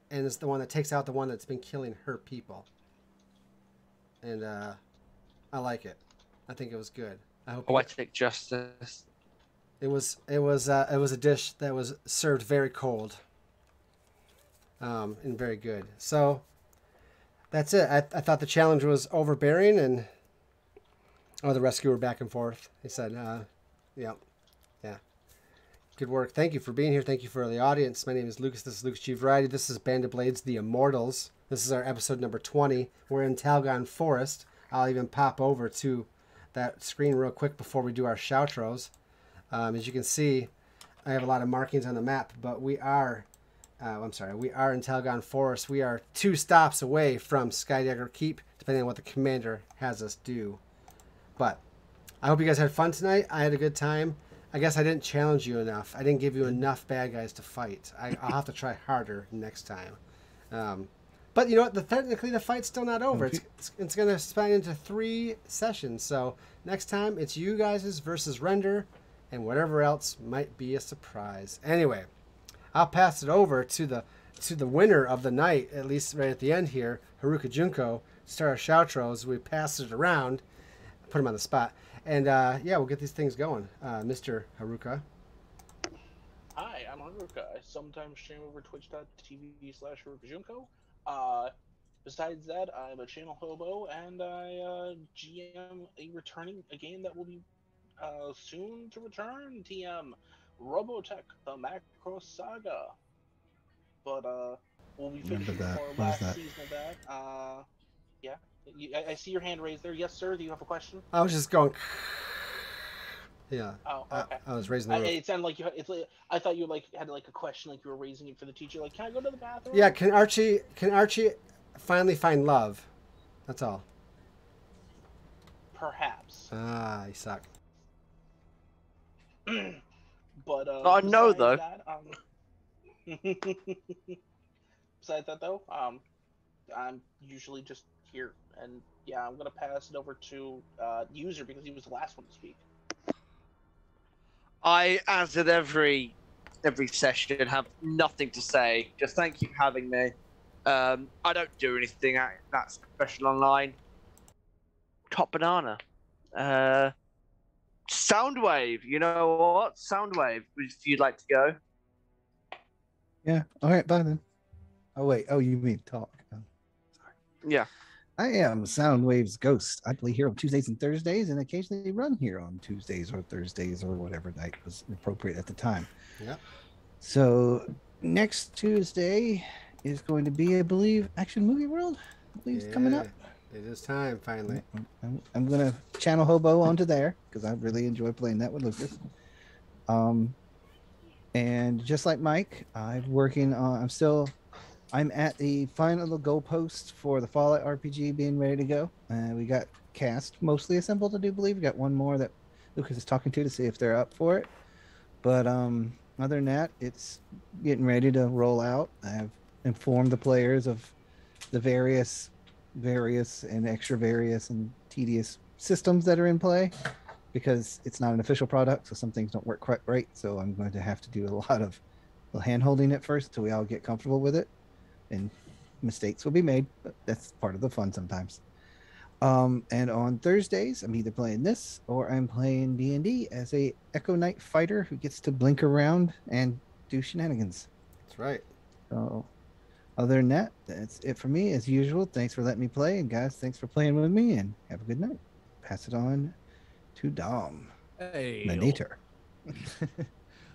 and is the one that takes out the one that's been killing her people. And I like it. I think it was good. I hope Poetic justice. it was a dish that was served very cold. And very good. So that's it. I thought the challenge was overbearing and the rescuer back and forth. He said, yeah. Good work. Thank you for being here. Thank you for the audience. My name is Lucas. This is Lucas G Variety. This is Band of Blades, The Immortals. This is our episode number 20. We're in Talgon Forest. I'll even pop over to that screen real quick before we do our shoutros. As you can see, I have a lot of markings on the map, but we are we are in Talgon Forest. We are 2 stops away from Skydagger Keep, depending on what the commander has us do. But I hope you guys had fun tonight. I had a good time. I guess I didn't challenge you enough. I didn't give you enough bad guys to fight. I'll have to try harder next time. But you know what? Technically, the fight's still not over. It's going to span into 3 sessions. So next time, it's you guys versus Render, and whatever else might be a surprise. Anyway, I'll pass it over to the winner of the night, at least right at the end here, Haruka Junko. Start our shoutros. We pass it around, put him on the spot, and yeah, we'll get these things going. Mr. Haruka. Hi, I'm Haruka. I sometimes stream over twitch.tv/HarukaJunko. Besides that, I'm a channel hobo, and I GM a game that will be soon to return. TM Robotech, the Macro Saga. But we'll be finishing our last season of that. Yeah. I see your hand raised there. Yes, sir. Do you have a question? I was just going. Yeah. Oh, okay. I was raising the roof. It sounded like you. I thought you had a question, like you were raising it for the teacher. Like, can I go to the bathroom? Yeah. Can Archie finally find love? That's all. Perhaps. You suck. But I know though. Besides that, though, I'm usually just here, and yeah, I'm gonna pass it over to User because he was the last one to speak. I, as at every session, have nothing to say. Just thank you for having me. I don't do anything that special online. Top banana. Soundwave. You know what? Soundwave. If you'd like to go. Yeah. All right. Bye then. Oh wait. Oh, you mean talk? Oh, sorry. Yeah. I am Soundwave's ghost. I play here on Tuesdays and Thursdays, and occasionally run here on Tuesdays or Thursdays or whatever night was appropriate at the time. Yeah. So next Tuesday is going to be, I believe, Action Movie World. I believe it's coming up. It is time finally. I'm gonna channel Hobo onto there because I really enjoy playing that with Lucas. And just like Mike, I'm at the final goalpost for the Fallout RPG being ready to go. We got cast mostly assembled, I do believe. We got one more that Lucas is talking to see if they're up for it. But other than that, it's getting ready to roll out. I have informed the players of the various and extra various and tedious systems that are in play because it's not an official product, so some things don't work quite right. So I'm going to have to do a lot of hand-holding at first until we all get comfortable with it. And mistakes will be made, but that's part of the fun sometimes. And on Thursdays, I'm either playing this or I'm playing D&D as a Echo Knight fighter who gets to blink around and do shenanigans. That's right. So, other than that, that's it for me. As usual, thanks for letting me play. And guys, thanks for playing with me and have a good night. Pass it on to Dom, Hey, the Nater.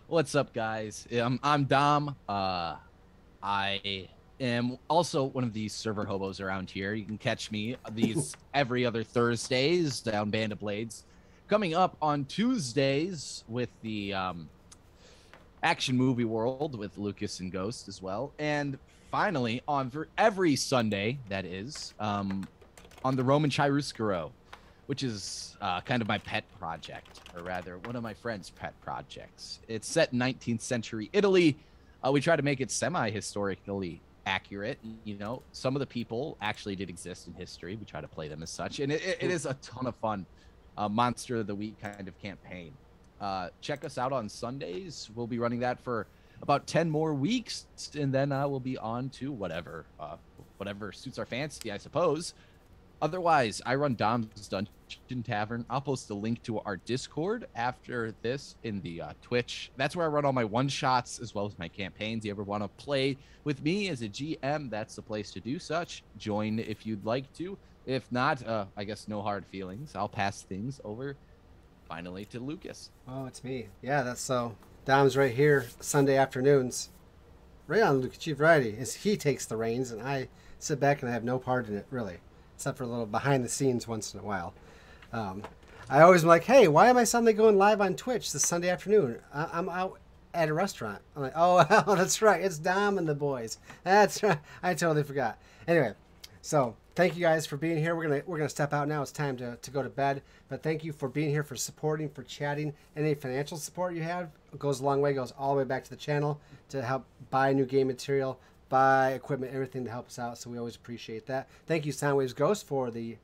what's up, guys? I'm Dom. I am also one of these server hobos around here. You can catch me these every other Thursdays down Band of Blades. Coming up on Tuesdays with the action movie world with Lucas and Ghost as well. And finally, on for every Sunday, that is, on the Roman Chiaroscuro, which is kind of my pet project, or rather, one of my friend's pet projects. It's set in 19th century Italy. We try to make it semi-historically accurate. You know, some of the people actually did exist in history. We try to play them as such, and it is a ton of fun. Monster of the Week kind of campaign. Check us out on Sundays. We'll be running that for about 10 more weeks, and then we'll be on to whatever suits our fancy, I suppose. Otherwise, I run Dom's Dungeon Tavern. I'll post a link to our Discord after this in the Twitch. That's where I run all my one-shots as well as my campaigns. You ever want to play with me as a GM, that's the place to do such. Join if you'd like to. If not, I guess no hard feelings. I'll pass things over finally to Lucas. Oh, it's me. Yeah, that's so. Dom's right here, Sunday afternoons. Right on Lucas Chief Variety. Is he takes the reins, and I sit back and I have no part in it, really. Except for a little behind the scenes once in a while. I always am like, hey, why am I suddenly going live on Twitch this Sunday afternoon? I'm out at a restaurant. I'm like, oh, that's right. It's Dom and the boys. That's right. I totally forgot. Anyway, so thank you guys for being here. We're gonna step out now. It's time to go to bed. But thank you for being here, for supporting, for chatting. Any financial support you have goes a long way. Goes all the way back to the channel to help buy new game material, buy equipment, everything to help us out. So we always appreciate that. Thank you, Soundwaves Ghost, for the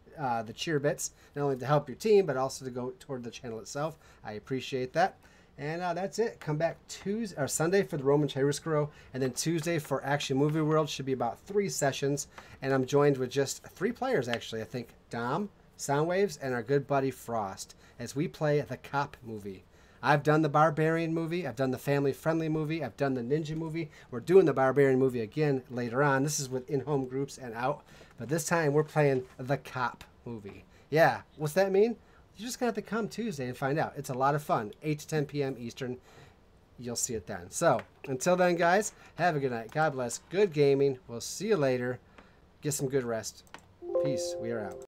cheer bits, not only to help your team but also to go toward the channel itself. I appreciate that. And that's it. Come back Tuesday or Sunday for the Roman Chiaroscuro, and then Tuesday for Action Movie World. Should be about 3 sessions, and I'm joined with just 3 players actually. I think Dom, Soundwaves, and our good buddy Frost as we play the Cop movie. I've done the Barbarian movie. I've done the family-friendly movie. I've done the Ninja movie. We're doing the Barbarian movie again later on. This is with in-home groups and out. But this time we're playing the Cop movie. Yeah, what's that mean? You're just going to have to come Tuesday and find out. It's a lot of fun. 8 to 10 p.m. Eastern. You'll see it then. So, until then, guys, have a good night. God bless. Good gaming. We'll see you later. Get some good rest. Peace. We are out.